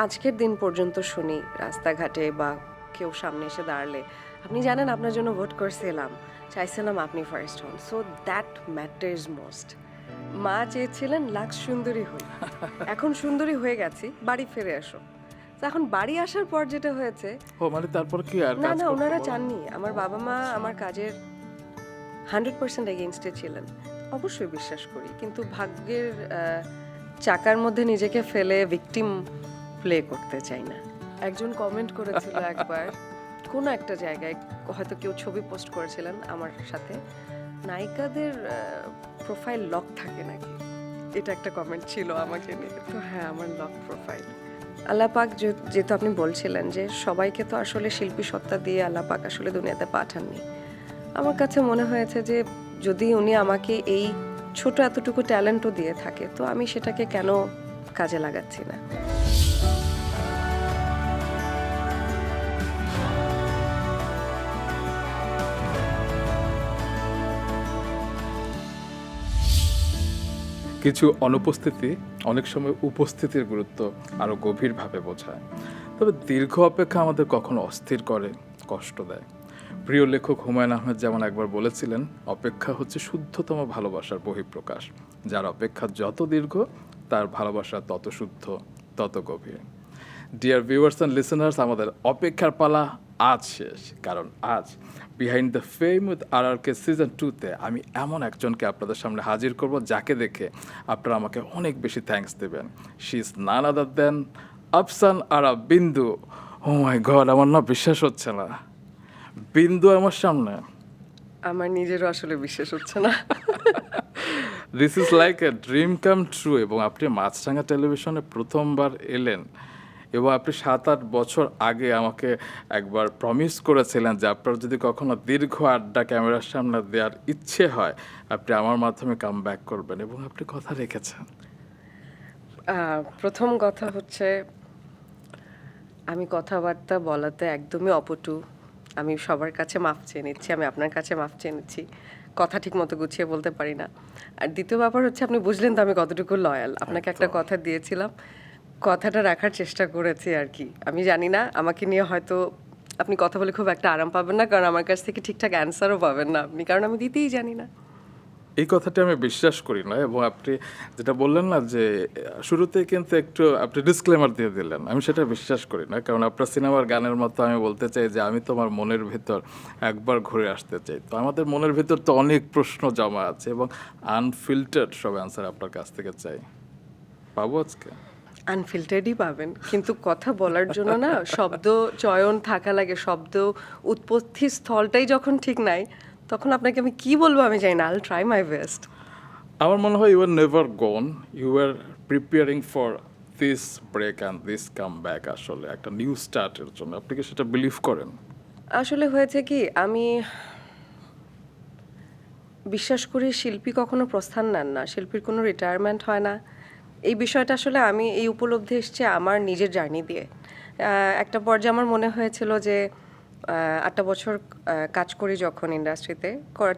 আজকের দিন পর্যন্ত শুনি রাস্তাঘাটে বা কেউ সামনে এসে দাঁড়ালে, আপনি জানেন আপনার জন্য ভোট করছিলাম, চাইছিলাম আপনি ফার্স্ট হন। So that matters most. মা চেয়েছিলেন লাক্স সুন্দরী হই, এখন সুন্দরী হয়ে গেছি, বাড়ি ফিরে আসো। তো এখন বাড়ি আসার পর যেটা হয়েছে, ও মানে তারপর কি আর না কাজ না করতে ওনারা বলেন? চাননি। আমার বাবা মা আমার কাজের 100% এগেইনস্টে ছিলেন। অবশ্যই বিশ্বাস করি, কিন্তু ভাগ্যের চাকার মধ্যে নিজেকে ফেলে ভিকটিম প্লে করতে চাই না। একজন কমেন্ট করেছিল একবার কোনো একটা জায়গায়, হয়তো কেউ ছবি পোস্ট করেছিলেন আমার সাথে, নায়িকাদের প্রোফাইল লক থাকে নাকি, এটা একটা কমেন্ট ছিল আমাকে নিয়ে। তো হ্যাঁ, আমার লক প্রোফাইল। আল্লাহ পাক যেহেতু আপনি বলছিলেন যে সবাইকে তো আসলে শিল্পী সত্তা দিয়ে আল্লাহ পাক আসলে দুনিয়াতে পাঠাননি, আমার কাছে মনে হয়েছে যে যদি উনি আমাকে এই ছোট এতটুকু ট্যালেন্টও দিয়ে থাকে, তো আমি সেটাকে কেন কাজে লাগাচ্ছি না। কিছু অনুপস্থিতি অনেক সময় উপস্থিতির গুরুত্ব আরো গভীরভাবে বোঝায়। তবে দীর্ঘ অপেক্ষা আমাদের কখনো অস্থির করে, কষ্ট দেয়। প্রিয় লেখক হুমায়ুন আহমেদ যেমন একবার বলেছিলেন, অপেক্ষা হচ্ছে শুদ্ধতম ভালোবাসার বহিঃপ্রকাশ। যার অপেক্ষা যত দীর্ঘ, তার ভালোবাসা তত শুদ্ধ, তত গভীর। ডিয়ার ভিউয়ার্স অ্যান্ড লিসেনার্স, আমাদের অপেক্ষার পালা আজ শেষ। কারণ আজ behind the fame with RRK season 2-তে আমি এমন একজনকে আপনাদের সামনে হাজির করব, যাকে দেখে আপনারা আমাকে অনেক বেশি থ্যাঙ্কস দেবেন। শি ইজ নান আদার দেন আফসান আরা বিন্দু। ও মাই গড, আমার না বিশ্বাস হচ্ছে না, বিন্দু আমার সামনে। আমার নিজেরও আসলে বিশ্বাস হচ্ছে না। This is like a dream come true. এবং আপনি মাছরাঙা টেলিভিশনে প্রথমবার এলেন, এবং আপনি 7-8 বছর আগে আমাকে একবার প্রমিস করেছিলেন যে আপনার যদি কখনো দীর্ঘ আড্ডা ক্যামেরার সামনে দেওয়ার ইচ্ছে হয়, আপনি আমার মাধ্যমে কাম ব্যাক করবেন, এবং আপনি কথা রেখেছেন। প্রথম কথা হচ্ছে, আমি কথাবার্তা বলাতে একদমই অপটু। আমি সবার কাছে মাফ চেয়ে নিচ্ছি, আমি আপনার কাছে মাফ চেয়ে নিচ্ছি, কথা ঠিক মতো গুছিয়ে বলতে পারি না। আর দ্বিতীয় ব্যাপার হচ্ছে, আপনি বুঝলেন তো আমি কতটুকু লয়াল। আপনাকে একটা কথা দিয়েছিলাম, কথাটা রাখার চেষ্টা করেছি আর কি। আমি জানি না, আমাকে নিয়ে হয়তো আপনি কথা বলে খুব একটা আরাম পাবেন না, কারণ আমার কাছ থেকে ঠিকঠাক অ্যান্সারও পাবেন না আপনি, কারণ আমি দিতেই জানি না। এই কথাটি আমি বিশ্বাস করি না। এবং আপনি যেটা বললেন না যে শুরুতেই কিন্তু একটু আপনি ডিসক্লেমার দিয়ে দিলেন, আমি সেটা বিশ্বাস করি না। কারণ আপনার সিনেমার গানের মতো আমি বলতে চাই যে আমি তোমার মনের ভেতর একবার ঘুরে আসতে চাই। তো আমাদের মনের ভেতর তো অনেক প্রশ্ন জমা আছে, এবং আনফিল্টার্ড সব অ্যান্সার আপনার কাছ থেকে চাই। পাবো আজকে? আনফিল্টার্ডই পাবেন, কিন্তু কথা বলার জন্য না শব্দ চয়ন থাকা লাগে। শব্দ উৎপত্তি স্থলটাই যখন ঠিক নাই, তখন আপনাকে আমি কি বলবো আমি জানি না। আইল ট্রাই মাই বেস্ট। আমার মনে হয় you are never gone, you are preparing for this break and this come back. আসলে একটা নিউ স্টার্টের জন্য আপনি কি সেটা বিলিভ করেন? আসলে হয়েছে কি, আমি বিশ্বাস করি শিল্পী কখনো প্রস্থান নেন না, শিল্পীর কোনো রিটায়ারমেন্ট হয় না। এই বিষয়টা আসলে আমি এই উপলব্ধি এসছে আমার নিজের জার্নি দিয়ে। একটা পর্যায়ে আমার মনে হয়েছিল যে 8টা বছর কাজ করি যখন ইন্ডাস্ট্রিতে,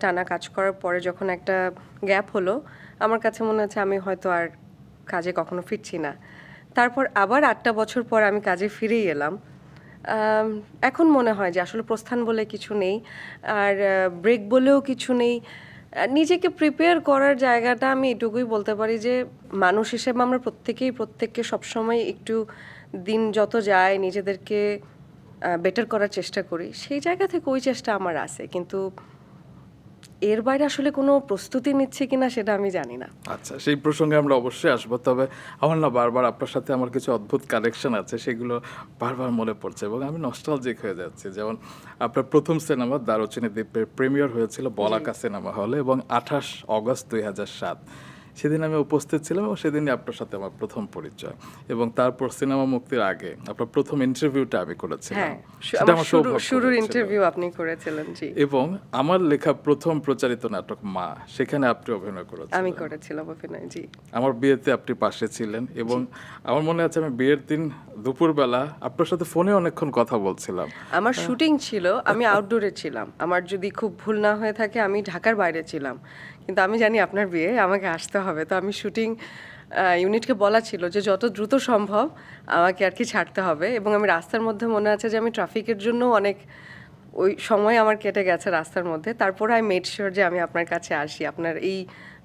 টানা কাজ করার পরে যখন একটা গ্যাপ হলো, আমার কাছে মনে হচ্ছে আমি হয়তো আর কাজে কখনো ফিরছি না। তারপর আবার 8টা বছর পর আমি কাজে ফিরেই এলাম। এখন মনে হয় যে আসলে প্রস্থান বলে কিছু নেই, আর ব্রেক বলেও কিছু নেই। নিজেকে প্রিপেয়ার করার জায়গাটা আমি এটুকুই বলতে পারি যে মানুষ হিসেবে আমরা প্রত্যেককে সবসময় একটু দিন যত যায় নিজেদেরকে বেটার করার চেষ্টা করি। সেই জায়গা থেকে ওই চেষ্টা আমার আছে, কিন্তু এর বাইরে আসলে কোনো প্রস্তুতি নিচ্ছে কিনা সেটা আমি জানি না। আচ্ছা, সেই প্রসঙ্গে আমরা অবশ্যই আসবো। তবে আমার না বারবার আপনার সাথে আমার কিছু অদ্ভুত কানেকশন আছে, সেগুলো বারবার মনে পড়ছে এবং আমি নস্টালজিক হয়ে যাচ্ছি। যেমন আপনার প্রথম সিনেমা দারুচিনি দ্বীপের প্রিমিয়ার হয়েছিল বলাকা সিনেমা হলে, এবং 28 অগস্ট 2007 সেদিন আমি উপস্থিত ছিলাম, এবং সেদিনই আপনার সাথে আমার প্রথম পরিচয়। এবং তারপর সিনেমা মুক্তির আগে আপনার প্রথম ইন্টারভিউটা আমি করেছিলাম। হ্যাঁ, সেটা আমার সৌভাগ্য শুরুর হয়েছিল। ইন্টারভিউ আপনি করেছিলেন। জি, এবং আমার লেখা প্রথম প্রচারিত নাটক মা, সেখানে আপনি অভিনয় করেছেন। আমি করেছিলাম অভিনয়। জি, আমার বিয়েতে আপনি পাশে ছিলেন, এবং আমার মনে আছে আমি বিয়ের দিন দুপুরবেলা আপনার সাথে ফোনে অনেকক্ষণ কথা বলছিলাম। আমার শুটিং ছিল, আমি আউটডোরে ছিলাম। আমার যদি খুব ভুল না হয়ে থাকে আমি ঢাকার বাইরে ছিলাম, কিন্তু আমি জানি আপনার বিয়ে, আমাকে আসতে হবে। তো আমি শুটিং ইউনিটকে বলা ছিল যে যত দ্রুত সম্ভব আমাকে আর কি ছাড়তে হবে, এবং আমি রাস্তার মধ্যে মনে আছে যে আমি ট্রাফিকের জন্য অনেক ওই সময় আমার কেটে গেছে রাস্তার মধ্যে। তারপরে আই মেড শিওর যে আমি আপনার কাছে আসি, আপনার এই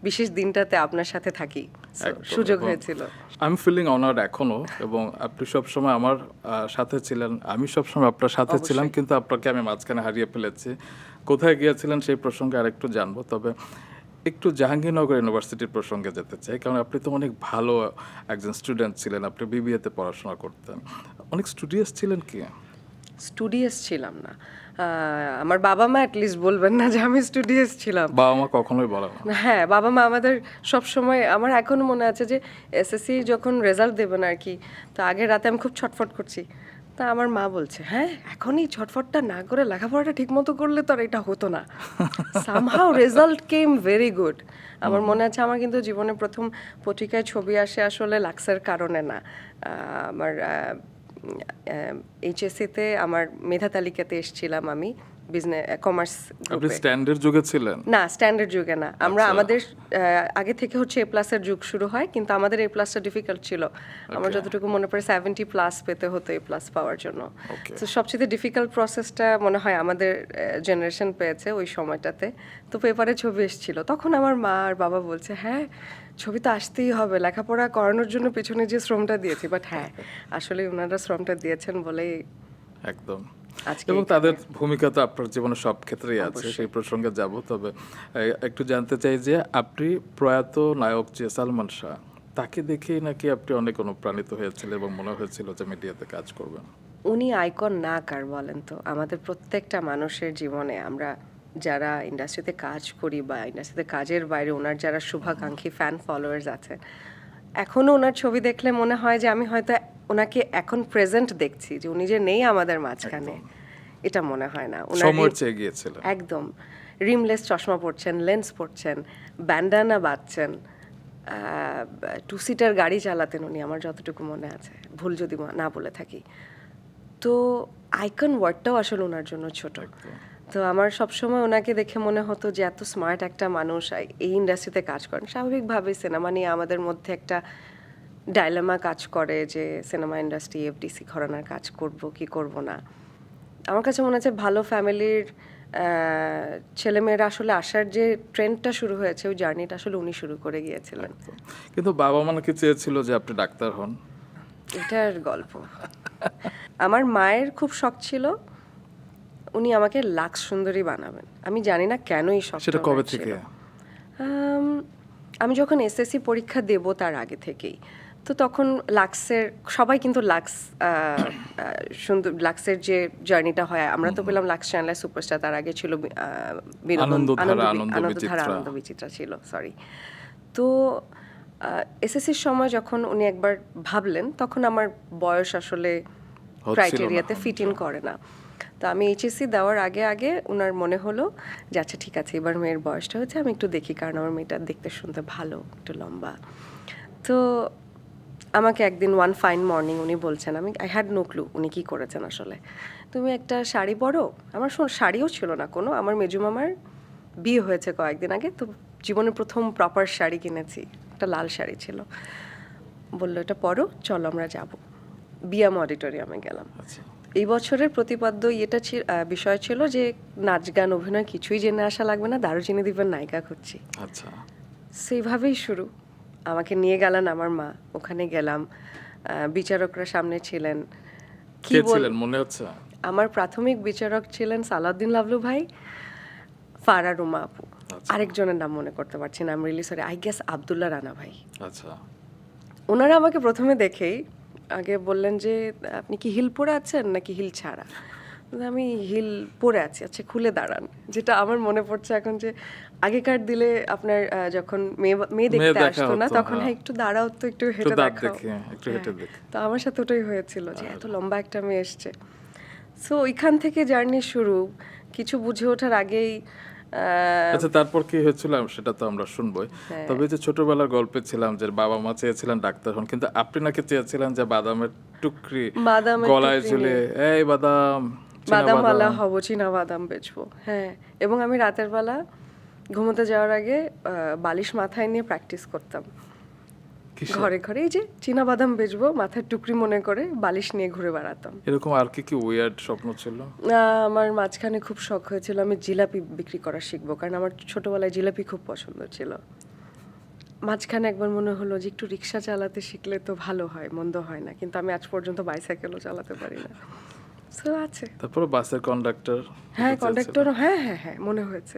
বিশেষ দিনটাতে আপনার সাথে থাকি। So, একদম, সুযোগ এবং হয়েছিল। আই এম ফিলিং অনার্ড এখনো, এবং আপনি সবসময় আমার সাথে ছিলেন, আমি সবসময় আপনার সাথে ছিলাম, অবশ্যই। কিন্তু আপনাকে আমি মাঝখানে হারিয়ে ফেলেছি। কোথায় গিয়েছিলেন সেই প্রসঙ্গে আরেকটু জানবো, তবে একটু জাহাঙ্গীরনগর ইউনিভার্সিটির প্রসঙ্গে যেতে চাই, কারণ আপনি তো অনেক ভালো একজন স্টুডেন্ট ছিলেন, আপনি বিবিএতে পড়াশোনা করতেন, অনেক স্টুডিয়াস ছিলেন কি? স্টুডিয়াস ছিলাম না। আমার বাবা মা অ্যাটলিস্ট বলবেন না যে আমি স্টুডিয়াস ছিলাম। বাবা মা কখনোই বলে না। হ্যাঁ, বাবা মা আমাদের সব সময়, আমার এখনো মনে আছে যে এসএসসি যখন রেজাল্ট দেবেন আর কি, তো আগের রাতে আমি খুব ছটফট করছি। তা আমার মা বলছে, হ্যাঁ এখনই ছটফটটা না করে লেখাপড়াটা ঠিক মতো করলে তো আর এটা হতো না। সামহাউ রেজাল্ট কেম ভেরি গুড। আমার মনে আছে আমার কিন্তু জীবনে প্রথম পত্রিকায় ছবি আসে আসলে লাক্সের কারণে না। আমার এইচএসসিতে আমার মেধা তালিকাতে এসেছিলাম আমি, বিজনেস কমার্স আপনি গ্রুপে। স্ট্যান্ডার্ড যুগে ছিলেন? না, স্ট্যান্ডার্ড যুগে না। আমরা আচ্ছা। আমাদের আগে থেকে হচ্ছে এ প্লাসের যুগ শুরু হয়, কিন্তু আমাদের এ প্লাসটা ডিফিকাল্ট ছিল। আমার যতটুকু মনে পড়ে 70 প্লাস পেতে হতো এ প্লাস পাওয়ার জন্য। Okay. তো সবচেয়ে ডিফিকাল্ট প্রসেসটা মনে হয় আমাদের জেনারেশন পেয়েছে ওই সময়টাতে। তো পেপারে ছবি এসেছিল, তখন আমার মা আর বাবা বলছে, হ্যাঁ ছবি তো আসতেই হবে, লেখাপড়া করানোর জন্য পেছনে যে শ্রমটা দিয়েছি। বাট হ্যাঁ, আসলে ওনারা শ্রমটা দিয়েছেন বলেই একদম। আজকে এবং এখানে। তাদের ভূমিকা তো আপনার জীবনে সব ক্ষেত্রেই আছে, অবশ্যই। সেই প্রসঙ্গে যাব। তবে একটু জানতে চাই যে আপনি প্রয়াত নায়ক যে সালমান শাহ, তাকে দেখেই নাকি আপনি অনেক অনুপ্রাণিত হয়েছিলেন এবং মনে হয়েছিল যে মিডিয়াতে কাজ করবেন। উনি আইকন না কার বলেন তো? আমাদের প্রত্যেকটা মানুষের জীবনে আমরা যারা ইন্ডাস্ট্রিতে কাজ করি বা ইন্ডাস্ট্রিতে কাজের বাইরে ওনার যারা শুভাকাঙ্ক্ষী ফ্যান ফলোয়ার্স আছেন, এখনও ওনার ছবি দেখলে মনে হয় যে আমি হয়তো ওনাকে এখন প্রেজেন্ট দেখছি, যে উনি যে নেই আমাদের মাঝখানে এটা মনে হয় না। ওনার সময়ের চেয়ে গিয়েছিলেন। একদম রিমলেস চশমা পরছেন, লেন্স পরছেন, ব্যান্ডানা বাঁধছেন, টু সিটার গাড়ি চালাতেন উনি, আমার যতটুকু মনে আছে, ভুল যদি না বলে থাকি। তো আইকন ওয়ার্ডটাও আসলে ওনার জন্য ছোট। তো আমার সবসময় ওনাকে দেখে মনে হতো যে এত স্মার্ট একটা মানুষ এই ইন্ডাস্ট্রিতে কাজ করেন। স্বাভাবিকভাবে সিনেমা নিয়ে আমাদের মধ্যে একটা ডাইলেমা কাজ করে যে সিনেমা ইন্ডাস্ট্রি, এফডিসি ঘরানার কাজ করব কি করব না। আমার কাছে মনে হচ্ছে ভালো ফ্যামিলির ছেলেমেয়েরা আসলে আসার যে ট্রেন্ডটা শুরু হয়েছে, ওই জার্নিটা আসলে উনি শুরু করে গিয়েছিলেন। কিন্তু বাবা মা নাকি চেয়েছিল যে আপনি ডাক্তার হন। এটার গল্প। আমার মায়ের খুব শখ ছিল উনি আমাকে লাক্স সুন্দরী বানাবেন। আমি জানি না কেন এই শখটা সেটা কবে ওনার থেকে? ছিল। আমি যখন এসএসসি পরীক্ষা দেব তার আগে থেকেই। তো তখন লাক্সের সবাই কিন্তু সুন্দর লাক্সের যে জার্নিটা হয়, আমরা তো পেলাম লাক্স চ্যানেলের সুপারস্টার, তার আগে ছিল আনন্দধারা, আনন্দ বিচিত্রা ছিল, সরি। তো এসএসসির সময় যখন উনি একবার ভাবলেন, তখন আমার বয়স আসলে ক্রাইটেরিয়াতে ফিট ইন করে না। তো আমি এইচএসসি দেওয়ার আগে আগে ওনার মনে হলো যে আচ্ছা ঠিক আছে, এবার মেয়ের বয়সটা হচ্ছে, আমি একটু দেখি, কারণ আমার মেয়েটা দেখতে শুনতে ভালো, একটু লম্বা। তো আমাকে একদিন ওয়ান ফাইন মর্নিং উনি বলছেন, আই হ্যাড নো ক্লু উনি কী করেছেন আসলে, তুমি একটা শাড়ি পরো। আমার শাড়িও ছিল না কোনো, আমার মেজু মামার বিয়ে হয়েছে কয়েকদিন আগে, তো জীবনের প্রথম প্রপার শাড়ি কিনেছি, একটা লাল শাড়ি ছিল। বললো এটা পরো, চলো আমরা যাব। বিয়াম অডিটোরিয়ামে গেলাম। এই বছরের প্রতিপাদ্য বিষয় ছিল যে নাচ গান অভিনয় কিছুই জেনে আসা লাগবে না, দারুচিনি দ্বীপের নায়িকা খুঁজছি। আচ্ছা, সেইভাবেই শুরু। আমাকে নিয়ে গেলেন আমার মা, ওখানে গেলাম, বিচারকরা সামনে ছিলেন। কে ছিলেন মনে হচ্ছে? আমার প্রাথমিক বিচারক ছিলেন সালাউদ্দিন লাভলু ভাই, ফারা রুমা আপু, আরেকজনের নাম মনে করতে পারছি না, আমি really sorry, I guess Abdullah Rana ভাই। আচ্ছা। ওনারা আমাকে প্রথমে দেখেই আগে বললেন যে আপনি কি হিল পরে আছেন নাকি হিল ছাড়া? আমি হিল পরে আছি। আচ্ছা খুলে দাঁড়ান। যেটা আমার মনে পড়ছে এখন যে আগেকার দিলে আপনার যখন মেয়ে দেখতে আসতো না, তখন হ্যাঁ একটু দাঁড়াও তো, একটু হেঁটে দেখাও। তো আমার সাথে ওটাই হয়েছিল যে এত লম্বা একটা মেয়ে এসছে। সো ওইখান থেকে জার্নি শুরু। কিছু বুঝে ওঠার আগেই আচ্ছা, তারপর কি হয়েছিল সেটা তো আমরা শুনবোই। তবে যে ছোটবেলার গল্পে ছিলাম যে বাবা মা চেয়েছিলেন ডাক্তার হন, কিন্তু আপনি নাকি চেয়েছিলেন যে বাদামের টুকরি গলায় ঝুলে, এই বাদাম বাদামওয়ালা হব, চীনা বাদাম বেচবো। হ্যাঁ, এবং আমি রাতের বেলা ঘুমোতে যাওয়ার আগে বালিশ মাথায় নিয়ে প্র্যাকটিস করতাম। কিসে? ঘরে ঘরে এই যে চীনাবাদাম বেচবো মাথার টুকরি মনে করে বালিশ নিয়ে ঘুরে বেড়াতাম। এরকম আর কি কি উইয়ার্ড স্বপ্ন ছিল? আমার মাঝখানে খুব শখ হয়েছিল আমি জিলাপি বিক্রি করা শিখবো, কারণ আমার ছোটবেলায় জিলাপি খুব পছন্দ ছিল। মাঝখানে একবার মনে হলো যে একটু রিক্সা চালাতে শিখলে তো ভালো হয়, মন্দ হয় না, কিন্তু আমি আজ পর্যন্ত বাইসাইকেলও চালাতে পারি না। সো আছে। তারপরে বাসের কন্ডাক্টর? হ্যাঁ, কন্ডাক্টরও, হ্যাঁ হ্যাঁ হ্যাঁ মনে হয়েছে।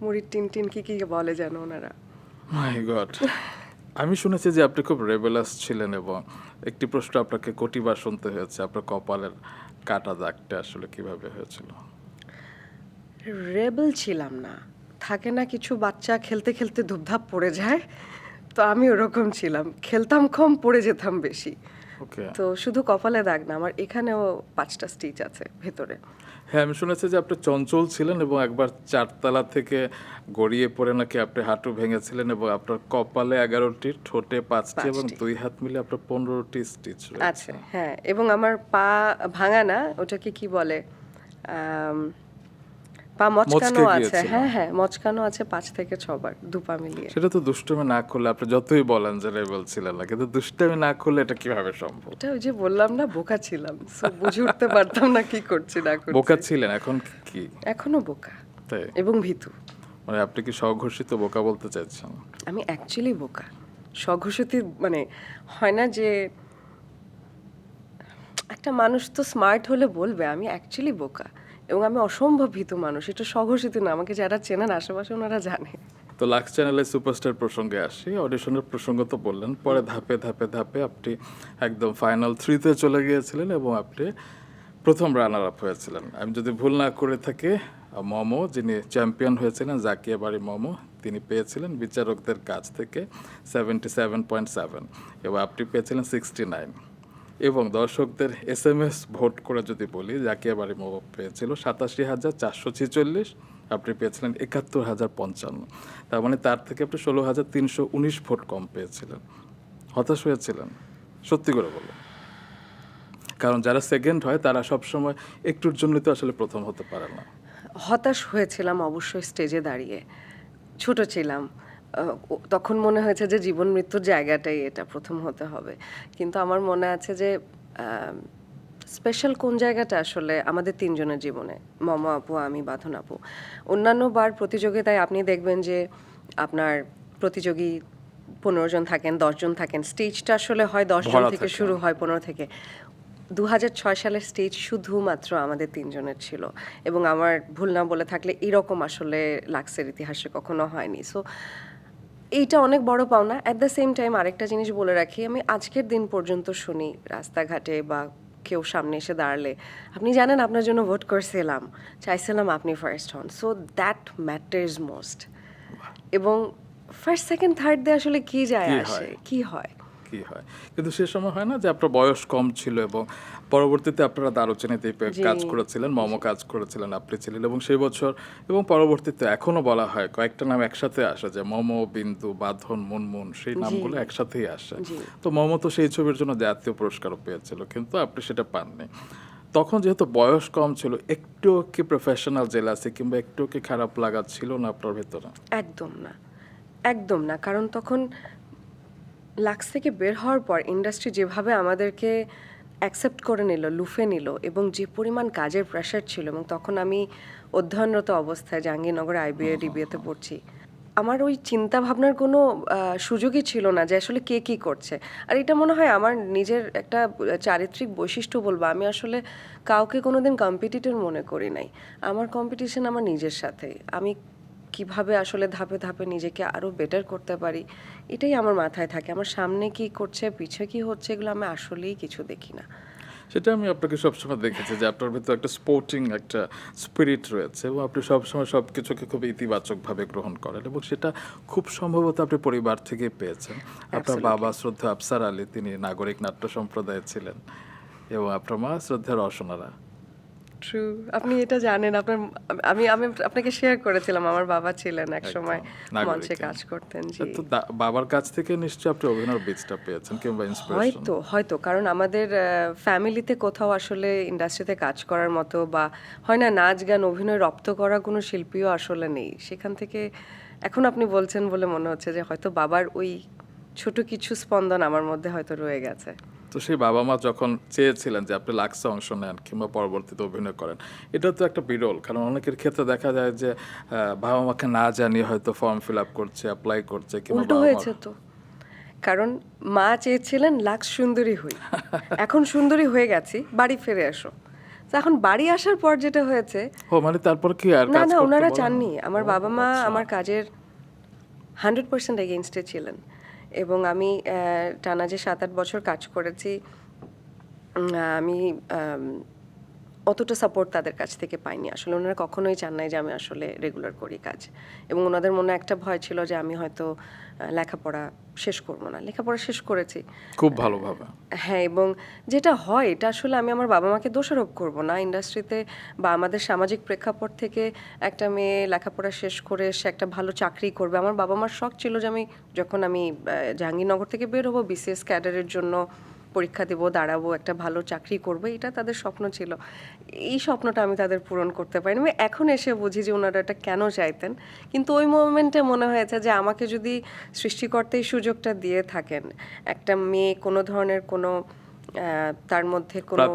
মুড়ির টিন টিন কি কি বলে যেন ওনারা। মাই গড। আমি শুনেছি যে আপনি খুব রেবেলাস ছিলেন এবং একটি প্রশ্ন আপনাকে কোটিবার শুনতে হয়েছে, আপনার কপালের কাটা দাগটা আসলে কিভাবে হয়েছিল? রেবেল ছিলাম না, থাকে না কিছু বাচ্চা খেলতে খেলতে ধুপধাপ পড়ে যায়, তো আমি ওরকম ছিলাম, খেলতাম কম পড়ে যেতাম বেশি। ওকে। তো শুধু কপালে দাগ না, আমার এখানেও 5টা স্টিচ আছে ভেতরে। হ্যাঁ, আমি শুনেছি যে আপনি চঞ্চল ছিলেন এবং একবার 4 তলা থেকে গড়িয়ে পড়ে নাকি আপনি হাঁটু ভেঙেছিলেন এবং আপনার কপালে 11টি, ঠোঁটে 5টি এবং 5টি। 2 হাত মিলে আপনার 15টি স্টিচ আছে, রয়েছে। হ্যাঁ, এবং আমার পা ভাঙা না, ওটাকে কি বলে, আম, পা মচকানো মচকে আছে, গিয়েছিল। হ্যাঁ হ্যাঁ মচকানো আছে 5 থেকে 6 বার, দুপা মিলিয়ে। সেটা তো দুষ্টুমি না করলে, আপনি যতই বলেন যে রেবেল ছিলেন না, কিন্তু দুষ্টুমি না করলে এটা কিভাবে সম্ভব? ওটা ওই যে বললাম না, বোকা ছিলাম, so বুঝে উঠতে পারতাম না কি করছি না করছি। বোকা ছিলেন, এখন কি? এখনো বোকা তাই? এবং ভীতু। মানে আপনি কি স্বঘোষিত বোকা বলতে চাইছেন? আমি অ্যাকচুয়ালি বোকা। স্বঘোষিত মানে হয় না যে একটা মানুষ তো স্মার্ট হলে বলবে আমি অ্যাকচুয়ালি বোকা, এবং আমি অসম্ভব ভীতু মানুষ, এটা স্বঘোষিত না, আমাকে যারা চেনেন আশেপাশে ওনারা জানে। তো লাক্স চ্যানেলে সুপারস্টার প্রসঙ্গে আসি। অডিশনের প্রসঙ্গ তো বললেন, পরে ধাপে ধাপে ধাপে আপনি একদম ফাইনাল 3-তে চলে গিয়েছিলেন এবং আপনি প্রথম রানার আপ হয়েছিলেন। আমি যদি ভুল না করে থাকি, মমো যিনি চ্যাম্পিয়ন হয়েছিলেন, জাকিয়া বাড়ি মমো, তিনি পেয়েছিলেন বিচারকদের কাছ থেকে 77.7 এবং আপনি পেয়েছিলেন 69। এবং দর্শকদের SMS ভোট করে যদি বলি, জাকিয়া বাড়ি মমো পেয়েছিল 87,446, আপনি পেয়েছিলেন 71,055। তার মানে তার থেকে আপনি 16,319 ভোট কম পেয়েছিলেন। হতাশ হয়েছিলেন? সত্যি করে বলুন। কারণ যারা সেকেন্ড হয় তারা সবসময় একটুর জন্য তো আসলে প্রথম হতে পারে না। হতাশ হয়েছিলাম অবশ্যই, স্টেজে দাঁড়িয়ে ছোট ছিলাম, তখন মনে হয়েছে যে জীবন মৃত্যুর জায়গাটাই এটা, প্রথম হতে হবে। কিন্তু আমার মনে আছে যে স্পেশাল কোন জায়গাটা আসলে আমাদের তিনজনের জীবনে, মম আপু, আমি, বাঁধন আপু। অন্যান্য বার প্রতিযোগিতায় আপনি দেখবেন যে আপনার প্রতিযোগী 15 জন থাকেন, 10 জন থাকেন, স্টেজটা আসলে হয় 10 জন ভরা থেকে থাকে। শুরু হয়, 15 থেকে। 2006 সালের স্টেজ শুধুমাত্র আমাদের তিনজনের ছিল, এবং আমার ভুল না বলে থাকলে এরকম আসলে লাক্সের ইতিহাসে কখনো হয়নি। সো এইটা অনেক বড় পাওনা। অ্যাট দ্য সেম টাইম আরেকটা জিনিস বলে রাখি, আমি আজকের দিন পর্যন্ত শুনি রাস্তাঘাটে বা কেউ সামনে এসে দাঁড়ালে, আপনি জানেন আপনার জন্য ভোট করছিলাম, চাইছিলাম আপনি ফার্স্ট হন। So that matters most. এবং ফার্স্ট সেকেন্ড থার্ড দিয়ে আসলে কি যায় কি আসে, হয়? কি হয়? কি হয়, কিন্তু সে সময় হয় না যে আপনার বয়স কম ছিল এবং পরবর্তীতে আপনারা দারুচিনিতে জি। কাজ করেছিলেন, মমো কাজ করেছিলেন, আপনি ছিলেন এবং সেই বছর এবং পরবর্তীতে এখনো বলা হয় কয়েকটা নাম একসাথে আসে, যে মমো, বিন্দু, বাঁধন, মুনমুন, সেই নামগুলো একসাথেই আসে। জি। তো মমো তো সেই ছবির জন্য জাতীয় পুরস্কারও পেয়েছিল, কিন্তু আপনি সেটা পাননি। তখন যেহেতু বয়স কম ছিল, একটু কি প্রফেশনাল জেলাসি কিংবা একটু কি খারাপ লাগা ছিল না আপনার ভেতরে? একদম না, একদম না। কারণ তখন লাক্স থেকে বের হওয়ার পর ইন্ডাস্ট্রি যেভাবে আমাদেরকে অ্যাকসেপ্ট করে নিল, লুফে নিল, এবং যে পরিমাণ কাজের প্রেশার ছিল, এবং তখন আমি অধ্যয়নরত অবস্থায় জাহাঙ্গীরনগরে IBA ডিবিএতে পড়ছি, আমার ওই চিন্তা ভাবনার কোনো সুযোগই ছিল না যে আসলে কে কী করছে। আর এটা মনে হয় আমার নিজের একটা চারিত্রিক বৈশিষ্ট্য বলবো, আমি আসলে কাউকে কোনোদিন কম্পিটিটর মনে করি নাই। আমার কম্পিটিশন আমার নিজের সাথেই, আমি কিভাবে আসলে ধাপে ধাপে নিজেকে আরও বেটার করতে পারি, এটাই আমার মাথায় থাকে। আমার সামনে কি করছে, পিছে কি হচ্ছে, এগুলো আমি আসলেই কিছু দেখি না। সেটা আমি আপনাকে সবসময় দেখেছি যে আপনার ভিতরে একটা স্পোর্টিং একটা স্পিরিট রয়েছে এবং আপনি সবসময় সব কিছুকে খুব ইতিবাচকভাবে গ্রহণ করেন এবং সেটা খুব সম্ভবত আপনি পরিবার থেকে পেয়েছেন। আপনার বাবা শ্রদ্ধা আফসার আলী, তিনি নাগরিক নাট্য সম্প্রদায়ে ছিলেন এবং আপনার মা শ্রদ্ধা রসনারা। ট্রু, আপনি এটা জানেন। আপনার আমি আমি আপনাকে শেয়ার করেছিলাম, আমার বাবা ছিলেন এক সময় মঞ্চে কাজ করতেন। জি, তো বাবার কাছ থেকে নিশ্চয়ই আপনি অভিনয়ের বীজটা পেয়েছেন কিংবা ইন্সপিরেশন। হয়তো হয়তো কারণ আমাদের ফ্যামিলিতে কোথাও আসলে ইন্ডাস্ট্রিতে কাজ করার মতো বা হয় না নাচ গান অভিনয় রপ্ত করা কোনো শিল্পীও আসলে নেই। সেখান থেকে এখন আপনি বলছেন বলে মনে হচ্ছে যে হয়তো বাবার ওই ছোট কিছু স্পন্দন আমার মধ্যে হয়তো রয়ে গেছে। তো সেই বাবা মা যখন চেয়েছিলেন যে আপনি লাক্সে অংশ নেন কিংবা পরবর্তীতে অভিনয় করেন, এটা তো একটা বিরল, কারণ অনেকের ক্ষেত্রে দেখা যায় যে বাবা মাকে না জানিয়ে হয়তো ফর্ম ফিল আপ করছে, অ্যাপ্লাই করছে, কিংবা উল্টো বাবা হয়েছে তো, কারণ মা চেয়েছিলেন লাক্স সুন্দরী হই, এখন সুন্দরী হয়ে গেছি, বাড়ি ফিরে এসো। তো এখন বাড়ি আসার পর যেটা হয়েছে, ও মানে তারপর কি আর না কাজ না করতে ওনারা বলেন? চাননি। আমার ও, বাবা মা আচ্ছা। আমার কাজের 100% এগেনস্টে ছিলেন, এবং আমি টানা যে 7-8 বছর কাজ করেছি, আমি অতটা সাপোর্ট তাদের কাছ থেকে পাইনি। আসলে ওনারা কখনোই চান নাই যে আমি আসলে রেগুলার করি কাজ, এবং ওনাদের মনে একটা ভয় ছিল যে আমি হয়তো লেখাপড়া শেষ করবো না। লেখাপড়া শেষ করেছি খুব ভালোভাবে। হ্যাঁ, এবং যেটা হয় এটা আসলে আমি আমার বাবা মাকে দোষারোপ করব না। ইন্ডাস্ট্রিতে বা আমাদের সামাজিক প্রেক্ষাপট থেকে একটা মেয়ে লেখাপড়া শেষ করে সে একটা ভালো চাকরি করবে। আমার বাবা মার শখ ছিল যে আমি যখন জাহাঙ্গীরনগর থেকে বের হবো, বিসিএস ক্যাডারের জন্য পরীক্ষা দেবো, দাঁড়াবো, একটা ভালো চাকরি করবো, এটা তাদের স্বপ্ন ছিল। এই স্বপ্নটা আমি তাদের পূরণ করতে পারিনি। আমি এখন এসে বুঝি যে ওনারা এটা কেন চাইতেন, কিন্তু ওই মোমেন্টে মনে হয়েছে যে আমাকে যদি সৃষ্টিকর্তা এই সুযোগটা দিয়ে থাকেন, একটা মেয়ে কোনো ধরনের কোনো তার মধ্যে কোনো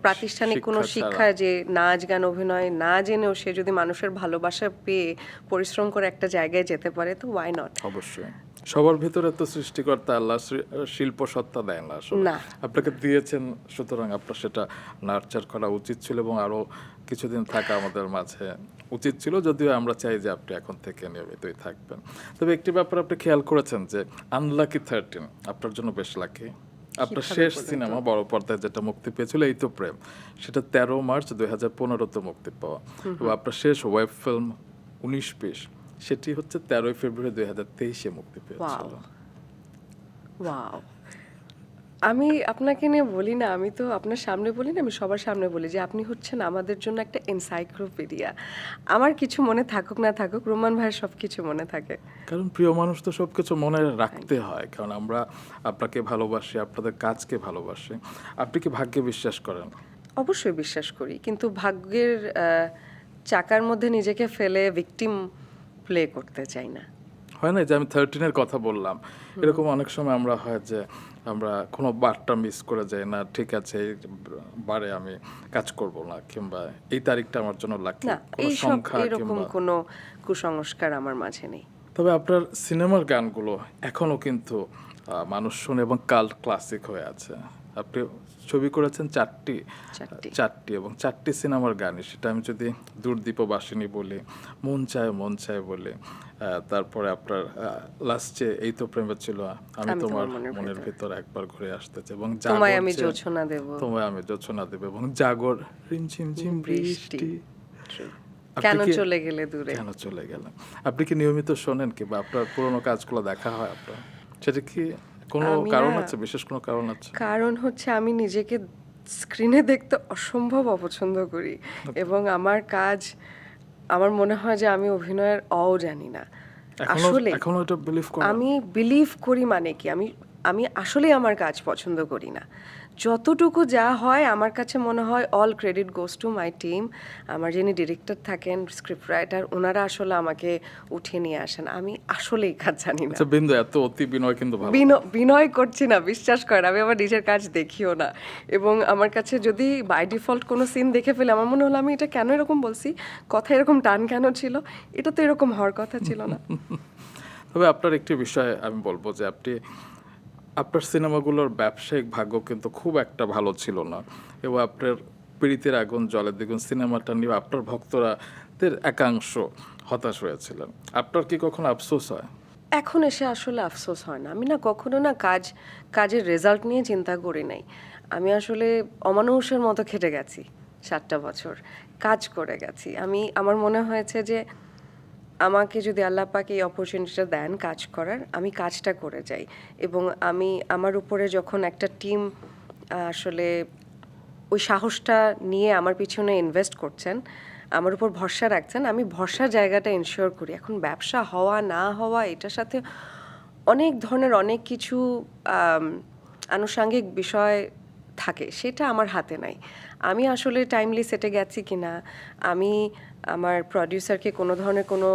প্রাতিষ্ঠানিক কোনো শিক্ষা, যে নাচ গান অভিনয় না জেনেও সে যদি মানুষের ভালোবাসা পেয়ে পরিশ্রম করে একটা জায়গায় যেতে পারে, তো ওয়াই নট। অবশ্যই সবার ভিতরে তো সৃষ্টিকর্তা আল্লাহ শিল্প সত্তা দেয় না আসলে, না। আপনাকে দিয়েছেন, সুতরাং আপনার সেটা নার্চার করা উচিত ছিল এবং আরো কিছুদিন থাকা আমাদের মাঝে উচিত ছিল, যদিও আমরা চাই যে আপনি এখন থেকে নিয়মিতই থাকবেন। তবে একটি ব্যাপার আপনি খেয়াল করেছেন যে আনলাকি 13 আপনার জন্য বেশ লাকি। আপনার শেষ সিনেমা বড় পর্দায় যেটা মুক্তি পেয়েছিল এই তো প্রেম, সেটা 13 মার্চ 2015-তে মুক্তি পাওয়া, এবং আপনার শেষ ওয়েব ফিল্ম 19-20 সেটি হচ্ছে 13 ফেব্রুয়ারি 2023-এ মুক্তি পেয়েছিল। ওয়াও, আমি আপনাকে নিয়ে বলি না, আমি তো আপনার সামনে বলি না, আমি সবার সামনে বলি যে আপনি হচ্ছেন আমাদের জন্য একটা এনসাইক্লোপিডিয়া। আমার কিছু মনে থাকুক না থাকুক, রোমান ভাইয়ের সব কিছু মনে থাকে। কারণ প্রিয় মানুষ তো সবকিছু মনে রাখতে হয়, কারণ আমরা আপনাকে ভালোবাসি, আপনাদের কাজকে ভালোবাসি। আপনি কি ভাগ্যে বিশ্বাস করেন? অবশ্যই বিশ্বাস করি, কিন্তু ভাগ্যের চাকার মধ্যে নিজেকে ফেলে ভিকটিম প্লে করতে চাই না। হয় না যে আমি 13-এর কথা বললাম, এরকম অনেক সময় আমরা হয় যে আমরা কোনো বারটা মিস করে যাই না, ঠিক আছে এই বারে আমি কাজ করব না, কিংবা এই তারিখটা আমার জন্য লাকি, না, কোনো এইসব সংখ্যা এরকম কিংবা। কোনো কুসংস্কার আমার মাঝে নেই। তবে আপনার সিনেমার গানগুলো এখনো কিন্তু মানুষ শুনে এবং কাল্ট ক্লাসিক হয়ে আছে। আপনি ছবি করেছেন চারটি এবং 4টি সিনেমার গানই, সেটা আমি যদি দূরদীপবাসিনী বলি, মন চায় বলি, তারপরে আপনার লাস্টে এই তো প্রেমে ছিল আমি তোমার মনের ভিতর একবার ঘুরে আসতে চাই, এবং তোমায় আমি জোছনা দেব, তোমায় আমি জোছনা দেব, এবং জাগর রিমঝিম ঝিম বৃষ্টি, কেন চলে গেলে দূরে। কেন চলে গেলেন। আপনি কি নিয়মিত শোনেন, কিংবা আপনার পুরোনো কাজগুলো দেখা হয় আপনার? সেটা কি কোনো কারণ আছে, বিশেষ কোনো কারণ আছে? কারণ হচ্ছে আমি নিজেকে স্ক্রিনে দেখতে অসম্ভব অপছন্দ করি, এবং আমার কাজ, আমার মনে হয় যে আমি অভিনয়ের জানি না। আসলে এখনো এটা বিলিভ করেন? আমি বিলিভ করি, মানে কি, আমি আসলে আমার কাজ পছন্দ করি না। যতটুকু যা হয় আমার কাছে মনে হয় all credit goes to my team. আমার যিনি ডিরেক্টর থাকেন, স্ক্রিপ্ট রাইটার, ওনারা আসলে আমাকে উঠিয়ে নিয়ে আসেন। আমি আসলে এই কাজ জানি না। আচ্ছা বিন্দু, এত অতি বিনয় কিন্তু ভালো। বিনয় করছি না, বিশ্বাস করেন, আমি আমার নিজের কাজ দেখিও না, এবং আমার কাছে যদি বাই ডিফল্ট কোনো সিন দেখে ফেলে, আমার মনে হলো আমি এটা কেন এরকম বলছি, কথা এরকম টান কেন ছিল, এটা তো এরকম হওয়ার কথা ছিল না। তবে আপনার একটি বিষয় আমি বলবো যে আপনার সিনেমাগুলোর ব্যবসায়িক ভাগ্য কিন্তু খুব একটা ভালো ছিল না, এবং আপনার পীড়িতের আগুন জলের দ্বিগুণ সিনেমাটা নিয়ে আপনার ভক্তরাদের একাংশ হতাশ হয়েছিলেন। আপনার কি কখনো আফসোস হয়? এখন এসে আসলে আফসোস হয় না। আমি না কখনো না কাজের রেজাল্ট নিয়ে চিন্তা করি নাই। আমি আসলে অমানুষের মতো খেটে গেছি 7টা বছর, কাজ করে গেছি। আমার মনে হয়েছে যে আমাকে যদি আল্লাহ পাক এই অপরচুনিটিটা দেন কাজ করার, আমি কাজটা করে যাই, এবং আমার উপরে যখন একটা টিম আসলে ওই সাহসটা নিয়ে আমার পিছনে ইনভেস্ট করছেন, আমার উপর ভরসা রাখছেন, আমি ভরসার জায়গাটা এনশিওর করি। এখন ব্যবসা হওয়া না হওয়া এটার সাথে অনেক ধরনের অনেক কিছু আনুষঙ্গিক বিষয় থাকে, সেটা আমার হাতে নাই। আমি আসলে টাইমলি সেটে গেছি কিনা, আমি আমার প্রডিউসারকে কোনো ধরনের কোনো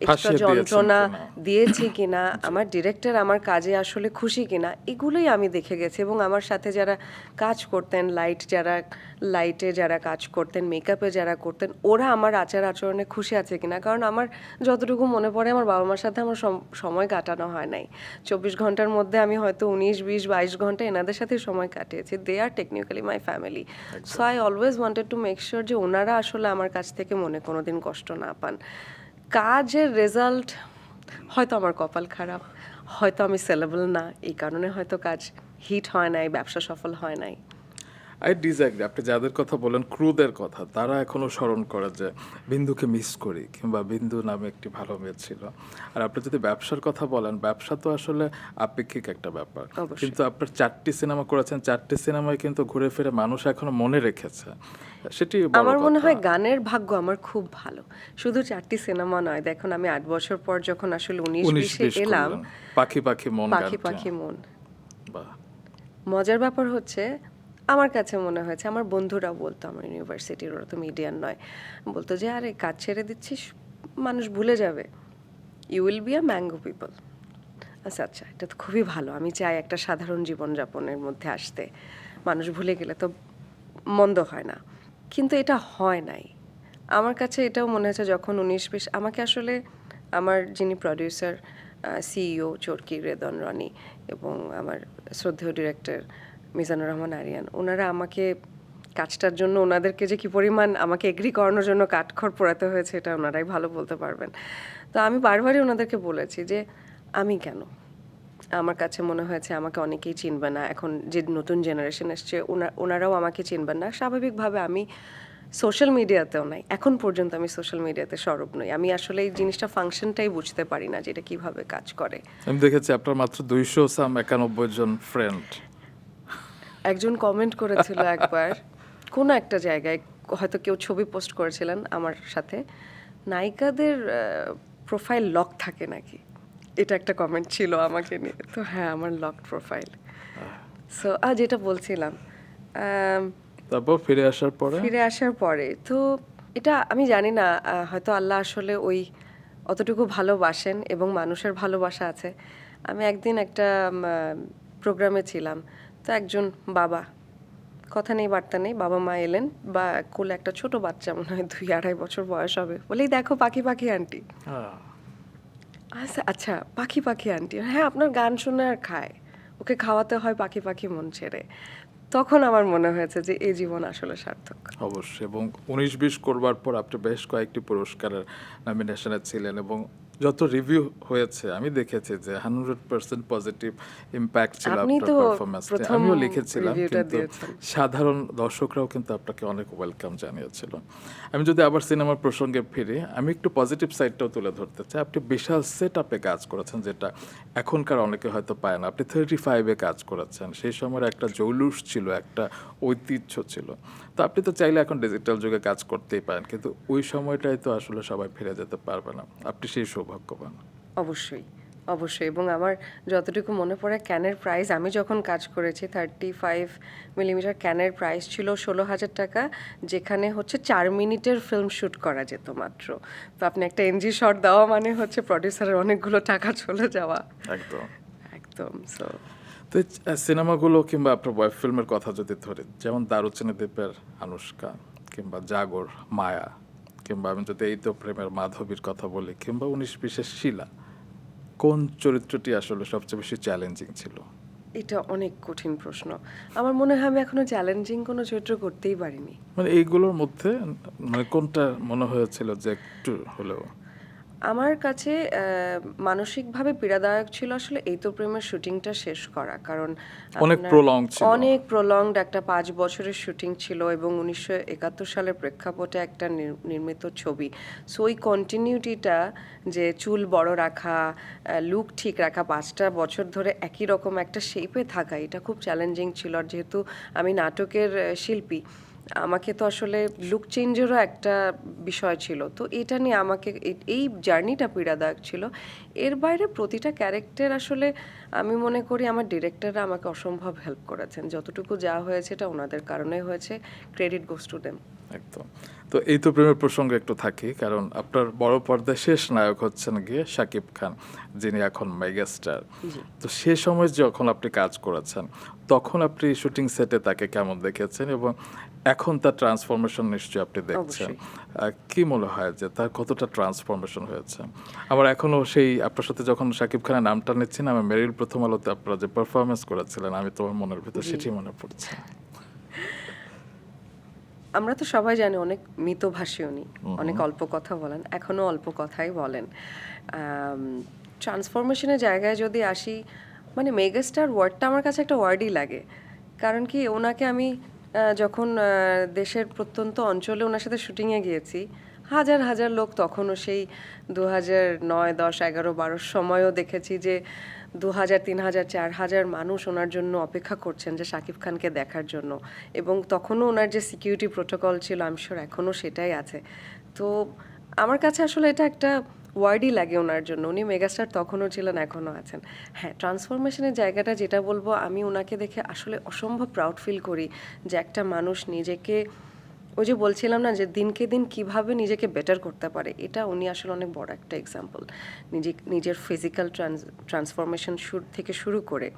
এক্সট্রা ফাঁসিয়ে দিয়েছেন যন্ত্রণা কিনা? দিয়েছি কিনা, আমার ডিরেক্টর আমার কাজে আসলে খুশি কিনা, এগুলোই আমি দেখে গেছি। এবং আমার সাথে যারা কাজ করতেন, লাইটে যারা কাজ করতেন, মেকআপে যারা করতেন, ওরা আমার আচার আচরণে খুশি আছে কিনা। কারণ আমার যতটুকু মনে পড়ে আমার বাবা মার সাথে আমার সময় কাটানো হয় নাই। 24 ঘন্টার মধ্যে আমি হয়তো 19, 20, 22 ঘন্টা এনাদের সাথে সময় কাটিয়েছি। They are technically my family. So I always wanted to make sure যে ওনারা আসলে আমার কাছ থেকে মনে কোনোদিন কষ্ট না পান। কাজের রেজাল্ট হয়তো আমার কপাল খারাপ, হয়তো আমি সেলেবল না, এই কারণে হয়তো কাজ হিট হয় নাই, ব্যবসা সফল হয় নাই। I disagree. আপনি যাদের কথা বলেন, ক্রুদের কথা, তারা এখনো স্মরণ করে যে বিন্দুকে মিস করি, কিংবা বিন্দু নামে একটি ভালো মেয়ে ছিল। আর আপনি যদি ব্যবসার কথা বলেন, ব্যবসা তো আসলে আপেক্ষিক একটা ব্যাপার। অবশ্যই। কিন্তু আপনার 4টি সিনেমা করেছেন, 4টি সিনেমায় কিন্তু ঘুরে ফিরে মানুষ এখনো মনে রেখেছে, সেটি বড় আমার মনে কথা। হয় গানের ভাগ্য আমার খুব ভালো। শুধু 4টি সিনেমা নয়, দেখুন আমি 8 বছর পর যখন আসলে 19-20-এ 19-20 এলাম, করলেন, পাখি পাখি মন পাখি গানটি। পাখি মন। বাহ। মজার ব্যাপার হচ্ছে, আমার কাছে মনে হয়েছে, আমার বন্ধুরাও বলতো, আমার ইউনিভার্সিটির, ওরা তো মিডিয়ান নয়, বলতো যে আরে কাজ ছেড়ে দিচ্ছিস, মানুষ ভুলে যাবে, you will be a mango people. আচ্ছা আচ্ছা, এটা তো খুবই ভালো, আমি চাই একটা সাধারণ জীবনযাপনের মধ্যে আসতে, মানুষ ভুলে গেলে তো মন্দ হয় না। কিন্তু এটা হয় নাই। আমার কাছে এটাও মনে হয়েছে যখন 19-20 আমাকে আসলে আমার যিনি প্রডিউসার, সিইও চরকি রেদন রনি, এবং আমার শ্রদ্ধেয় ডিরেক্টর মিজানুর রহমান আরিয়ান, ওনারা আমাকে কাজটার জন্য, ওনাদেরকে যে কি পরিমাণ আমাকে এগ্রি করানোর জন্য কাঠখড় পোড়াতে হয়েছে এটা ওনারাই ভালো বলতে পারবেন। তো আমি বারবারই ওনাদেরকে বলেছি যে আমি কেন, আমার কাছে মনে হয়েছে আমাকে অনেকেই চিনবে না, এখন যে নতুন জেনারেশন এসছে ওনারাও আমাকে চিনবেন না। স্বাভাবিকভাবে আমি সোশ্যাল মিডিয়াতেও নাই, এখন পর্যন্ত আমি সোশ্যাল মিডিয়াতে সরব নই। আমি আসলে এই জিনিসটা ফাংশনটাই বুঝতে পারি না যে এটা কিভাবে কাজ করে। আমি দেখেছি আপনার মাত্র 291 জন ফ্রেন্ড। একজন কমেন্ট করেছিল একবার কোনো একটা জায়গায়, হয়তো কেউ ছবি পোস্ট করেছিলেন আমার সাথে, নায়িকাদের প্রোফাইল লক থাকে নাকি, এটা একটা কমেন্ট ছিল আমাকে নিয়ে। তো হ্যাঁ, আমার লক প্রোফাইল। সো যেটা বলছিলাম, তারপর ফিরে আসার পরে ফিরে আসার পরে তো এটা আমি জানি না, হয়তো আল্লাহ আসলে ওই অতটুকু ভালোবাসেন এবং মানুষের ভালোবাসা আছে। আমি একদিন একটা প্রোগ্রামে ছিলাম, তো একজন বাবা, কথা নেই বার্তা নেই, বাবা মা এলেন, বা কোলে একটা ছোট বাচ্চা, মনে হয় 2-2.5 বছর বয়স হবে, বলেই দেখো পাখি পাখি আন্টি। আচ্ছা আচ্ছা, পাখি পাখি আন্টি, হ্যাঁ আপনার গান শুনে আর খায়, ওকে খাওয়াতে হয় পাখি পাখি মন ছেড়ে। তখন আমার মনে হয়েছে যে এই জীবন আসলে সার্থক। অবশ্যই। এবং 19-20 করবার পর আপনি বেশ কয়েকটি পুরস্কারের নমিনেশনে ছিলেন, এবং যত রিভিউ হয়েছে আমি দেখেছি যে 100% পজিটিভ ইম্প্যাক্ট ছিল আপনি আপনার তো পারফরমেন্সে। প্রথম আমিও লিখেছিলাম, রিভিউটা কিন্তু দিয়েছেন। সাধারণ দর্শকরাও কিন্তু আপনাকে অনেক ওয়েলকাম জানিয়েছিল। আমি যদি আবার সিনেমার প্রসঙ্গে ফিরি, আমি একটু পজিটিভ সাইডটাও তুলে ধরতে চাই। আপনি বিশাল সেট আপে কাজ করেছেন, যেটা এখনকার অনেকে হয়তো পায় না। আপনি 35-এ কাজ করেছেন, সেই সময়ের একটা জৌলুস ছিল, একটা ঐতিহ্য ছিল। তো আপনি তো চাইলে এখন ডিজিটাল যুগে কাজ করতেই পারেন, কিন্তু ওই সময়টাই তো আসলে সবাই ফিরে যেতে পারবে না। আপনি সেই সৌভাগ্যবান। অবশ্যই, অবশ্যই। এবং আমার যতটুকু মনে পড়ে, ক্যানের প্রাইস, আমি যখন কাজ করেছি 35 মিলিমিটার ক্যানের প্রাইস ছিল 16,000 টাকা, যেখানে হচ্ছে 4 মিনিটের ফিল্ম শ্যুট করা যেত মাত্র। তো আপনি একটা এনজি শট দেওয়া মানে হচ্ছে প্রডিউসারের অনেকগুলো টাকা চলে যাওয়া। একদম। একদম। সো তো এই সিনেমাগুলো কিংবা আপনার ওয়েব ফিল্মের কথা যদি ধরি, যেমন দারুচিনি দ্বীপের আনুশকা, কিংবা জাগর মায়া, কিংবা আমি যদি এই তো প্রেমের মাধবীর কথা বলি, কিংবা 19-20-এর শিলা, কোন চরিত্রটি আসলে সবচেয়ে বেশি চ্যালেঞ্জিং ছিল? এটা অনেক কঠিন প্রশ্ন। আমার মনে হয় আমি এখনো চ্যালেঞ্জিং কোনো চরিত্র করতেই পারিনি। মানে এইগুলোর মধ্যে মানে কোনটা মনে হয়েছিল যে একটু হলেও? আমার কাছে মানসিকভাবে পীড়াদায়ক ছিল আসলে এই তো প্রেমের শুটিংটা শেষ করা। কারণ অনেক আপনার প্রলং ছিল। অনেক প্রলংড একটা 5 বছরের শুটিং ছিল, এবং 1971 সালের প্রেক্ষাপটে একটা নির্মিত ছবি। সো ওই কন্টিনিউটিটা, যে চুল বড় রাখা, লুক ঠিক রাখা, 5টা বছর ধরে একই রকম একটা শেপে থাকা, এটা খুব চ্যালেঞ্জিং ছিল। আর যেহেতু আমি নাটকের শিল্পী, আমাকে তো আসলে লুক চেঞ্জেরও একটা বিষয় ছিল। তো এটা নিয়ে আমাকে এই জার্নিটা পীড়াদায়ক ছিল। এর বাইরে প্রতিটা ক্যারেক্টার আসলে আমি মনে করি আমার ডিরেক্টররা আমাকে অসম্ভব হেল্প করেছেন। যতটুকু যা হয়েছে এটা ওনাদের কারণে হয়েছে, ক্রেডিট গোস টু দেম। একদম। তো এই তো প্রেমের প্রসঙ্গে একটু থাকি, কারণ আপনার বড় পর্দায় শেষ নায়ক হচ্ছেন গিয়ে শাকিব খান, যিনি এখন মেগাস্টার। জি। তো সে সময় যখন আপনি কাজ করেছেন, তখন আপনি শুটিং সেটে তাকে কেমন দেখেছেন এবং এখন তার ট্রান্সফরমেশন নিশ্চয়ই আপনি দেখছেন। অবশ্যই। কি মনে হয় যে তার কতটা ট্রান্সফরমেশন হয়েছে? আমার এখনো সেই আপনার সাথে যখন শাকিব খানের নামটা নিচ্ছি না, আমি মেরিল প্রথম আলোতে আপনারা যে পারফরমেন্স করেছিলেন, আমি তোমার মনের ভিতর জি। সেটি মনে পড়ছে। আমরা তো সবাই জানি অনেক মিতভাষী উনি, অনেক অল্প কথা বলেন, এখনো অল্প কথাই বলেন। ট্রান্সফরমেশনের জায়গায় যদি আসি, মানে মেগাস্টার ওয়ার্ডটা আমার কাছে একটা ওয়ার্ডই লাগে। কারণ কি ওনাকে আমি যখন দেশের প্রত্যন্ত অঞ্চলে ওনার সাথে শুটিংয়ে গিয়েছি, হাজার হাজার লোক, তখনও সেই 2009, 10, 11, 12 সময়ও দেখেছি যে 2000, 3000, 4000 মানুষ ওনার জন্য অপেক্ষা করছেন যে শাকিব খানকে দেখার জন্য। এবং তখনও ওনার যে সিকিউরিটি প্রোটোকল ছিল, আমি শিওর এখনও সেটাই আছে। তো আমার কাছে আসলে এটা একটা ওয়ার্ডই লাগে ওনার জন্য। উনি মেগাস্টার তখনও ছিলেন, এখনও আছেন। হ্যাঁ, ট্রান্সফরমেশনের জায়গাটা যেটা বলবো, আমি ওনাকে দেখে আসলে অসম্ভব প্রাউড ফিল করি যে একটা মানুষ নিজেকে, ওই যে বলছিলাম না যে দিনকে দিন কিভাবে নিজেকে বেটার করতে পারে, এটা উনি আসলে অনেক বড় একটা এক্সাম্পল। নিজের ফিজিক্যাল ট্রান্সফরমেশন থেকে শুরু করে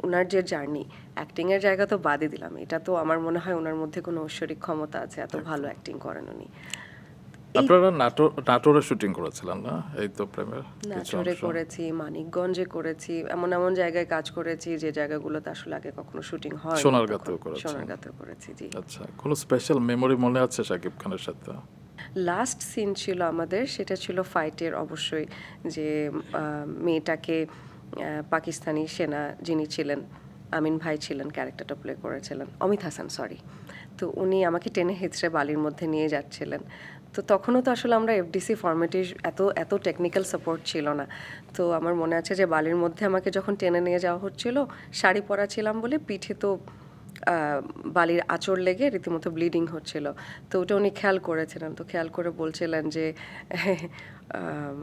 ওনার যে জার্নি, অ্যাক্টিংয়ের জায়গা তো বাদই দিলাম, এটা তো আমার মনে হয় ওনার মধ্যে কোনো ঐশ্বরিক ক্ষমতা আছে, এত ভালো অ্যাক্টিং করেন উনি। আপনারা নাটোরে শুটিং করেছিলেন না, এই তো প্রেমের কিছু নাটোরে অংশ? করেছি, মানিকগঞ্জে করেছি, এমন এমন জায়গায় কাজ করেছি যে জায়গাগুলোতে আসলে আগে কখনো শুটিং হয়। সোনারগাঁতেও করেছেন? সোনারগাঁতেও করেছি, জি। আচ্ছা, কোনো স্পেশাল মেমোরি মনে আছে শাকিব খানের সাথে? লাস্ট সিন ছিল আমাদের, সেটা ছিল ফাইটের অবশ্যই, যে মেয়েটাকে পাকিস্তানি সেনা যিনি ছিলেন, আমিন ভাই ছিলেন, ক্যারেক্টারটা প্লে করেছিলেন, অমিত হাসান, সরি। তো উনি আমাকে টেনে হেঁচড়ে বালির মধ্যে নিয়ে যাচ্ছিলেন। তো তখনও তো আসলে আমরা এফডিসি ফর্মেটে এত এত টেকনিক্যাল সাপোর্ট ছিল না। তো আমার মনে আছে যে বালির মধ্যে আমাকে যখন টেনে নিয়ে যাওয়া হচ্ছিল, শাড়ি পরা ছিলাম বলে পিঠে তো বালির আঁচড় লেগে রীতিমতো ব্লিডিং হচ্ছিল। তো ওটা উনি খেয়াল করেছিলেন, তো খেয়াল করে বলছিলেন যে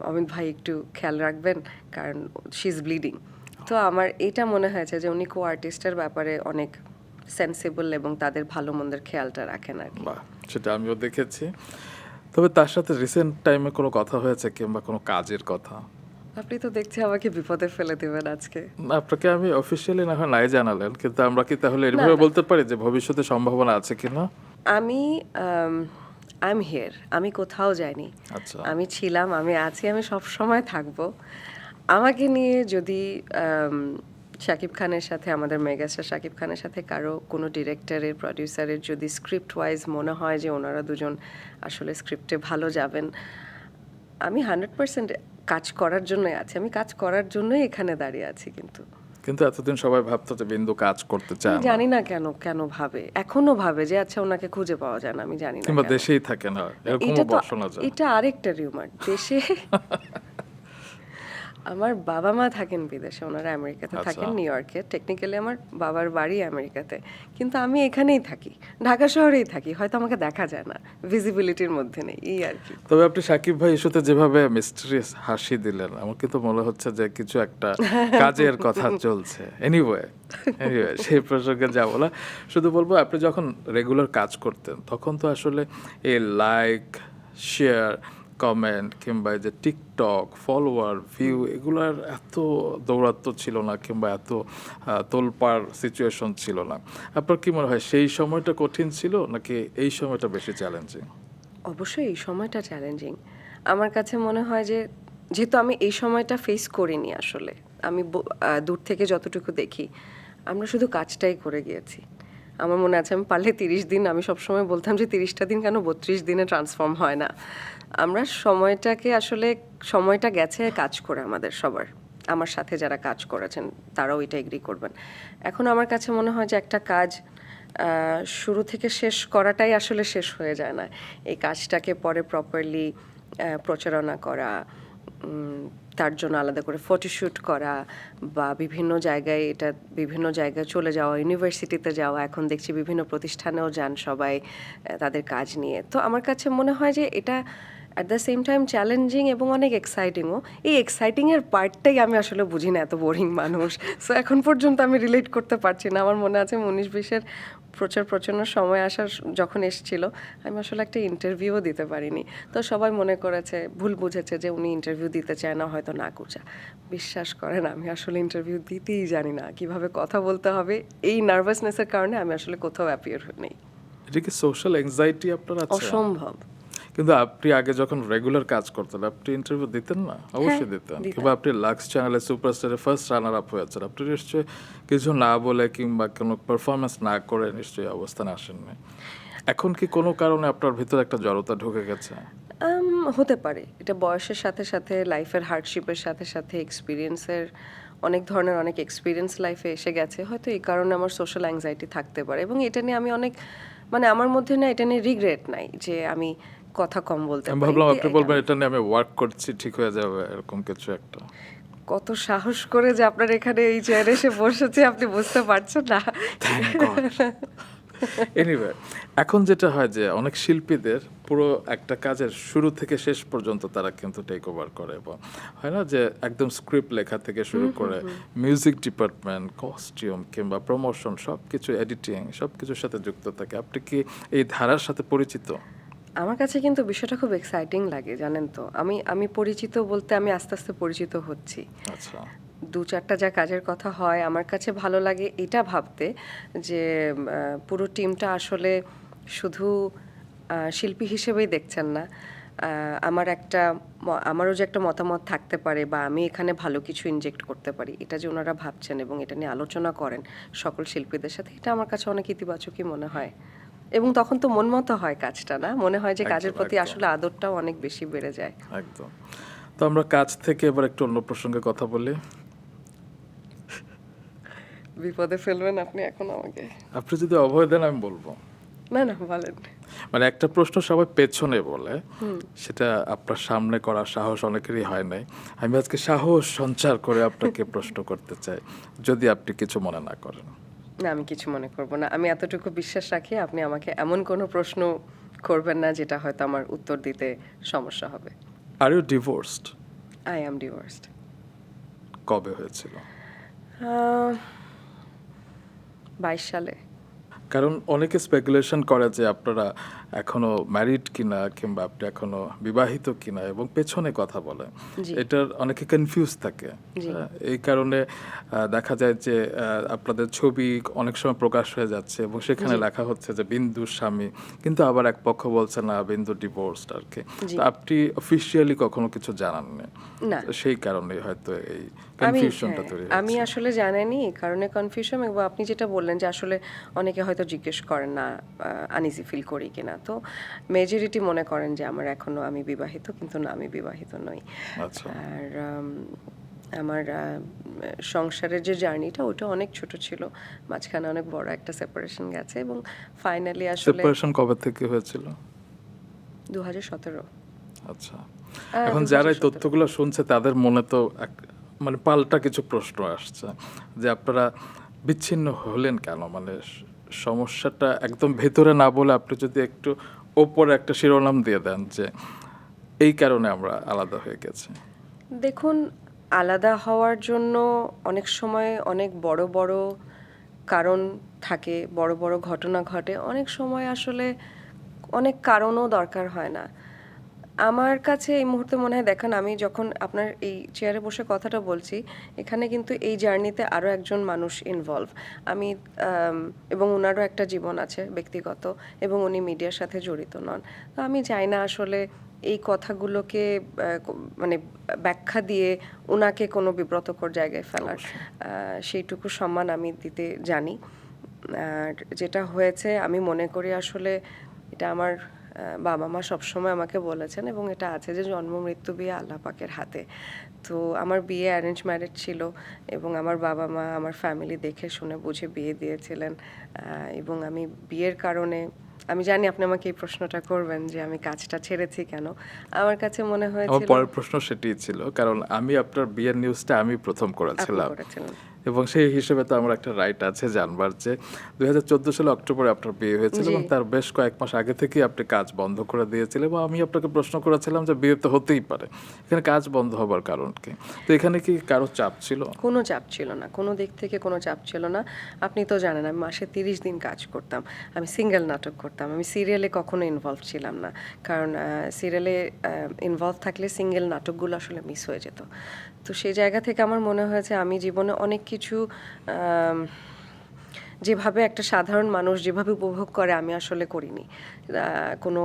অমিত ভাই একটু খেয়াল রাখবেন, কারণ শি ইজ ব্লিডিং। তো আমার এটা মনে হয়েছে যে উনি কো আর্টিস্টের ব্যাপারে অনেক সেন্সিবল এবং তাদের ভালো মন্দের খেয়ালটা রাখেন আর কি। বাহ, সেটা আমিও দেখেছি। তবে তার সাথে রিসেন্ট টাইমে কোনো কথা হয়েছে কিংবা কোনো কাজের কথা? আপনি তো দেখছি আমাকে বিপদে ফেলে দেবেন আজকে। না, আপনাকে আমি অফিসিয়ালি না হয় নাই জানালেন, কিন্তু আমরা কি তাহলে না, এভাবে না। বলতে পারি যে ভবিষ্যতে সম্ভাবনা আছে কিনা? আমি আই এম হিয়ার, আমি কোথাও যাইনি। আচ্ছা। আমি ছিলাম, আমি আছি, আমি সব সময় থাকবো। আমাকে নিয়ে যদি শাকিব খানের সাথে, আমাদের মেগাস্টার শাকিব খানের সাথে কারো কোনো ডিরেক্টরের, প্রডিউসারের যদি স্ক্রিপ্ট ওয়াইজ মনে হয় যে ওনারা দুজন আসলে স্ক্রিপ্টে ভালো যাবেন, আমি 100% কাজ করার জন্যই আছি। আমি কাজ করার জন্যই এখানে দাঁড়িয়ে আছি। কিন্তু এতদিন সবাই ভাবতো যে বিন্দু কাজ করতে চায় আমি না, জানি না কেন কেন ভাবে, এখনো ভাবে যে আচ্ছা ওনাকে খুঁজে পাওয়া যায় না, আমি জানি না কিংবা কেন। দেশেই থাকে না, এরকমও এটা তো, শোনা যায়। এটা আরেকটা রিউমার দেশে। আমার বাবা মা থাকেন বিদেশে, ওনারা আমেরিকাতে আচ্ছা। থাকেন, নিউ ইয়র্কে। টেকনিক্যালি আমার বাবার বাড়ি আমেরিকাতে, কিন্তু আমি এখানেই থাকি, ঢাকা শহরেই থাকি, হয়তো আমাকে দেখা যায় না, ভিজিবিলিটির মধ্যে নেই, এই আর কি। তবে আপনি সাকিব ভাই ইস্যুতে যেভাবে মিস্ট্রিয়াস হাসি দিলেন, আমার কিন্তু মনে হচ্ছে যে কিছু একটা কাজের কথা চলছে। এনিওয়ে সেই প্রসঙ্গে যাবো না, শুধু বলবো আপনি যখন রেগুলার কাজ করতেন তখন তো আসলে এই লাইক, শেয়ার, কমেন্ট কিংবা এই যে টিকটক ফলোয়ার, ভিউ, এগুলার এত দৌরাত্ম্য ছিল না, কিংবা এত তোলপাড় সিচুয়েশন ছিল না। আপনার কি মনে হয় সেই সময়টা কঠিন ছিল নাকি এই সময়টা বেশি চ্যালেঞ্জিং? অবশ্যই এই সময়টা চ্যালেঞ্জিং। আমার কাছে মনে হয় যে, যেহেতু আমি এই সময়টা ফেস করিনি আসলে, আমি দূর থেকে যতটুকু দেখি, আমরা শুধু কাজটাই করে গিয়েছি। আমার মনে আছে আমি পারলে 30 দিন, আমি সবসময় বলতাম যে 30টা দিন কেন 32 দিনে ট্রান্সফর্ম হয় না। আমরা সময়টাকে আসলে, সময়টা গেছে কাজ করে আমাদের সবার, আমার সাথে যারা কাজ করেছেন তারাও এটা এগ্রি করবেন। এখন আমার কাছে মনে হয় যে একটা কাজ শুরু থেকে শেষ করাটাই আসলে শেষ হয়ে যায় না। এই কাজটাকে পরে প্রপারলি প্রচারণা করা, তার জন্য আলাদা করে ফটোশ্যুট করা, বা বিভিন্ন জায়গায় চলে যাওয়া, ইউনিভার্সিটিতে যাওয়া, এখন দেখছি বিভিন্ন প্রতিষ্ঠানেও যান সবাই তাদের কাজ নিয়ে। তো আমার কাছে মনে হয় যে এটা at the same time challenging এবং অনেক এক্সাইটিংও। এই এক্সাইটিংয়ের পার্টটাই আমি আসলে বুঝি না, এত বোরিং মানুষ। সো এখন পর্যন্ত আমি রিলেট করতে পারছি না। আমার মনে আছে 19-20-এর প্রচণ্ড সময় যখন এসেছিল, আমি আসলে একটা ইন্টারভিউও দিতে পারিনি। তো সবাই মনে করেছে, ভুল বুঝেছে যে উনি ইন্টারভিউ দিতে চায় না, হয়তো নাকুচা। বিশ্বাস করেন, আমি আসলে ইন্টারভিউ দিতেই জানি না, কিভাবে কথা বলতে হবে। এই নার্ভাসনেসের কারণে আমি আসলে কোথাও অ্যাপিয়ার নেই। এটা কি সোশ্যাল অ্যাংজাইটি আপনার আছে? অসম্ভব। কিন্তু আপনি আগে যখন রেগুলার কাজ করতেন, আপনি ইন্টারভিউ দিতেন না? অবশ্যই দিতেন। দিতাম। কিংবা আপনি লাক্স চ্যানেলে সুপারস্টারে ফার্স্ট রানার আপ হয়েছেন, আপনি নিশ্চয়ই কিছু না বলে কিংবা কোনো পারফরমেন্স না করে নিশ্চয়ই অবস্থানে আসেননি। এখন কি কোনো কারণে আপনার ভিতরে একটা জড়তা ঢুকে গেছে? হতে পারে, এটা বয়সের সাথে সাথে, লাইফের হার্ডশিপের সাথে সাথে, এক্সপিরিয়েন্সের অনেক এক্সপিরিয়েন্স লাইফে এসে গেছে, হয়তো এই কারণে আমার সোশ্যাল অ্যাংজাইটি থাকতে পারে। এবং এটা নিয়ে আমি অনেক, মানে আমার মধ্যে না এটা নিয়ে রিগ্রেট নাই যে আমি কথা কম বলতে আমি পারি। ভাবলাম আপনি বলবেন এটা নিয়ে আমি ওয়ার্ক করছি, ঠিক হয়ে যাবে, এরকম কিছু একটা। কত সাহস করে যে আপনার এখানে এই চেয়ারে এসে বসেছে, আপনি বুঝতে পারছেন না। এনিওয়ে, এখন যেটা হয় যে অনেক শিল্পীদের পুরো একটা কাজের শুরু থেকে শেষ পর্যন্ত তারা কিন্তু টেক ওভার করে, এবং হয় না যে একদম স্ক্রিপ্ট লেখা থেকে শুরু করে মিউজিক ডিপার্টমেন্ট, কস্টিউম কিংবা প্রমোশন, সব কিছু এডিটিং, সব কিছুর সাথে যুক্ত থাকে। আপনি কি এই ধারার সাথে পরিচিত? আমার কাছে কিন্তু বিষয়টা খুব এক্সাইটিং লাগে, জানেন তো। আমি পরিচিত বলতে আমি আস্তে আস্তে পরিচিত হচ্ছি। আচ্ছা, 2-4টা যা কাজের কথা হয়, আমার কাছে ভালো লাগে এটা ভাবতে যে পুরো টিমটা আসলে শুধু শিল্পী হিসেবেই দেখছেন না। আমারও যে একটা মতামত থাকতে পারে, বা আমি এখানে ভালো কিছু ইনজেক্ট করতে পারি, এটা যে ওনারা ভাবছেন এবং এটা নিয়ে আলোচনা করেন সকল শিল্পীদের সাথে, এটা আমার কাছে অনেক ইতিবাচকই মনে হয়। এবং তখন তো মন মতো হয় কাজটা, না মনে হয় যে কাজের একদম, প্রতি একদম। আসলে আদরটাও অনেক বেশি বেড়ে যায়। একদম। তো আমরা কাজ থেকে এবার একটু অন্য প্রসঙ্গে কথা বলি। বিপদে ফেলবেন আপনি এখন আমাকে। আপনি যদি অভয় দেন আমি বলবো। না না, বলেন। মানে একটা প্রশ্ন সবাই পেছনে বলে, সেটা আপনার সামনে করার সাহস অনেকেরই হয় নাই। আমি আজকে সাহস সঞ্চার করে আপনাকে প্রশ্ন করতে চাই, যদি আপনি কিছু মনে না করেন। না, আমি কিছু মনে করব না। আমি এতটুকু বিশ্বাস রাখি, আপনি আমাকে এমন কোনো প্রশ্ন করবেন না যেটা হয়তো আমার উত্তর দিতে সমস্যা হবে। Are you divorced? I am divorced. কবে হয়েছিল? 22 সালে। কারণ অনেকে স্পেকুলেশন করে যে আপনারা এখনো ম্যারিড কিনা কিংবা আপনি এখনো বিবাহিত কিনা, এবং পেছনে কথা বলে। জি। এটার অনেকে কনফিউজ থাকে। জি। এই কারণে দেখা যায় যে আপনাদের ছবি অনেক সময় প্রকাশ হয়ে যাচ্ছে এবং সেখানে লেখা হচ্ছে যে বিন্দুর স্বামী, কিন্তু আবার এক পক্ষ বলছে না, বিন্দু ডিভোর্সড আর কি। জি। তো আপনি অফিসিয়ালি কখনো কিছু জানাননি, না। তো সেই কারণে হয়তো এই কনফিউশনটা তৈরি আমি হয়েছে। আসলে জানিনি এই কারণে কনফিউশন। এবং আপনি যেটা বললেন যে আসলে অনেকে হয়তো জিজ্ঞেস করেন না আনইজি ফিল করি কিনা, তো মেজরিটি মনে করেন যে আমি বিবাহিত, কিন্তু না, আমি বিবাহিত নই। আচ্ছা, আর আমার সংসারের যে জার্নিটা, ওটা অনেক ছোট ছিল, মাঝখানে অনেক বড় একটা সেপারেশন গেছে, এবং ফাইনালি আসলে সেপারেশন কবে থেকে হয়েছিল? 2017। আচ্ছা, এখন যারা এই তথ্যগুলো শুনছে তাদের মনে তো মানে পাল্টা কিছু প্রশ্ন আসছে যে আপনারা বিচ্ছিন্ন হলেন কেন? মানে সমস্যাটা একদম ভেতরে না বলে আপনি যদি একটু ওপরে একটা শিরোনাম দিয়ে দেন যে এই কারণে আমরা আলাদা হয়ে গেছি। দেখুন, আলাদা হওয়ার জন্য অনেক সময় অনেক বড় বড় কারণ থাকে, বড় বড় ঘটনা ঘটে। অনেক সময় আসলে অনেক কারণও দরকার হয় না। আমার কাছে এই মুহূর্তে মনে হয়, দেখেন, আমি যখন আপনার এই চেয়ারে বসে কথাটা বলছি, এখানে কিন্তু এই জার্নিতে আরও একজন মানুষ ইনভলভ। আমি এবং ওনারও একটা জীবন আছে ব্যক্তিগত, এবং উনি মিডিয়ার সাথে জড়িত নন। তো আমি চাই না আসলে এই কথাগুলোকে মানে ব্যাখ্যা দিয়ে ওনাকে কোনো বিব্রতকর জায়গায় ফেলার। সেইটুকু সম্মান আমি দিতে জানি। আর যেটা হয়েছে, আমি মনে করি আসলে এটা আমার বাবা মা সবসময় আমাকে বলেছেন, এবং এটা আছে যে জন্ম মৃত্যু বিয়ে আল্লাহ পাকের হাতে। তো আমার বিয়ে অ্যারেঞ্জ ম্যারেজ ছিল, এবং আমার বাবা মা আমার ফ্যামিলি দেখে শুনে বুঝে বিয়ে দিয়েছিলেন। এবং আমি বিয়ের কারণে, আমি জানি আপনি আমাকে এই প্রশ্নটা করবেন যে আমি কাজটা ছেড়েছি কেন। আমার কাছে মনে আমার হয়েছিল, পরের প্রশ্ন সেটাই ছিল, কারণ আমি আপনার বিয়ের নিউজটা আমি প্রথম আপনি করেছিলাম। করেছিলেন। এবং সেই হিসেবে তো আমার একটা রাইট আছে জানবার যে 2014 সালে অক্টোবরে আপনার বিয়ে হয়েছিল জি। এবং তার বেশ কয়েক মাস আগে থেকেই আপনি কাজ বন্ধ করে দিয়েছিলেন এবং আমি আপনাকে প্রশ্ন করেছিলাম যে বিয়ে তো হতেই পারে, এখানে কাজ বন্ধ হবার কারণ কি? তো এখানে কি কারো চাপ ছিল? কোনো চাপ ছিল না, কোনো দিক থেকে কোনো চাপ ছিল না। আপনি তো জানেন আমি মাসে 30 দিন কাজ করতাম, আমি সিঙ্গেল নাটক করতাম, আমি সিরিয়ালে কখনো ইনভলভ ছিলাম না, কারণ সিরিয়ালে ইনভলভ থাকলে সিঙ্গেল নাটকগুলো আসলে মিস হয়ে যেত। তো সেই জায়গা থেকে আমার মনে হয়েছে আমি জীবনে অনেক কিছু আম, যেভাবে একটা সাধারণ মানুষ যেভাবে উপভোগ করে আমি আসলে করিনি। কোনো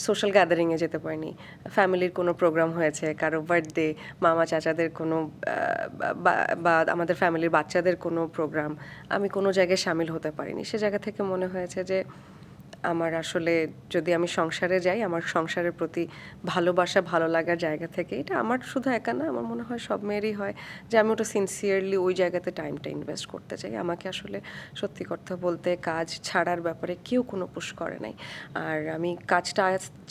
সোশ্যাল গ্যাদারিংয়ে যেতে পারিনি, ফ্যামিলির কোনো প্রোগ্রাম হয়েছে, কারো বার্থডে, মামা চাচাদের কোনো বা আমাদের ফ্যামিলির বাচ্চাদের কোনো প্রোগ্রাম, আমি কোনো জায়গায় সামিল হতে পারিনি। সে জায়গা থেকে মনে হয়েছে যে আমার আসলে যদি আমি সংসারে যাই, আমার সংসারের প্রতি ভালোবাসা ভালো লাগার জায়গা থেকে, এটা আমার শুধু একা না, আমার মনে হয় সব মেয়েরই হয় যে আমি ওটা সিনসিয়ারলি ওই জায়গাতে টাইমটা ইনভেস্ট করতে চাই। আমাকে আসলে সত্যি কথা বলতে কাজ ছাড়ার ব্যাপারে কেউ কোনো পুশ করে নাই। আর আমি কাজটা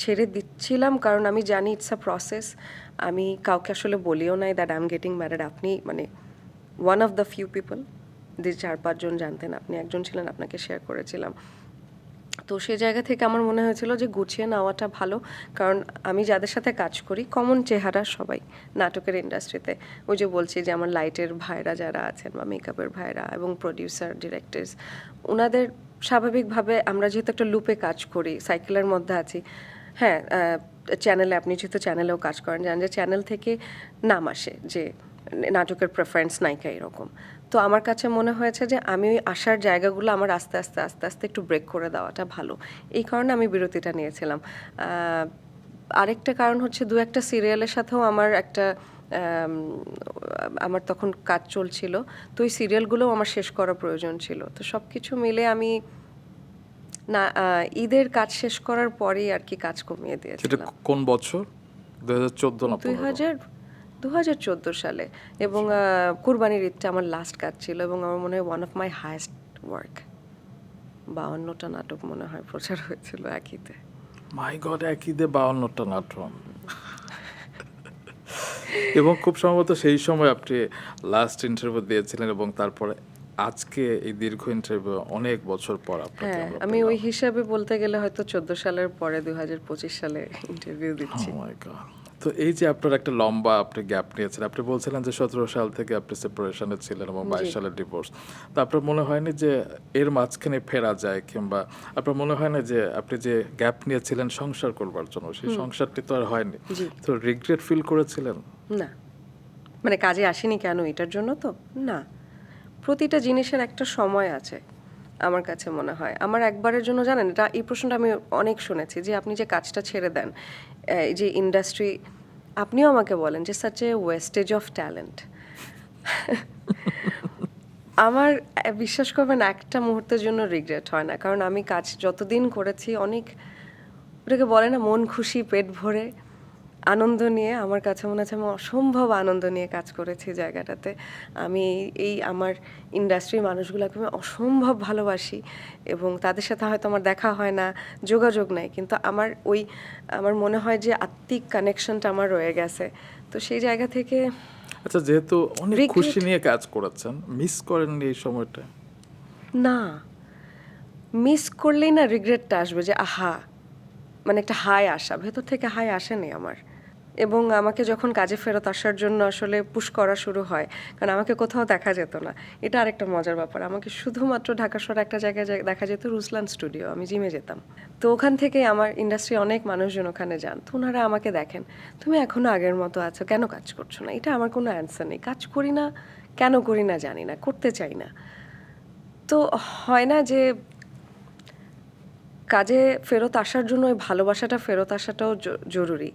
ছেড়ে দিচ্ছিলাম কারণ আমি জানি ইটস আ প্রসেস। আমি কাউকে আসলে বলিও নাই that I am getting married. আপনি মানে one of the few people, যে 4-5 জন জানতেন, আপনি একজন ছিলেন, আপনাকে শেয়ার করেছিলাম। তো সে জায়গা থেকে আমার মনে হয়েছিল যে গুছিয়ে নেওয়াটা ভালো, কারণ আমি যাদের সাথে কাজ করি কমন চেহারা সবাই নাটকের ইন্ডাস্ট্রিতে। ওই যে বলছি যে আমার লাইটের ভাইরা যারা আছেন বা মেকআপের ভাইরা এবং প্রডিউসার ডিরেক্টরস, ওনাদের স্বাভাবিকভাবে আমরা যেহেতু একটা লুপে কাজ করি, সাইকেলের মধ্যে আছি। হ্যাঁ, চ্যানেলে, আপনি যেহেতু চ্যানেলেও কাজ করেন, জানেন যে চ্যানেল থেকে নাম আসে যে নাটকের প্রেফারেন্স নায়িকা এরকম। তো আমার কাছে মনে হয়েছে যে আমি ওই আসার জায়গাগুলো আমার আস্তে আস্তে আস্তে আস্তে একটু ব্রেক করে দেওয়াটা ভালো, এই কারণে আমি বিরতিটা নিয়েছিলাম। আরেকটা কারণ হচ্ছে 2-একটা সিরিয়ালের সাথেও আমার একটা আমার তখন কাজ চলছিল, তো ওই সিরিয়ালগুলোও আমার শেষ করা প্রয়োজন ছিল। তো সব কিছু মিলে আমি না ঈদের কাজ শেষ করার পরেই আর কি কাজ কমিয়ে সেটা দিয়েছিলাম। কোন বছর? 2014 না 15? 2014 সালে, এবং কুরবানির ঈদটা আমার লাস্ট কাজ ছিল এবং আমার মনে হয় one of my highest work. 52টা নাটক মনে হয় প্রচার হয়েছিল একইতে। মাই গড, একই দিয়ে 52টা নাটক। এবং খুব সম্ভবত সেই সময় আপনি লাস্ট ইন্টারভিউ দিয়েছিলেন এবং তারপরে আজকে এই দীর্ঘ ইন্টারভিউ অনেক বছর পর আপনাকে হ্যাঁ, আমরা আমি পেলাম। ওই হিসাবে বলতে গেলে হয়তো 14 সালের পরে 2025 সালে ইন্টারভিউ দিচ্ছি। Oh my God! তো এই যে আপনার একটা লম্বা আপনি গ্যাপ নিয়েছেন, আপনি বলছিলেন যে 17 সাল থেকে আপনি সেপারেশনে ছিলেন এবং 22 জি। সালে ডিভোর্স। তো আপনার মনে হয়নি যে এর মাঝখানে ফেরা যায়, কিংবা আপনার মনে হয় না যে আপনি যে গ্যাপ নিয়েছিলেন সংসার করবার জন্য, সেই সংসারটি তো আর হয়নি, জি। তো রিগ্রেট ফিল করেছিলেন? না, মানে কাজে আসেনি কেন এটার জন্য তো না। প্রতিটা জিনিসের একটা সময় আছে আমার কাছে মনে হয়। আমার একবারের জন্য, জানেন, এটা এই প্রশ্নটা আমি অনেক শুনেছি যে আপনি যে কাজটা ছেড়ে দেন, এই যে ইন্ডাস্ট্রি, আপনিও আমাকে বলেন যে such a wastage of talent. আমার বিশ্বাস করবেন একটা মুহূর্তের জন্য রিগ্রেট হয় না, কারণ আমি কাজ যতদিন করেছি অনেক, ওটাকে বলে না মন খুশি পেট ভরে আনন্দ নিয়ে, আমার কাছে মনে হচ্ছে আমি অসম্ভব আনন্দ নিয়ে কাজ করেছি জায়গাটাতে। আমি এই আমার ইন্ডাস্ট্রির মানুষগুলোকে আমি অসম্ভব ভালোবাসি এবং তাদের সাথে হয়তো আমার দেখা হয় না, যোগাযোগ নাই, কিন্তু আমার মনে হয় যে আত্মিক কানেকশনটা আমার রয়ে গেছে। তো সেই জায়গা থেকে আচ্ছা, যেহেতু অনেক Regret? খুশি নিয়ে কাজ করেছেন, মিস করেননি এই সময়টা? না, মিস করলেই না রিগ্রেটটা আসবে যে আহা, মানে একটা হাই আসা, ভেতর থেকে হাই আসেনি আমার। এবং আমাকে যখন কাজে ফেরত আসার জন্য আসলে পুশ করা শুরু হয়, কারণ আমাকে কোথাও দেখা যেত না, এটা আরেকটা মজার ব্যাপার, আমাকে শুধুমাত্র ঢাকা শহরে একটা জায়গায় দেখা যেত, রুসলান স্টুডিও, আমি জিমে যেতাম। তো ওখান থেকে আমার ইন্ডাস্ট্রি অনেক মানুষজন ওখানে যান, তো ওনারা আমাকে দেখেন, তুমি এখনো আগের মতো আছো, কেন কাজ করছো না? এটা আমার কোনো অ্যান্সার নেই, কাজ করি না, কেন করি না জানি না, করতে চাই না। তো হয় না যে কাজে ফেরত আসার জন্য ওই ভালোবাসাটা ফেরত আসাটাও জরুরি।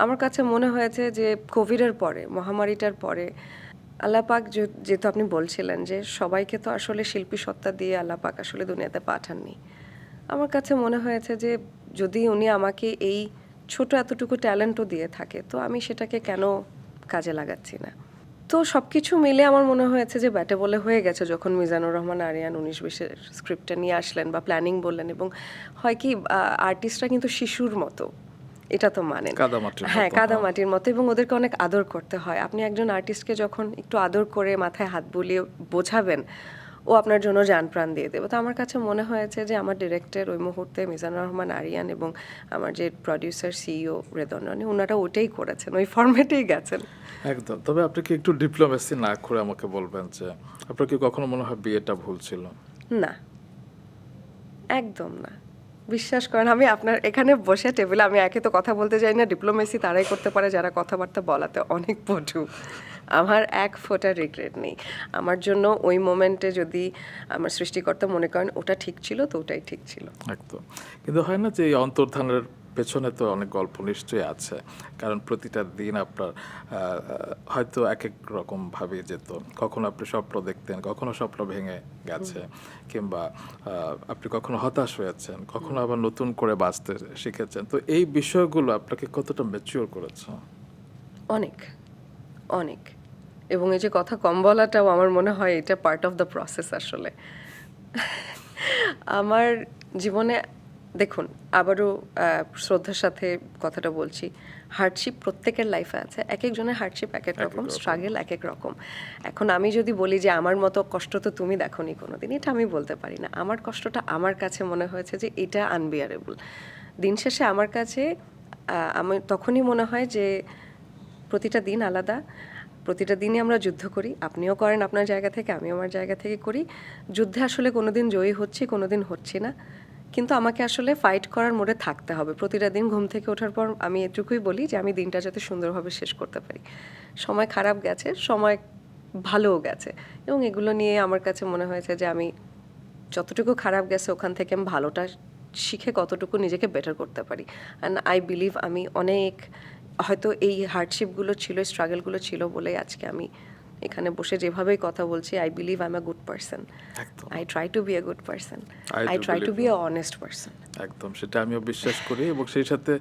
আমার কাছে মনে হয়েছে যে কোভিডের পরে, মহামারীটার পরে, আল্লাহ পাক যেহেতু আপনি বলছিলেন যে সবাইকে তো আসলে শিল্পী সত্তা দিয়ে আল্লাহ পাক আসলে দুনিয়াতে পাঠাননি, আমার কাছে মনে হয়েছে যে যদি উনি আমাকে এই ছোট এতটুকু ট্যালেন্টও দিয়ে থাকে, তো আমি সেটাকে কেন কাজে লাগাচ্ছি না। তো সব কিছু মিলে আমার মনে হয়েছে যে ব্যাটে বলে হয়ে গেছে, যখন মিজানুর রহমান আরিয়ান 19-20-এর স্ক্রিপ্টটা নিয়ে আসলেন বা প্ল্যানিং বললেন। এবং হয় কি, আর্টিস্টরা কিন্তু শিশুর মতো, এটা তো মানেন। কাদামাটির মতো, হ্যাঁ, হ্যাঁ। কাদামাটির মতো, এবং ওদেরকে অনেক আদর করতে হয়। আপনি একজন আর্টিস্টকে যখন একটু আদর করে মাথায় হাত বুলিয়ে বোঝাবেন, ও আপনার জন্য জান প্রাণ দিয়ে দেবে। তো আমার কাছে মনে হয়েছে যে আমার ডিরেক্টর ওই মুহূর্তে মিজানুর রহমান আরিয়ান এবং আমার যে প্রডিউসার সিইও রেদন রনি, ওনারা ওটাই করেছেন, ওই ফরম্যাটেই গেছেন। একদম। তবে আপনি কি একটু ডিপ্লোমেসি না করে আমাকে বলবেন যে আপনার কি কখনো মনে হয় বিয়েটা ভুল ছিল? না, একদম না। বিশ্বাস করেন, আমি আপনার এখানে বসে টেবিলে আমি একে তো কথা বলতে যাই না, ডিপ্লোমেসি তারাই করতে পারে যারা কথাবার্তা বলাতে অনেক পটু। আমার এক ফোঁটা রিগ্রেট নেই। আমার জন্য ওই মোমেন্টে যদি আমার সৃষ্টিকর্তা মনে করেন ওটা ঠিক ছিল, তো ওটাই ঠিক ছিল। একদম। কিন্তু হয় না যে এই অন্তর্ধানের পেছনে তো অনেক গল্প নিশ্চয়ই আছে, কারণ প্রতিটা দিন আপনার হয়তো এক এক রকম ভাবে যেত। কখনো আপনি স্বপ্ন দেখতেন, কখনো স্বপ্ন ভেঙে গেছে, কিংবা আপনি কখনো হতাশ হয়েছেন, কখনো আবার নতুন করে বাঁচতে শিখেছেন। তো এই বিষয়গুলো আপনাকে কতটা ম্যাচিওর করেছে? অনেক, অনেক। এবং এই যে কথা কম বলাটাও আমার মনে হয় এটা পার্ট অফ দ্য প্রসেস আসলে। আমার জীবনে দেখুন, আবারও শ্রদ্ধার সাথে কথাটা বলছি, হার্ডশিপ প্রত্যেকের লাইফে আছে। এক একজনের হার্ডশিপ এক এক রকম, স্ট্রাগল এক এক রকম। এখন আমি যদি বলি যে আমার মতো কষ্ট তো তুমি দেখোনি কোনোদিন, এটা আমি বলতে পারি না। আমার কষ্টটা আমার কাছে মনে হয়েছে যে এটা আনবিয়ারেবল। দিন শেষে আমার কাছে আমি তখনই মনে হয় যে প্রতিটা দিন আলাদা, প্রতিটা দিনই আমরা যুদ্ধ করি। আপনিও করেন আপনার জায়গা থেকে, আমিও আমার জায়গা থেকে করি। যুদ্ধে আসলে কোনোদিন জয়ী হচ্ছি, কোনোদিন হচ্ছি না, কিন্তু আমাকে আসলে ফাইট করার মোড়ে থাকতে হবে। প্রতিটা দিন ঘুম থেকে ওঠার পর আমি এটুকুই বলি যে আমি দিনটা যাতে সুন্দরভাবে শেষ করতে পারি। সময় খারাপ গেছে, সময় ভালোও গেছে, এবং এগুলো নিয়ে আমার কাছে মনে হয়েছে যে আমি যতটুকু খারাপ গেছে ওখান থেকে আমি ভালোটা শিখে কতটুকু নিজেকে বেটার করতে পারি। অ্যান্ড আই বিলিভ আমি অনেক, হয়তো এই হার্ডশিপগুলো ছিল, স্ট্রাগলগুলো ছিল বলেই আজকে আমি এখানে বসে যেভাবেই কথা বলছি, I believe I am a good person. একদম। I try to be a good person. I I do try to believe be you. A honest person. একদম, সেটা আমিও বিশ্বাস করি এবং সেই সাথে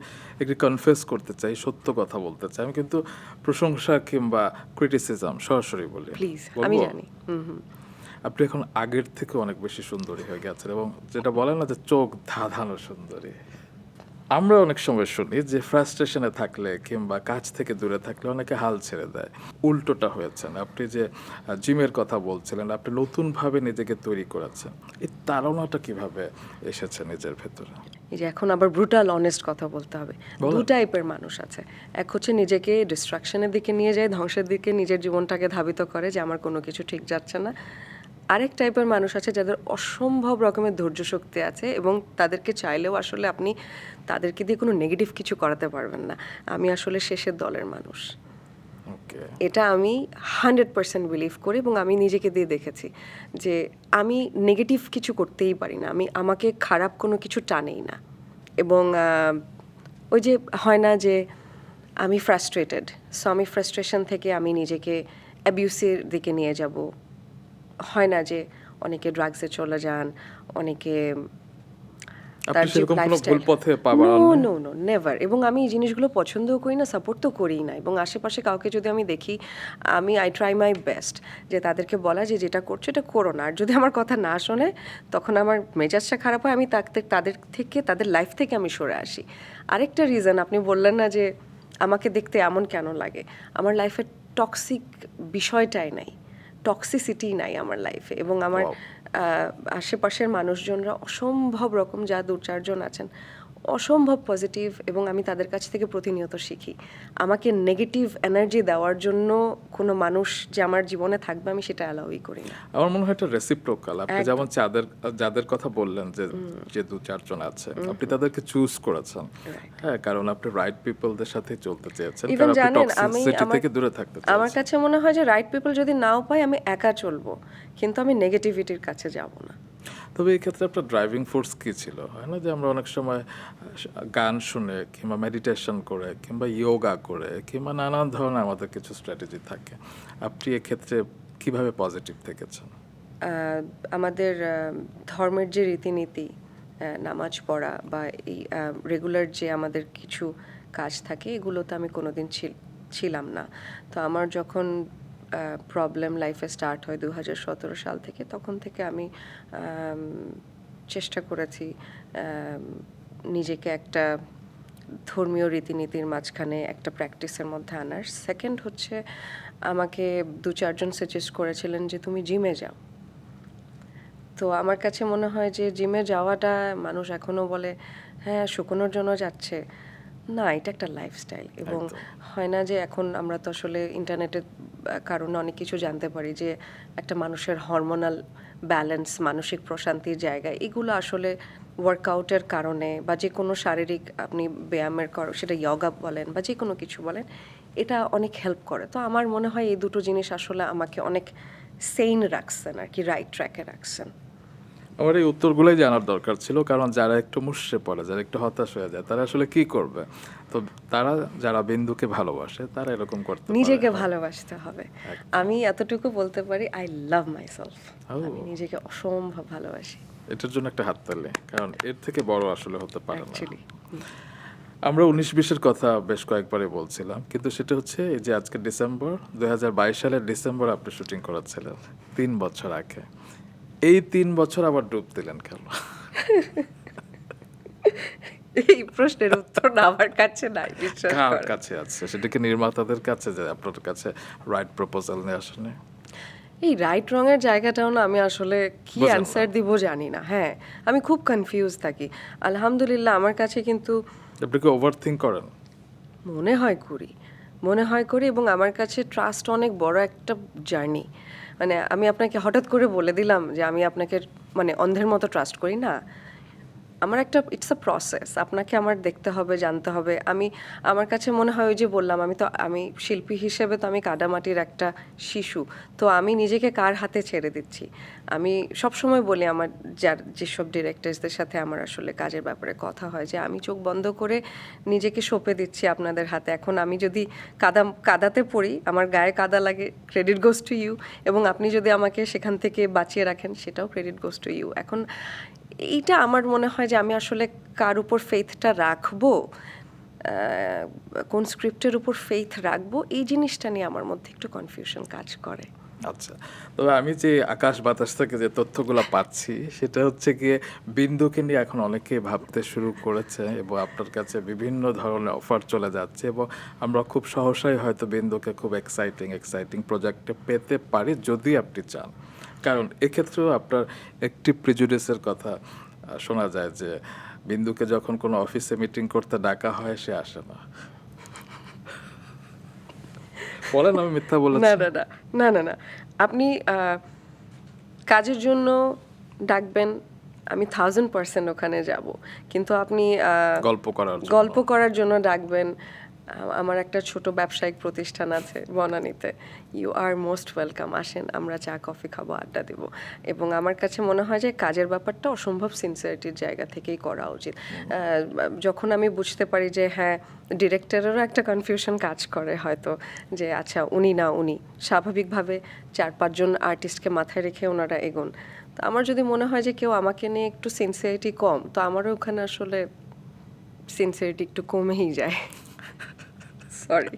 একটি কনফেস করতে চাই, সত্য কথা বলতে চাই। আমি কিন্তু প্রশংসা কিংবা ক্রিটিসিজম সরাসরি বলি। প্লিজ, বলবো? আমি জানি। হুম হুম। আপনি এখন আগের থেকে অনেক বেশি সুন্দরী হয়ে গেছেন এবং যেটা বলে না যে চোখ ধাঁধানো সুন্দরী। আমরা অনেক সময় শুনি যে ফ্রাস্ট্রেশনে থাকলে কিংবা কাজ থেকে দূরে থাকলে অনেকে হাল ছেড়ে দেয়। উল্টোটা হয়েছেন। আপনি যে জিমের কথা বলছিলেন, আপনি নতুনভাবে নিজেকে তৈরি করেছেন। এই তাড়নাটা কিভাবে এসেছে নিজের ভেতরে? এই যে এখন আবার ব্রুটাল অনেস্ট কথা বলতে হবে। বলেন। দু টাইপের মানুষ আছে। এক হচ্ছে নিজেকে ডিস্ট্রাকশনের দিকে নিয়ে যায়, ধ্বংসের দিকে নিজের জীবনটাকে ধাবিত করে যে আমার কোনো কিছু ঠিক যাচ্ছে না। আরেক টাইপের মানুষ আছে যাদের অসম্ভব রকমের ধৈর্য শক্তি আছে, এবং তাদেরকে চাইলেও আসলে আপনি তাদেরকে দিয়ে কোনো নেগেটিভ কিছু করাতে পারবেন না। আমি আসলে শেষের দলের মানুষ। ওকে। এটা আমি 100% বিলিভ করি, এবং আমি নিজেকে দিয়ে দেখেছি যে আমি নেগেটিভ কিছু করতেই পারি না। আমাকে খারাপ কোনো কিছু টানেই না। এবং ওই যে হয় না যে আমি ফ্রাস্ট্রেটেড, সো আমি ফ্রাস্ট্রেশন থেকে আমি নিজেকে অ্যাবিউসের দিকে নিয়ে যাব। হয় না যে অনেকে ড্রাগসে চলে যান, অনেকে আপনি সেরকম কোনো ভুল পথে পা বাড়ান নো নাই? No no never. এবং আমি এই জিনিসগুলো পছন্দও করি না, সাপোর্ট তো করিই না। এবং আশেপাশে কাউকে যদি আমি দেখি, আমি আই ট্রাই মাই বেস্ট যে তাদেরকে বলা যে যেটা করছো এটা করো না। আর যদি আমার কথা না শোনে, তখন আমার মেজাজটা খারাপ হয়, আমি তাদের থেকে, তাদের লাইফ থেকে আমি সরে আসি। আরেকটা রিজন, আপনি বললেন না যে আমাকে দেখতে এমন কেন লাগে, আমার লাইফে টক্সিক বিষয়টাই নাই, টক্সিসিটি নাই আমার লাইফে। এবং আমার Wow. আশেপাশের মানুষজনরা অসম্ভব রকম, যা দু চারজন আছেন, অসম্ভব পজিটিভ, এবং আমি তাদের কাছ থেকে প্রতিনিয়ত শিখি। আমাকে নেগেটিভ এনার্জি দেওয়ার জন্য কোনো মানুষ যে আমার জীবনে থাকবে, আমি সেটা অ্যালাউই করি না। আমার মনে হয় এটা রেসিপ্রোকাল। আপনি একদম। যেমন যাদের কথা বললেন যে যে দু চারজন আছে, আপনি তাদেরকে চুজ করেছেন। হ্যাঁ, কারণ আপনি রাইট পিপলদের সাথে চলতে চেয়েছেন, ইভেন কারণ আপনি জানেন, আমি টক্সিসিটি থেকে দূরে থাকতে আমার চেয়েছেন। কাছে মনে হয় যে রাইট পিপল যদি নাও পাই, আমি একা চলবো, কিন্তু আমি নেগেটিভিটির কাছে যাব না। তবে এই ক্ষেত্রে আপনার ড্রাইভিং ফোর্স কি ছিল? হয় না যে আমরা অনেক সময় গান শুনে কিংবা মেডিটেশন করে কিংবা ইয়োগা করে কিংবা নানান ধরনের আমাদের কিছু স্ট্র্যাটেজি থাকে। আপনি এক্ষেত্রে কিভাবে পজিটিভ থেকেছেন? আমাদের ধর্মের যে রীতিনীতি, নামাজ পড়া বা এই রেগুলার যে আমাদের কিছু কাজ থাকে, এগুলোতে আমি কোনোদিন ছিলাম না। তো আমার যখন প্রবলেম লাইফে স্টার্ট হয় 2017 সাল থেকে, তখন থেকে আমি চেষ্টা করেছি নিজেকে একটা ধর্মীয় রীতিনীতির মাঝখানে একটা প্র্যাকটিসের মধ্যে আনার। সেকেন্ড হচ্ছে আমাকে 2-4 জন সাজেস্ট করেছিলেন যে তুমি জিমে যাও। তো আমার কাছে মনে হয় যে জিমে যাওয়াটা মানুষ এখনো বলে হ্যাঁ শুকোনোর জন্য যাচ্ছে, না এটা একটা লাইফস্টাইল। এবং একদম। হয় না যে এখন আমরা তো আসলে ইন্টারনেটের কারণে অনেক কিছু জানতে পারি যে একটা মানুষের হরমোনাল ব্যালেন্স, মানসিক প্রশান্তির জায়গা, এগুলো আসলে ওয়ার্কআউটের কারণে বা যে কোনো শারীরিক আপনি ব্যায়ামের সেটা ইয়োগা বলেন বা যে কোনো কিছু বলেন, এটা অনেক হেল্প করে। তো আমার মনে হয় এই দুটো জিনিস আসলে আমাকে অনেক সেইন রাখছেন আর কি, রাইট ট্র্যাকে রাখছেন। আমার এই উত্তরগুলোই জানার দরকার ছিল, কারণ যারা একটু মুষড়ে পড়ে, যারা একটু হতাশ হয়ে যায়, তারা আসলে কি করবে? তো তারা যারা বিন্দুকে ভালোবাসে তারা এরকম করতে পারে। নিজেকে হ্যাঁ, ভালোবাসতে হবে। একদম। আমি এতটুকু বলতে পারি, আই লাভ মাইসেলফ। ও। আমি নিজেকে অসম্ভব ভালোবাসি এটার জন্য একটা হাততালি, কারণ এর থেকে বড় আসলে হতে পারে না। অ্যাকচুয়ালি। আমরা 19-20-এর কথা বেশ কয়েকবারই বলছিলাম, কিন্তু সেটা হচ্ছে এই যে আজকে ডিসেম্বর 2022 সালের ডিসেম্বর আপনি শুটিং করেছিলেন 3 বছর আগে। এই 3 বছর আবার ডুব দিলেন কেন? এই প্রশ্নের উত্তর না আমার কাছে নাই, বিশ্বাস কার করেন। কাছে আছে? সেটা কি নির্মাতাদের কাছে, যে আপনার কাছে রাইট প্রপোজাল নিয়ে আসেনি? এই রাইট রং এর জায়গাটাও না আমি আসলে কি বুঝলাম না। অ্যান্সার দিব জানি না। হ্যাঁ, আমি খুব কনফিউজ থাকি। আলহামদুলিল্লাহ আমার কাছে কিন্তু আপনি কি ওভার থিঙ্ক করেন? মনে হয় করি, মনে হয় করি, এবং আমার কাছে ট্রাস্ট অনেক বড় একটা জার্নি। মানে আমি আপনাকে হঠাৎ করে বলে দিলাম যে আমি আপনাকে মানে অন্ধের মতো ট্রাস্ট করি না। আমার একটা ইটস আ প্রসেস, আপনাকে আমার দেখতে হবে, জানতে হবে। আমার কাছে মনে হয় ওই যে বললাম, আমি শিল্পী হিসেবে তো আমি কাদামাটির একটা শিশু। তো আমি নিজেকে কার হাতে ছেড়ে দিচ্ছি? আমি সবসময় বলি আমার যেসব ডিরেক্টরসদের সাথে আমার আসলে কাজের ব্যাপারে কথা হয় যে আমি চোখ বন্ধ করে নিজেকে সঁপে দিচ্ছি আপনাদের হাতে। এখন আমি যদি কাদাতে পড়ি, আমার গায়ে কাদা লাগে, ক্রেডিট গোজ টু ইউ। এবং আপনি যদি আমাকে সেখান থেকে বাঁচিয়ে রাখেন, সেটাও ক্রেডিট গোজ টু ইউ। এখন এইটা আমার মনে হয় যে আমি আসলে কার উপর ফেথটা রাখবো, কোন স্ক্রিপ্টের উপর ফেথ রাখবো, এই জিনিসটা নিয়ে আমার মধ্যে একটু কনফিউশন কাজ করে। আচ্ছা, তবে আমি যে আকাশ বাতাস থেকে যে তথ্যগুলো পাচ্ছি সেটা হচ্ছে গিয়ে বিন্দুকে নিয়ে এখন অনেকেই ভাবতে শুরু করেছে, এবং আপনার কাছে বিভিন্ন ধরনের অফার চলে যাচ্ছে, এবং আমরা খুব সহসাই হয়তো বিন্দুকে খুব এক্সাইটিং প্রজেক্টে পেতে পারি যদি আপনি চান। কারণ এক্ষেত্রেও আপনার একটি প্রিজুডিসের কথা শোনা যায় যে বিন্দুকে যখন কোনো অফিসে মিটিং করতে ডাকা হয় সে আসে না। বলেন আমি মিথ্যা না বলেছি? না না না না না, আপনি কাজের জন্য ডাকবেন, আমি 1000% ওখানে যাব। কিন্তু আপনি গল্প করার জন্য। গল্প করার জন্য ডাকবেন, আমার একটা ছোট ব্যবসায়িক প্রতিষ্ঠান আছে বনানীতে, ইউ আর মোস্ট ওয়েলকাম, আসেন, আমরা চা কফি খাবো, আড্ডা দেব। এবং আমার কাছে মনে হয় যে কাজের ব্যাপারটা অসম্ভব সিনসিয়ারিটির জায়গা থেকেই করা উচিত। যখন আমি বুঝতে পারি যে হ্যাঁ, ডিরেক্টরেরও একটা কনফিউশন কাজ করে হয়তো, যে আচ্ছা উনি না উনি, স্বাভাবিকভাবে 4-5 জন আর্টিস্টকে মাথায় রেখে ওনারা এগোন। তো আমার যদি মনে হয় যে কেউ আমাকে নিয়ে একটু সিনসিয়ারিটি কম, তো আমারও ওখানে আসলে সিনসিয়ারিটি একটু কমেই যায়। সরি।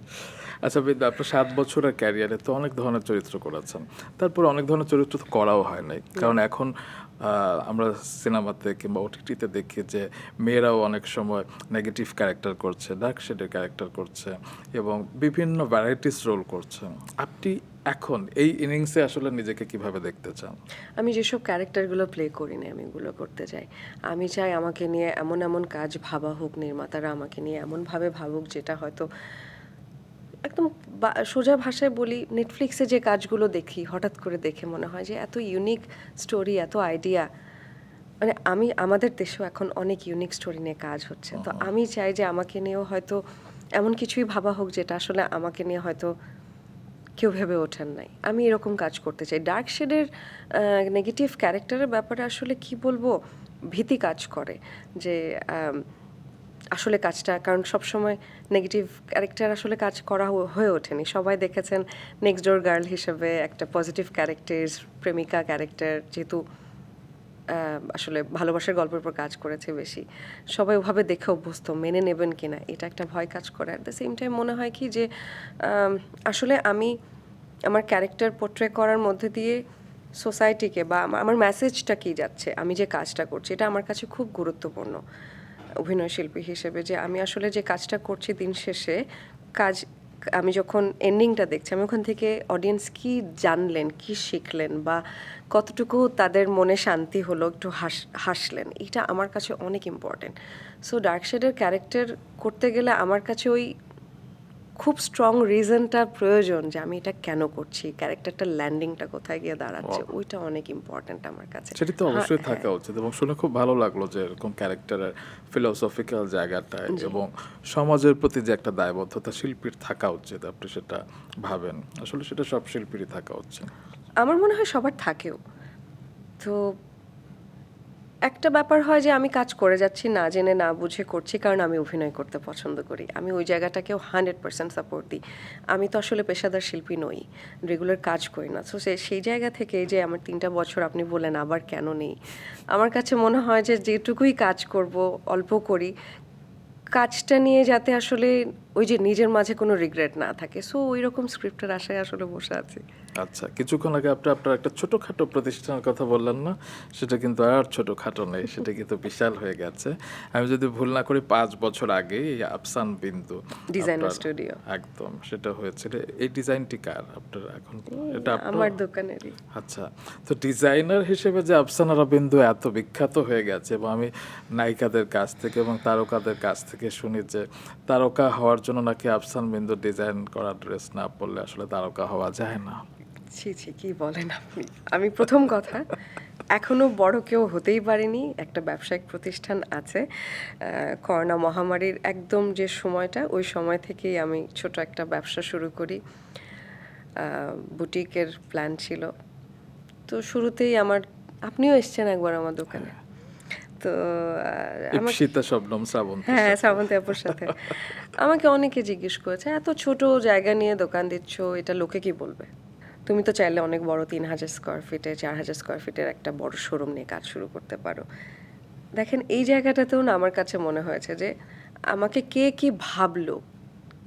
আচ্ছা বিদ্যা, আপনার 7 বছরের ক্যারিয়ারে তো অনেক ধরনের চরিত্র করেছেন, তারপর অনেক ধরনের চরিত্র তো করাও হয় নাই, কারণ এখন আমরা সিনেমাতে কিংবা ওটিটিতে দেখি যে মেয়েরাও অনেক সময় নেগেটিভ ক্যারেক্টার করছে, ডার্ক শেডের ক্যারেক্টার করছে, এবং বিভিন্ন ভ্যারাইটিস রোল করছে। আপনি এখন এই ইনিংসে আসলে নিজেকে কিভাবে দেখতে চান? আমি যেসব ক্যারেক্টারগুলো প্লে করি না, আমি এগুলো করতে চাই। আমি চাই আমাকে নিয়ে এমন এমন কাজ ভাবা হোক, নির্মাতারা আমাকে নিয়ে এমনভাবে ভাবুক যেটা হয়তো একদম সোজা ভাষায় বলি, নেটফ্লিক্সে যে কাজগুলো দেখি হঠাৎ করে দেখে মনে হয় যে এত ইউনিক স্টোরি, এত আইডিয়া। মানে আমাদের দেশেও এখন অনেক ইউনিক স্টোরি নিয়ে কাজ হচ্ছে। তো আমি চাই যে আমাকে নিয়েও হয়তো এমন কিছুই ভাবা হোক যেটা আসলে আমাকে নিয়ে হয়তো কেউ ভেবে ওঠেন নাই। আমি এরকম কাজ করতে চাই। ডার্ক শেডের নেগেটিভ ক্যারেক্টারের ব্যাপারে আসলে কি বলবো, ভীতি কাজ করে যে আসলে কাজটা, কারণ সবসময় নেগেটিভ ক্যারেক্টার আসলে কাজ করা হয়ে ওঠেনি। সবাই দেখেছেন নেক্সট ডোর গার্ল হিসেবে একটা পজিটিভ ক্যারেক্টার, প্রেমিকা ক্যারেক্টার, যেহেতু আসলে ভালোবাসার গল্পের উপর কাজ করেছে বেশি, সবাই ওভাবে দেখে অভ্যস্ত, মেনে নেবেন কিনা এটা একটা ভয় কাজ করে। অ্যাট দ্য সেম টাইম মনে হয় কি যে আসলে আমি আমার ক্যারেক্টার পোর্ট্রে করার মধ্যে দিয়ে সোসাইটিকে বা আমার মেসেজটা কী যাচ্ছে, আমি যে কাজটা করছি, এটা আমার কাছে খুব গুরুত্বপূর্ণ। অভিনয় শিল্পী হিসেবে, যে আমি আসলে যে কাজটা করছি দিন শেষে কাজ, আমি যখন এন্ডিংটা দেখছি আমি ওখান থেকে অডিয়েন্স কি জানলেন, কি শিখলেন, বা কতটুকু তাদের মনে শান্তি হলো, একটু হাসলেন, এটা আমার কাছে অনেক ইম্পর্টেন্ট। সো ডার্ক শেডের ক্যারেক্টার করতে গেলে আমার কাছে ওই খুব স্ট্রং রিজনটা প্রয়োজন যে আমি এটা কেন করছি, ক্যারেক্টারটা ল্যান্ডিংটা কোথায় গিয়ে দাঁড়াচ্ছে, ওইটা অনেক ইম্পর্টেন্ট আমার কাছে। সেটি তো অবশ্যই থাকা উচিত এবং শুনে খুব ভালো লাগলো যে এরকম ক্যারেক্টারের ফিলোসফিক্যাল জায়গাটায় এবং সমাজের প্রতি যে একটা দায়বদ্ধতা শিল্পীর থাকা উচিত, আপনি সেটা ভাবেন। আসলে সেটা সব শিল্পীরই থাকা উচিত। আমার মনে হয় সবার থাকেও। তো একটা ব্যাপার হয় যে আমি কাজ করে যাচ্ছি না জেনে না বুঝে করছি, কারণ আমি অভিনয় করতে পছন্দ করি, আমি ওই জায়গাটাকেও 100% সাপোর্ট দিই। আমি তো আসলে পেশাদার শিল্পী নই, রেগুলার কাজ করি না। সো সেই জায়গা থেকে যে আমার 3টা বছর আপনি বলেন আবার কেন নেই, আমার কাছে মনে হয় যে যেটুকুই কাজ করব অল্প করি, কাজটা নিয়ে যাতে আসলে ওই যে নিজের মাঝে কোনো রিগ্রেট না থাকে। সো ওই রকম স্ক্রিপ্টের আশায় আসলে বসে আছি। আচ্ছা, কিছুক্ষণ আগে আপনি আপনার একটা ছোটোখাটো প্রতিষ্ঠানের কথা বললেন না, সেটা কিন্তু আর ছোটোখাটো নেই, সেটা কিন্তু বিশাল হয়ে গেছে। আমি যদি ভুল না করি 5 বছর আগে এই আফসান বিন্দু ডিজাইনার আপনার- স্টুডিও একদম সেটা হয়েছিল। এই ডিজাইনটি কার আপনার এখন? এটা আপনার? আমার দোকানেরই। আচ্ছা, তো ডিজাইনার হিসেবে যে আফসানারা বিন্দু এত বিখ্যাত হয়ে গেছে এবং আমি নায়িকাদের কাছ থেকে এবং তারকাদের কাছ থেকে শুনি যে তারকা হওয়ার জন্য নাকি আফসান বিন্দু ডিজাইন করা ড্রেস না পরলে আসলে তারকা হওয়া যায় না। ছি ছি, কি বলেন আপনি! আমি প্রথম কথা, এখনো বড় কেউ হতেই পারিনি, একটা ব্যবসায়িক প্রতিষ্ঠান আছে। করোনা মহামারীর একদম যে সময়টা, ওই সময় থেকেই আমি ছোট একটা ব্যবসা শুরু করি। বুটিকের প্ল্যান ছিল। তো শুরুতেই আপনিও এসেছেন একবার আমার দোকানে। তো আমার ইপসিতা শবনম শ্রাবন্তী। হ্যাঁ, শ্রাবন্তী আপুর সাথে আমাকে অনেকে জিজ্ঞেস করেছে, এত ছোট জায়গা নিয়ে দোকান দিচ্ছ, এটা লোকে কি বলবে? তুমি তো চাইলে অনেক বড় 3000 স্কোয়ার ফিটে 4000 স্কোয়ার ফিটের একটা বড় শোরুম নিয়ে কাজ শুরু করতে পারো। দেখেন, এই জায়গাটাতেও না আমার কাছে মনে হয়েছে যে আমাকে কে কি ভাবলো,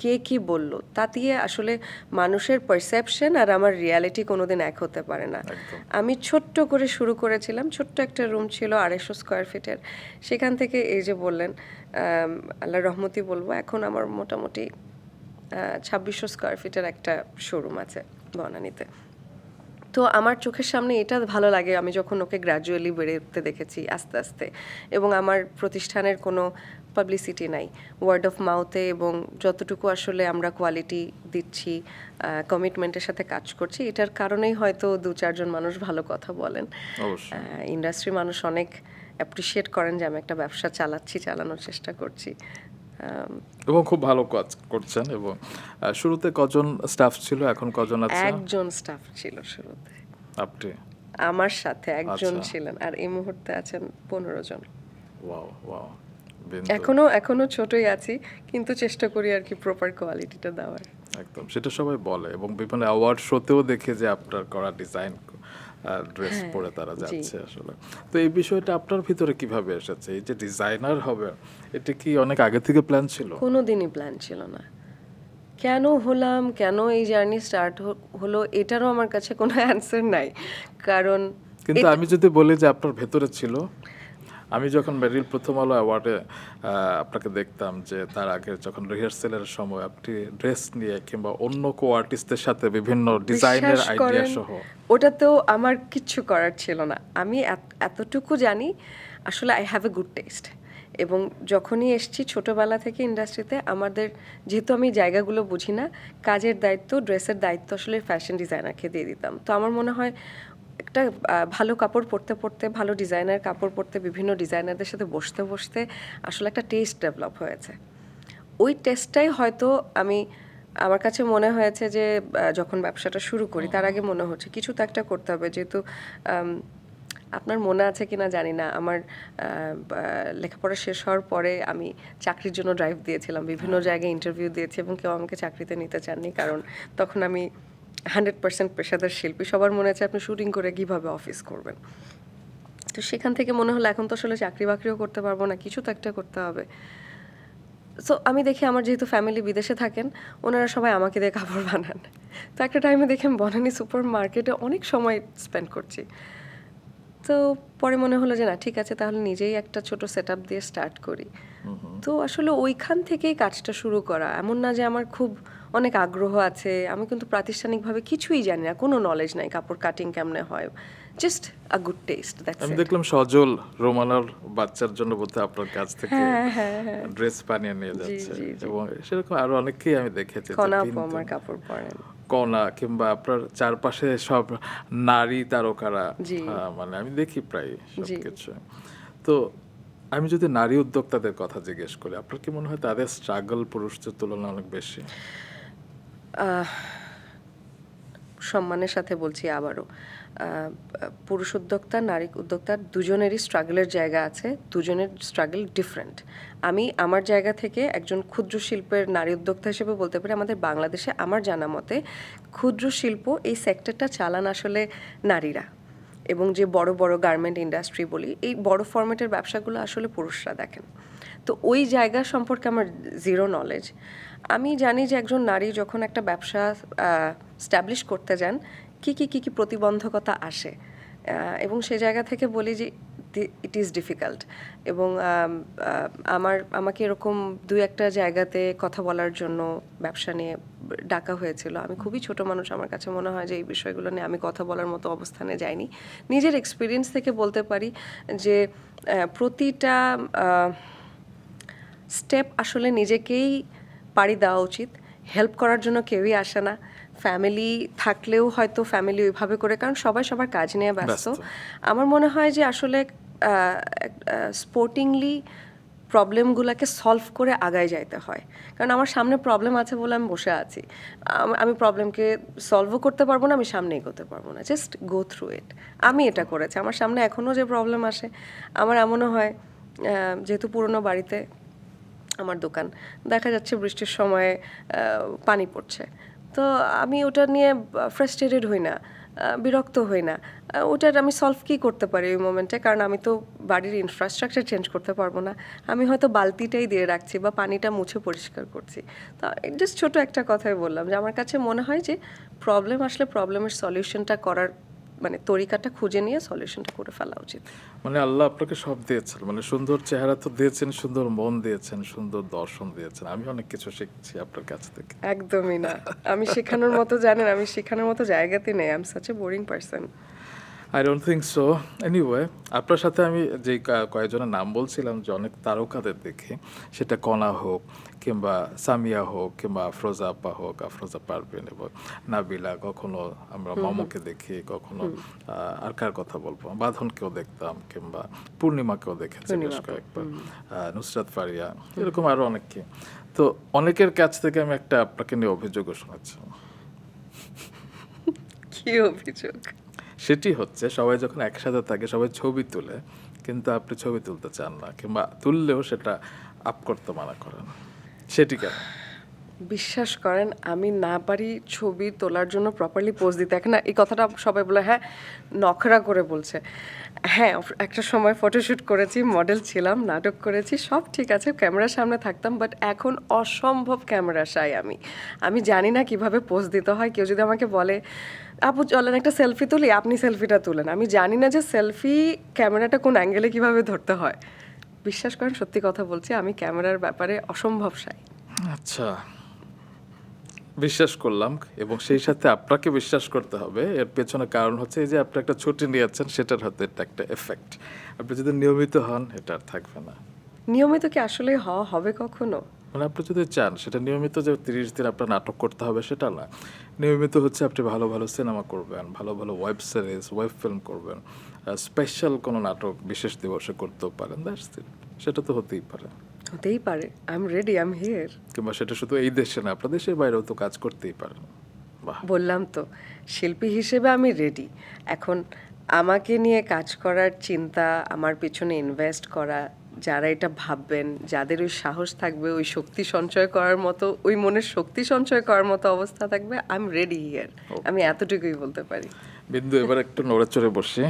কে কি বলল, তা দিয়ে আসলে মানুষের পারসেপশন আর আমার রিয়ালিটি কোনোদিন এক হতে পারে না। আমি ছোট্ট করে শুরু করেছিলাম, ছোট্ট একটা রুম ছিল 250 স্কোয়ার ফিটের। সেখান থেকে এই যে বললেন, আল্লাহর রহমতি বলবো, এখন আমার মোটামুটি 2600 স্কোয়ার ফিটের একটা শোরুম আছে বনানীতে। তো আমার চোখের সামনে এটা ভালো লাগে, আমি যখন ওকে গ্র্যাজুয়ালি বেড়ে উঠতে দেখেছি আস্তে আস্তে, এবং আমার প্রতিষ্ঠানের কোনো পাবলিসিটি নাই, ওয়ার্ড অফ মাউথে, এবং যতটুকু আসলে আমরা কোয়ালিটি দিচ্ছি, কমিটমেন্টের সাথে কাজ করছি, এটার কারণেই হয়তো 2-4 জন মানুষ ভালো কথা বলেন। অবশ্যই। ইন্ডাস্ট্রি মানুষ অনেক অ্যাপ্রিসিয়েট করেন যে আমি একটা ব্যবসা চালানোর চেষ্টা করছি। এবং খুব ভালো কাজ করছেন। এবং শুরুতে কজন স্টাফ ছিল, এখন কজন আছে? একজন স্টাফ ছিল শুরুতে, আপনি? আমার সাথে একজন আচ্ছা। ছিলেন, আর এই মুহূর্তে আছেন 15 জন। Wow wow. এখনো ছোটই আছি, কিন্তু চেষ্টা করি আর কি প্রপার কোয়ালিটিটা দেওয়ার। একদম, সেটা সবাই বলে এবং বিভিন্ন অ্যাওয়ার্ড শোতেও দেখে যে আপনার করা ডিজাইন ড্রেস পরে তারা যাচ্ছে আসলে। তো এই বিষয়টা আপনার ভিতরে কিভাবে এসেছে, এই যে ডিজাইনার হবে, এটা কি অনেক আগে থেকে প্ল্যান ছিল? কোনো দিনই প্ল্যান ছিল না। কেন হলাম, কেন এই জার্নি স্টার্ট হলো, এটারও আমার কাছে কোনো অ্যান্সার নাই, কারণ কিন্তু আমি যদি বলি যে আপনার ভেতরে ছিল, আমি যখন মেরিল প্রথম আলো অ্যাওয়ার্ডে আপনাকে দেখতাম যে তার আগে যখন রিহার্সেলের সময় আপনি ড্রেস নিয়ে কিংবা অন্য কো আর্টিস্টদের সাথে বিভিন্ন ডিজাইনের বিশ্বাস আইডিয়া করেন, সহ। ওটাতেও আমার কিচ্ছু করার ছিল না। আমি এতটুকু জানি আসলে I have a good test, এবং যখনই এসছি ছোটবেলা থেকে ইন্ডাস্ট্রিতে, আমাদের যেহেতু আমি জায়গাগুলো বুঝি না, কাজের দায়িত্ব, ড্রেসের দায়িত্ব আসলে ফ্যাশন ডিজাইনারকে দিয়ে দিতাম। তো আমার মনে হয় একটা ভালো কাপড় পরতে পরতে, ভালো ডিজাইনার কাপড় পরতে, বিভিন্ন ডিজাইনারদের সাথে বসতে বসতে আসলে একটা টেস্ট ডেভেলপ হয়েছে। ওই টেস্টটাই হয়তো আমার কাছে মনে হয়েছে যে যখন ব্যবসাটা শুরু করি তার আগে মনে হচ্ছে কিছু তো একটা করতে হবে, যেহেতু আপনার মনে আছে কিনা জানি না, আমার লেখাপড়া শেষ হওয়ার পরে আমি চাকরির জন্য ড্রাইভ দিয়েছিলাম, বিভিন্ন জায়গায় ইন্টারভিউ দিয়েছি, এবং কেউ আমাকে চাকরিতে নিতে চাননি, কারণ তখন আমি 100% পেশাদার শিল্পী। সবার মনে আছে আপনি শুটিং করে কিভাবে অফিস করবেন। তো সেখান থেকে মনে হলো এখন তো আসলে চাকরি বাকরিও করতে পারবো না, কিছু তো একটা করতে হবে। সো আমি দেখি আমার যেহেতু ফ্যামিলি বিদেশে থাকেন, ওনারা সবাই আমাকে দিয়ে কাপড় বানান। তো একটা টাইমে দেখি আমি বনানী সুপার মার্কেটে অনেক সময় স্পেন্ড করছি। তো পরে মনে হলো যে না ঠিক আছে তাহলে নিজেই একটা ছোট সেট আপ দিয়ে স্টার্ট করি। তো আসলে ওইখান থেকেই কাজটা শুরু করা, এমন না যে আমার খুব অনেক আগ্রহ আছে, আমি কিন্তু প্রাতিষ্ঠানিকভাবে কিছুই জানি না, কোনো নলেজ নাই কাপড় কাটিং কেমনে হয়, just a good test, that's আমি ইট। দেখলাম সজল রোমানার বাচ্চার জন্য বোধহয় আপনার কাছ থেকে হ্যাঁ। ড্রেস বানিয়ে নিয়ে জি, যাচ্ছে, জি, জি। এবং সেরকম আরো অনেকেই আমি দেখেছি যে কনা আপু ভিন্ন আমার কাপড় পরেন। কণা কিংবা আপনার চারপাশে সব নারী তারকারা, জি। মানে আমি দেখি প্রায় জি। সবকিছু। তো আমি যদি নারী উদ্যোক্তাদের কথা জিজ্ঞেস করি, আপনার কি মনে হয় তাদের স্ট্রাগল পুরুষদের তুলনায় অনেক বেশি? সম্মানের সাথে বলছি আবারও, পুরুষ উদ্যোক্তা নারী উদ্যোক্তা দুজনেরই স্ট্রাগলের জায়গা আছে, দুজনের স্ট্রাগল ডিফারেন্ট। আমি আমার জায়গা থেকে একজন ক্ষুদ্র শিল্পের নারী উদ্যোক্তা হিসেবে বলতে পারি আমাদের বাংলাদেশে আমার জানা মতে ক্ষুদ্র শিল্প এই সেক্টরটা চালান আসলে নারীরা, এবং যে বড় বড় গার্মেন্ট ইন্ডাস্ট্রি বলি এই বড় ফরম্যাটের ব্যবসাগুলো আসলে পুরুষরা দেখেন। তো ওই জায়গা সম্পর্কে আমার জিরো নলেজ। আমি জানি যে একজন নারী যখন একটা ব্যবসা স্ট্যাবলিশ করতে যান কি প্রতিবন্ধকতা আসে, এবং সে জায়গা থেকে বলি যে ইট ইজ ডিফিকাল্ট। এবং আমাকে এরকম দুই একটা জায়গাতে কথা বলার জন্য ব্যবসা নিয়ে ডাকা হয়েছিল। আমি খুবই ছোট মানুষ, আমার কাছে মনে হয় যে এই বিষয়গুলো নিয়ে আমি কথা বলার মতো অবস্থানে যাইনি। নিজের এক্সপিরিয়েন্স থেকে বলতে পারি যে প্রতিটা স্টেপ আসলে নিজেকেই পাড়ি দেওয়া উচিত, হেল্প করার জন্য কেউই আসে না। ফ্যামিলি থাকলেও হয়তো ফ্যামিলি ওইভাবে করে, কারণ সবাই সবার কাজ নিয়ে ব্যস্ত। আমার মনে হয় যে আসলে স্পোর্টিংলি প্রবলেমগুলোকে সলভ করে আগায় যাইতে হয়, কারণ আমার সামনে প্রবলেম আছে বলে আমি বসে আছি, আমি প্রবলেমকে সলভও করতে পারবো না, আমি সামনে এগোতে পারবো না, জাস্ট গো থ্রু ইট। আমি এটা করেছি, আমার সামনে এখনও যে প্রবলেম আসে আমার এমনও হয়, যেহেতু পুরনো বাড়িতে আমার দোকান, দেখা যাচ্ছে বৃষ্টির সময়ে পানি পড়ছে, তো আমি ওটা নিয়ে ফ্রাস্ট্রেটেড হই না, বিরক্ত হই না, ওটার আমি সলভ কী করতে পারি ওই মোমেন্টে, কারণ আমি তো বাড়ির ইনফ্রাস্ট্রাকচার চেঞ্জ করতে পারবো না, আমি হয়তো বালতিটাই দিয়ে রাখছি বা পানিটা মুছে পরিষ্কার করছি। তো জাস্ট ছোট একটা কথাই বললাম যে আমার কাছে মনে হয় যে প্রবলেম আসলে প্রবলেমের সলিউশনটা করার মানে তরিকাটা খুঁজে নিয়ে সলিউশনটা করে ফেলা উচিত। মানে আল্লাহ আপনাকে সব দিয়েছেন, মানে সুন্দর চেহারা তো দিয়েছেন, সুন্দর মন দিয়েছেন, সুন্দর দর্শন দিয়েছেন। আমি অনেক কিছু শিখছি আপনার কাছ থেকে। একদমই না, আমি শেখানোর মতো, জানেন আমি শেখানোর মতো জায়গাতে নেই, I am such a boring person. I don't think so. Anyway, আপনার সাথে আমি যে কয়েকজনের নাম বলছিলাম যে অনেক তারকাদের দেখি, সেটা কণা হোক কিংবা সামিয়া হোক কিংবা আফরোজা আপা হোক, আফরোজা পারভিন এবং নাবিলা, কখনো আমরা মমকে দেখি, কখনো আর কার কথা বলবো, বাঁধনকেও দেখতাম কিংবা পূর্ণিমাকেও দেখেছি বেশ কয়েকবার, নুসরাত ফারিয়া, এরকম আরও অনেককে। তো অনেকের কাছ থেকে আমি একটা আপনাকে নিয়ে অভিযোগও শোনাচ্ছি। কি অভিযোগ? সেটি হচ্ছে সবাই যখন একসাথে থাকে সবাই ছবি তুলে, কিন্তু আপনি ছবি তুলতে চান না, কিংবা তুললেও সেটা আপ করতে মানা করেন, সেটি কেন? বিশ্বাস করেন আমি না পারি ছবি তোলার জন্য প্রপারলি পোজ দিতে। এখন না এই কথাটা সবাই বলে হ্যাঁ নখরা করে বলছে, হ্যাঁ একটা সময় ফটোশ্যুট করেছি, মডেল ছিলাম, নাটক করেছি, সব ঠিক আছে, ক্যামেরার সামনে থাকতাম, বাট এখন অসম্ভব ক্যামেরা শাই আমি জানি না কিভাবে পোজ দিতে হয়। কেউ যদি আমাকে বলে আপু চলেন একটা সেলফি তুলি, আপনি সেলফিটা তুলেন, আমি জানি না যে সেলফি ক্যামেরাটা কোন অ্যাঙ্গেলে কিভাবে ধরতে হয়। বিশ্বাস করেন সত্যি কথা বলছি, আমি ক্যামেরার ব্যাপারে অসম্ভব শাই। আচ্ছা, বিশ্বাস করলাম, এবং সেই সাথে আপনাকে বিশ্বাস করতে হবে। এর পেছনে কারণ হচ্ছে এই যে আপনি একটা ছুটি নিয়েছেন, সেটার হয়তো এটা একটা এফেক্ট। আপনি যদি নিয়মিত হন এটা আর থাকবে না। নিয়মিত কি আসলে হওয়া হবে কখনো? মানে আপনি যদি চান সেটা নিয়মিত যে 30 দিন আপনার নাটক করতে হবে সেটা না, নিয়মিত হচ্ছে আপনি ভালো ভালো সিনেমা করবেন, ভালো ভালো ওয়েব সিরিজ, ওয়েব ফিল্ম করবেন, স্পেশাল কোনো নাটক বিশেষ দিবসে করতেও পারেন, দ্যাটস ইট। সেটা তো হতেই পারে। হতেই পারে, I am ready, I am here. কিংবা সেটা শুধু এই দেশে না, আপনার দেশের বাইরেও তো কাজ করতেই পারেন। বাহ, বললাম তো শিল্পী হিসেবে আমি রেডি। এখন আমাকে নিয়ে কাজ করার চিন্তা, আমার পিছনে ইনভেস্ট করা, যারা এটা ভাববেন, যাদের ওই সাহস থাকবে, ওই শক্তি সঞ্চয় করার মতো, ওই মনের শক্তি সঞ্চয় করার মতো অবস্থা থাকবে, আই এম রেডি হিয়ার। আমি এতটুকুই বলতে পারি। বিন্দু, এবার একটু নড়ে চড়ে বসে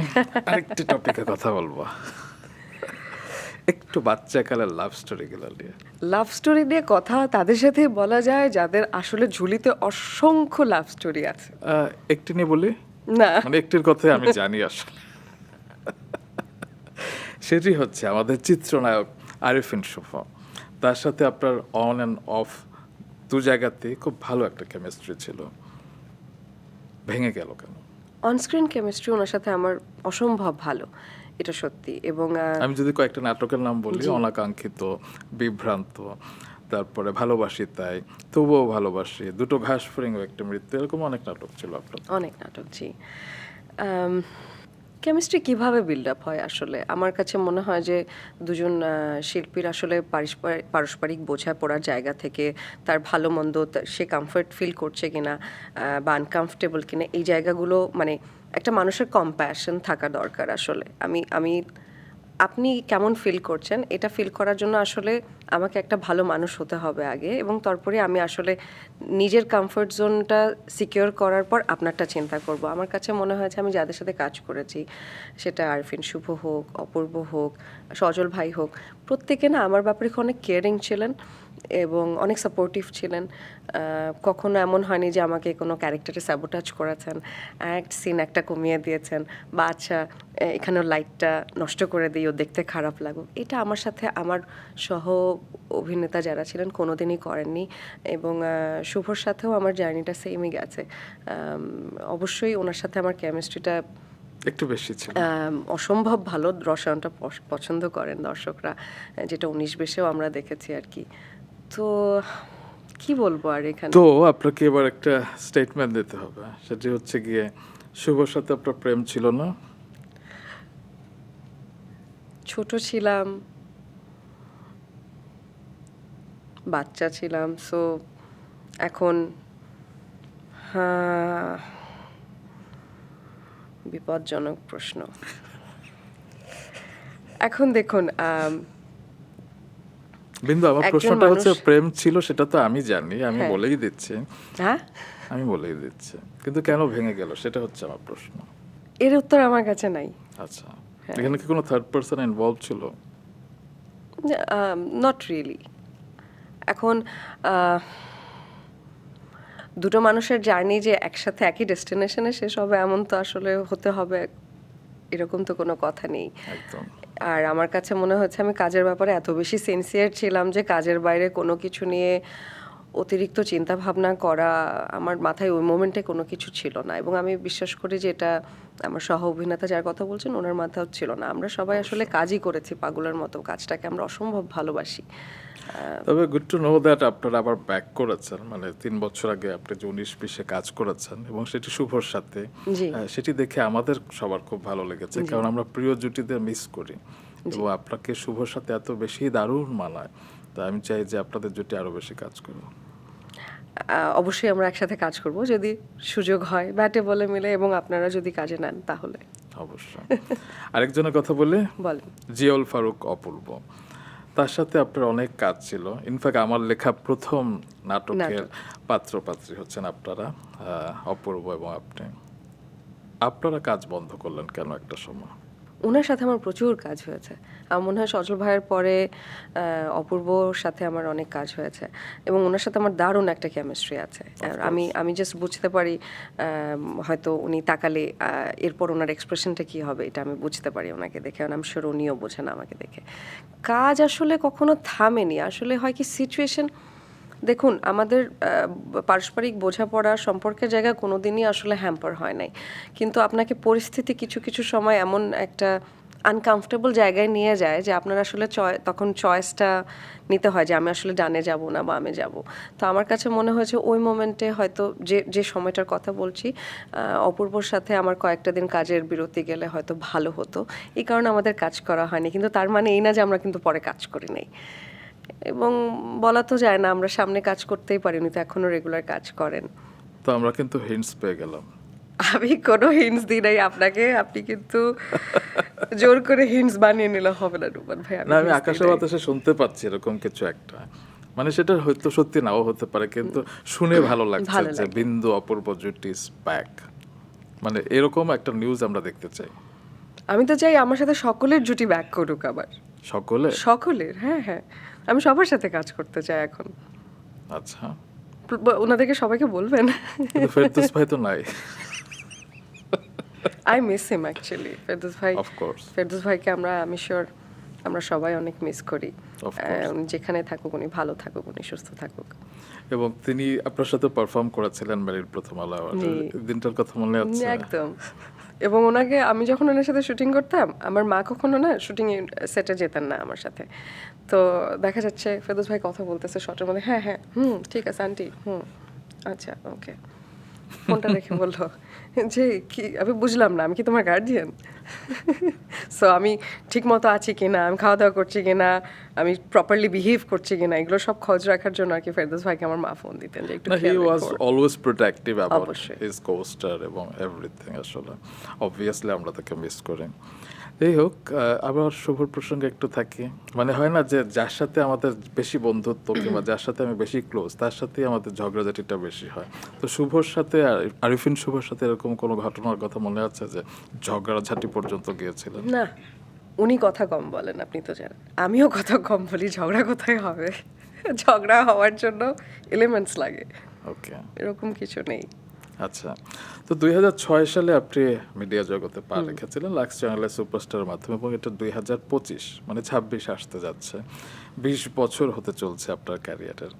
আরেকটি টপিকে কথা বলবো, একটু বাচ্চাকালের লাভ স্টোরিগুলো নিয়ে। লাভ স্টোরি নিয়ে কথা তাদের সাথেই বলা যায় যাদের আসলে ঝুলিতে অসংখ্য লাভ স্টোরি আছে। একটি নিয়ে বলি, না মানে একটির কথাই আমি জানি আসলে। সেটি হচ্ছে আমাদের চিত্রনায়ক আরিফিন শুভ। তার সাথে আপনার অন অ্যান্ড অফ দু জায়গাতে খুব ভালো একটা কেমিস্ট্রি ছিল, ভেঙে গেল কেন? অনস্ক্রিন কেমিস্ট্রি ওনার সাথে আমার অসম্ভব ভালো, এটা সত্যি। এবং আমি যদি কয়েকটা নাটকের নাম বলি, জি। অনাকাঙ্ক্ষিত, বিভ্রান্ত, তারপরে ভালোবাসি তাই, তবুও ভালোবাসি, দুটো ঘাস ফড়িং ও একটা মৃত্যু, এরকম অনেক নাটক ছিল আপনার। অনেক নাটক, জি। কেমিস্ট্রি কিভাবে বিল্ড আপ হয় আসলে আমার কাছে মনে হয় যে দুজন শিল্পীর আসলে পারস্পরিক বোঝাপড়ার জায়গা থেকে তার ভালো মন্দ সে কমফর্ট ফিল করছে কিনা বা আনকমফর্টেবল কিনা, এই জায়গাগুলো মানে একটা মানুষের কম্প্যাশন থাকা দরকার আসলে। আমি আপনি কেমন ফিল করছেন এটা ফিল করার জন্য আসলে আমাকে একটা ভালো মানুষ হতে হবে আগে, এবং তারপরে আমি আসলে নিজের কমফর্ট জোনটা সিকিউর করার পর আপনারটা চিন্তা করব। আমার কাছে মনে হয়েছে আমি যাদের সাথে কাজ করেছি, সেটা আরফিন শুভ হোক, অপূর্ব হোক, সজল ভাই হোক, প্রত্যেকে না আমার ব্যাপারে অনেক কেয়ারিং ছিলেন এবং অনেক সাপোর্টিভ ছিলেন। কখনো এমন হয়নি যে আমাকে কোনো ক্যারেক্টারে স্যাবোটাজ করেছেন, অ্যাক্ট সিন একটা কমিয়ে দিয়েছেন, বা আচ্ছা এখানেও লাইটটা নষ্ট করে দিই ও দেখতে খারাপ লাগুক। এটা আমার সাথে আমার সহ অভিনেতা যারা ছিলেন কোনোদিনই করেননি, এবং শুভর সাথেও আমার জার্নিটা সেমই গেছে। অবশ্যই ওনার সাথে আমার কেমিস্ট্রিটা একটু বেশি ছিল। অসম্ভব ভালো, রসায়নটা পছন্দ করেন দর্শকরা, যেটা 19-20-এও আমরা দেখেছি আর কি। তো কি বলবো আর এখানে। তো আপনাকে এবার একটা স্টেটমেন্ট দিতে হবে, সেটি হচ্ছে গিয়ে শুভর সাথে আপনার প্রেম ছিল না? ছোট ছিলাম, বাচ্চা ছিলাম, সো এখন হ্যাঁ, বিপজ্জনক প্রশ্ন। এখন দেখুন, বিন্দু, আমার একজন প্রশ্নটা হচ্ছে মানুষ- প্রেম ছিল সেটা তো আমি জানি, আমি হ্যাঁ। বলেই দিচ্ছি, হ্যাঁ, আমি বলেই দিচ্ছি, কিন্তু কেন ভেঙে গেল সেটা হচ্ছে আমার প্রশ্ন। এর উত্তর আমার কাছে নাই। আচ্ছা, এখানে কি কোনো থার্ড পারসন ইনভলভ ছিল? Not really. এখন দুটো মানুষের জার্নি যে একসাথে একই ডেস্টিনেশনে শেষ হবে এমন তো আসলে হতে হবে এরকম তো কোনো কথা নেই। একদম। আর আমার কাছে মনে হচ্ছে আমি কাজের ব্যাপারে এত বেশি সিনসিয়ার ছিলাম যে কাজের বাইরে কোনো কিছু নিয়ে অতিরিক্ত চিন্তা ভাবনা করা আমার মাথায় ওই মোমেন্টে কোনো কিছু ছিল না, এবং আমি বিশ্বাস করি যে এটা আমার সহ অভিনেতা যার কথা বলছেন ওনার মাথাও ছিল না। আমরা সবাই আসলে কাজই করেছি পাগলের মতো, কাজটাকে আমরা অসম্ভব ভালোবাসি। তবে গুড টু নো দ্যাট আপনারা আবার ব্যাক করেছেন, মানে 3 বছর আগে আপনি যে 19-20-এ কাজ করেছেন এবং সেটি শুভর সাথে, জি। সেটি দেখে আমাদের সবার খুব ভালো লেগেছে, কারণ আমরা প্রিয় জুটিদের মিস করি এবং আপনাকে শুভর সাথে এত বেশি দারুণ মানায়, তা আমি চাই যে আপনাদের জুটি আরো বেশি কাজ করুন। অবশ্যই আমরা একসাথে কাজ করব যদি সুযোগ হয়, ব্যাটে বলে মিলে, এবং আপনারা যদি কাজে নেন তাহলে। অবশ্যই। আরেকজনের কথা বলে, বলেন। জিয়াউল ফারুক অপূর্ব, তার সাথে আপনার অনেক কাজ ছিল। ইনফ্যাক্ট আমার লেখা প্রথম নাটকের পাত্র পাত্রী হচ্ছেন আপনারা, অপূর্ব এবং আপনি। আপনারা কাজ বন্ধ করলেন কেন একটা সময়? ওনার সাথে আমার প্রচুর কাজ হয়েছে। আমার মনে হয় সজল ভাইয়ের পরে অপূর্বর সাথে আমার অনেক কাজ হয়েছে, এবং ওনার সাথে আমার দারুণ একটা কেমিস্ট্রি আছে। আর আমি জাস্ট বুঝতে পারি, হয়তো উনি তাকালে এরপর ওনার এক্সপ্রেশনটা কী হবে এটা আমি বুঝতে পারি ওনাকে দেখে, আর আমি শিওর উনিও বোঝেন আমাকে দেখে। কাজ আসলে কখনো থামেনি, আসলে হয় কি সিচুয়েশন, দেখুন আমাদের পারস্পরিক বোঝাপড়া সম্পর্কের জায়গা কোনোদিনই আসলে হ্যাম্পার হয় নাই, কিন্তু আপনাকে পরিস্থিতি কিছু কিছু সময় এমন একটা আনকমফর্টেবল জায়গায় নিয়ে যায় যে আপনার আসলে তখন চয়েসটা নিতে হয় যে আমি আসলে ডানে যাব না বামে যাব। তো আমার কাছে মনে হয়েছে ওই মোমেন্টে হয়তো যে সময়টার কথা বলছি, অপূর্বর সাথে আমার কয়েকটা দিন কাজের বিরতি গেলে হয়তো ভালো হতো, এই কারণে আমাদের কাজ করা হয়নি, কিন্তু তার মানে এই না যে আমরা কিন্তু পরে কাজ করি নাই। এবং বলা তো যায় না, আমরা সামনে কাজ করতেই পারি, উনি তো এখনো রেগুলার কাজ করেন। তো আমরা কিন্তু হিন্টস পেয়ে গেলাম। আমি কোনো হিন্টস দিই নাই আপনাকে, আপনি কিন্তু জোর করে হিন্টস বানিয়ে নিলে হবে না রুমান ভাই। না, আমি আকাশে বাতাসে শুনতে পাচ্ছি এরকম কিছু একটা, মানে সেটা হয়তো সত্যি নাও হতে পারে, কিন্তু শুনে ভালো লাগছে ভালো যে লাগে। বিন্দু অপূর্ব জুটি ইজ ব্যাক, মানে এরকম একটা নিউজ আমরা দেখতে চাই। আমি তো চাই আমার সাথে সকলের জুটি ব্যাক করুক আবার, সকলে? সকলের, হ্যাঁ হ্যাঁ, আমি সবার সাথে কাজ করতে চাই এখন। আচ্ছা, ওনাদেরকে সবাইকে বলবেন। কিন্তু ফেরদৌস ভাই তো নাই। I miss him actually. Of course. Ferdous ভাইকে আমি শিওর আমরা সবাই অনেক মিস করি। Of course. উনি যেখানে থাকুক, উনি ভালো থাকুক, উনি সুস্থ থাকুক। এবং তিনি আপনার সাথে পারফর্ম করেছিলেন মেরিল প্রথম আলো জি। দিনটার কথা মনে আছে? একদম। এবং ওনাকে আমি যখন ওনার সাথে শুটিং করতাম, আমার মা কখনো না শুটিং সেটে যেতেন না আমার সাথে। তো দেখা যাচ্ছে ফেরদৌস ভাই কথা বলতেছে শটের মধ্যে, হ্যাঁ হ্যাঁ ঠিক আছে আন্টি আচ্ছা ওকে, ফোনটা রেখে বললো যে কি, আমি বুঝলাম না, আমি কি তোমার গার্ডিয়ান? সো আমি ঠিক মতো আছি কিনা, আমি খাওয়া দাওয়া করছি কিনা, আমি প্রপারলি বিহেভ করছি কিনা, এগুলো সব খোঁজ রাখার জন্য আর কি ফেরদৌস ভাইকে আমার মা ফোন দিতেন যে একটু না, হি খেয়াল ওয়াজ রেখো। অলওয়েজ প্রোটেক্টিভ অ্যাবাউট অবশ্যই। হিজ কোস্টার এবং এভরিথিং। আসলে অবভিয়াসলি আমরা তাকে মিস করি। যাই হোক, আবার শুভর প্রসঙ্গে একটু থাকি। মানে হয় না যে যার সাথে আমাদের বেশি বন্ধুত্ব কিংবা যার সাথে আমি বেশি ক্লোজ, তার সাথেই আমাদের ঝগড়াঝাটিটা বেশি হয়। তো শুভর সাথে আরিফিন শুভর সাথে এরকম কোনো ঘটনার কথা মনে আছে যে ঝগড়াঝাটি পর্যন্ত গিয়েছিলেন? না, উনি কথা কম বলেন, আপনি তো জানেন। আমিও কথা কম বলি, ঝগড়া কোথায় হবে? ঝগড়া হওয়ার জন্য এলিমেন্টস লাগে, ওকে, এরকম কিছু নেই। আচ্ছা। তো 2006 সালে আপনি মিডিয়া জগতে পা রেখেছিলেন লাক্স চ্যানেলের সুপারস্টারের মাধ্যমে, এবং এটা 2025 মানে 26 আসতে যাচ্ছে। 20 বছর হতে চলছে আপনার ক্যারিয়ারের।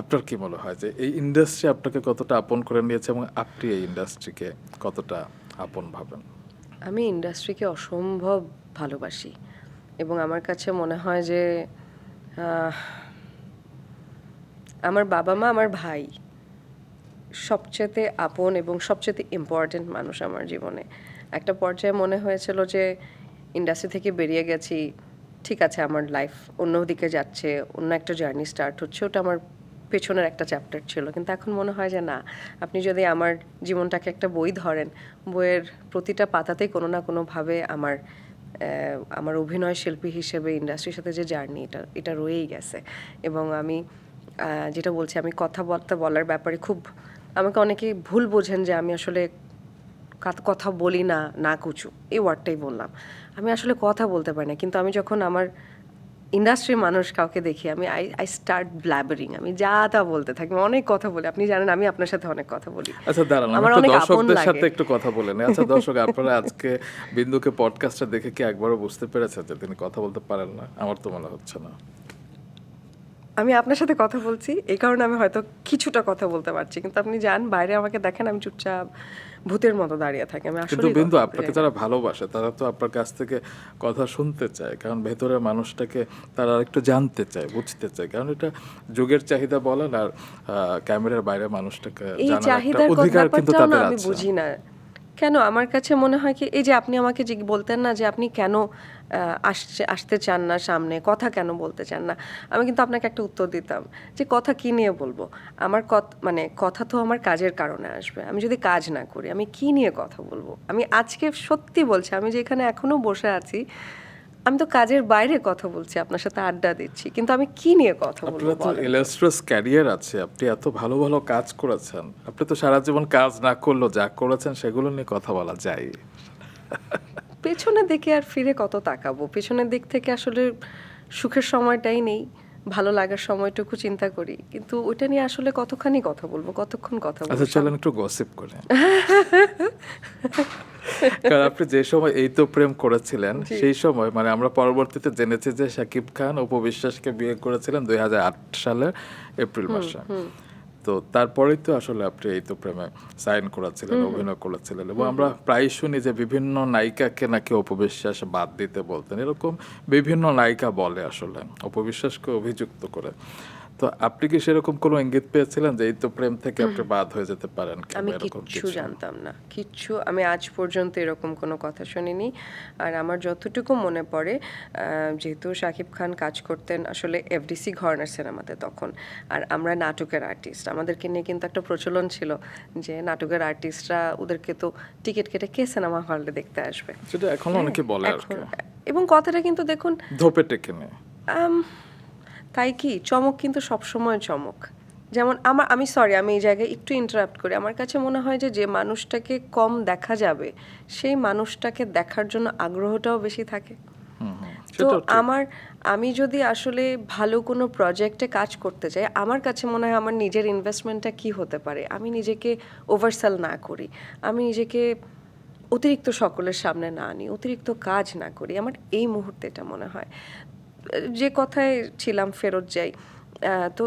আপনার কি মনে হয় যে এই ইন্ডাস্ট্রি আপনাকে কতটা আপন করে নিয়েছে এবং আপনি এই ইন্ডাস্ট্রিকে কতটা আপন ভাবেন? আমি ইন্ডাস্ট্রিকে অসম্ভব ভালোবাসি এবং আমার কাছে মনে হয় যে আহ, আমার বাবা মা, আমার ভাই সবচেয়ে আপন এবং সবচেয়ে ইম্পর্ট্যান্ট মানুষ আমার জীবনে। একটা পর্যায়ে মনে হয়েছিল যে ইন্ডাস্ট্রি থেকে বেরিয়ে গেছি, ঠিক আছে, আমার লাইফ অন্যদিকে যাচ্ছে, অন্য একটা জার্নি স্টার্ট হচ্ছে, ওটা আমার পেছনের একটা চ্যাপ্টার ছিল। কিন্তু এখন মনে হয় যে না, আপনি যদি আমার জীবনটাকে একটা বই ধরেন, বইয়ের প্রতিটা পাতাতেই কোনো না কোনোভাবে আমার অভিনয় শিল্পী হিসেবে ইন্ডাস্ট্রির সাথে যে জার্নি, এটা রয়েই গেছে। এবং আমি যেটা বলছি, আমি কথাবার্তা বলার ব্যাপারে খুব, আমাকে অনেকে ভুল বোঝেন যে আমি আসলে কথা বলি না, না কুচু, এই ওয়ার্ডটাই বললাম। আমি আসলে কথা বলতে পারি না, কিন্তু আমি যখন আমার ইন্ডাস্ট্রির মানুষ কাউকে দেখি, আমি আই স্টার্ট ব্ল্যাবারিং, আমি যা তা বলতে থাকি, আমি অনেক কথা বলি। আপনি জানেন আমি আপনার সাথে অনেক কথা বলি। আচ্ছা দাঁড়ান, আমার আমি অনেক তো আপন দর্শকদের লাগে। সাথে একটু কথা বলে নিই। আচ্ছা দর্শক, আপনারা আজকে বিন্দুকে পডকাস্টটা দেখে কি একবারও বুঝতে পেরেছেন যে তিনি কথা বলতে পারেন না? আমার তো মনে হচ্ছে না। আমি আপনার সাথে কথা বলছি, এই কারণে আমি হয়তো কিছুটা কথা বলতে পারছি, কিন্তু আপনি যান বাইরে আমাকে দেখেন, আমি চুপচাপ ভূতের মতো দাঁড়িয়ে থাকি। আমি কিন্তু আসলে বিন্দু, আপনাকে যারা ভালোবাসে তারা তো আপনার কাছ থেকে কথা শুনতে চায়, কারণ ভেতরের মানুষটাকে তারা একটু জানতে চায়, বুঝতে চায়, কারণ এটা যুগের চাহিদা বলেন, আর ক্যামেরার বাইরে মানুষটাকে এই জানার একটা চাহিদার অধিকার কিন্তু ব্যাপারটাও না তাদের আমি আছে। বুঝি না কেন। আমার কাছে মনে হয় কি, এই যে আপনি আমাকে যে বলতেন না যে আপনি কেন আসতে চান না সামনে, কথা কেন বলতে চান না, আমি কিন্তু আপনাকে একটা উত্তর দিতাম যে কথা কি নিয়ে বলবো। আমার মানে কথা তো আমার কাজের কারণে আসবে, আমি যদি কাজ না করি আমি কি নিয়ে কথা বলবো। আমি আজকে সত্যি বলছি, আমি যে এখানে এখনো বসে আছি, আমি তো কাজের বাইরে কথা বলছি, আপনার সাথে আড্ডা দিচ্ছি, কিন্তু আমি কি নিয়ে কথা বলবো আপনার তো বলেন? ইলাস্ট্রাস ক্যারিয়ার আছে, আপনি এত ভালো ভালো কাজ করেছেন, আপনি তো সারা জীবন কাজ না করলেও যা করেছেন সেগুলো নিয়ে কথা বলা যায়। পেছনের দিকে আর ফিরে কত তাকাবো? পেছনের দিক থেকে আসলে সুখের সময়টাই নেই, ভালো লাগার সময়টুকু চিন্তা করি, কিন্তু ওইটা নিয়ে আসলে কতখানি কথা বলবো, কতক্ষণ কথা বলবো? আচ্ছা চলেন একটু গসিপ করে। কারণ আপনি যে সময় এই তো প্রেম করেছিলেন, সেই সময় মানে আমরা পরবর্তীতে জেনেছি যে শাকিব খান অপু বিশ্বাসকে বিয়ে করেছিলেন 2008 সালের এপ্রিল মাসে। তো তারপরেই তো আসলে আপনি এই তো প্রেমে সাইন করেছিলেন, অভিনয় করেছিলেন, এবং আমরা প্রায় শুনি যে বিভিন্ন নায়িকাকে নাকি অপু বিশ্বাস বাদ দিতে বলতেন, এরকম বিভিন্ন নায়িকা বলে আসলে অপু বিশ্বাসকে অভিযুক্ত করে। তো আপনি কি সেরকম কোনো ইঙ্গিত পেয়েছিলেন যে এই তো প্রেম থেকে আপনি বাদ হয়ে যেতে পারেন কিংবা আমি এরকম কিচ্ছু কিছু? জানতাম না, কিচ্ছু। আমি আজ পর্যন্ত এরকম কোনো কথা শুনিনি। আর আমার যতটুকু মনে পড়ে, যেহেতু শাকিব খান কাজ করতেন আসলে এফডিসি ঘরানার সিনেমাতে তখন, আর আমরা নাটকের আর্টিস্ট, আমাদেরকে নিয়ে কিন্তু একটা প্রচলন ছিল যে নাটকের আর্টিস্টরা, ওদেরকে তো টিকিট কেটে কে সিনেমা হলে দেখতে আসবে। সেটা এখনো অনেকে বলে আর কি, এবং কথাটা কিন্তু দেখুন, ধোপে টেকে নিয়ে। তাই কি, চমক কিন্তু সবসময় চমক। যেমন আমি সরি, আমি এই জায়গায় একটু ইন্টারাপ্ট করি। আমার কাছে মনে হয় যে যে মানুষটাকে কম দেখা যাবে, সেই মানুষটাকে দেখার জন্য আগ্রহটাও বেশি থাকে। তো আমি যদি আসলে ভালো কোনো প্রজেক্টে কাজ করতে চাই, আমার কাছে মনে হয় আমার নিজের ইনভেস্টমেন্টটা কি হতে পারে, আমি নিজেকে ওভারসেল না করি, আমি নিজেকে অতিরিক্ত সকলের সামনে না আনি, অতিরিক্ত কাজ না করি, আমার এই মুহূর্তে এটা মনে হয়। যে কথায় ছিলাম ফেরত যাই, তো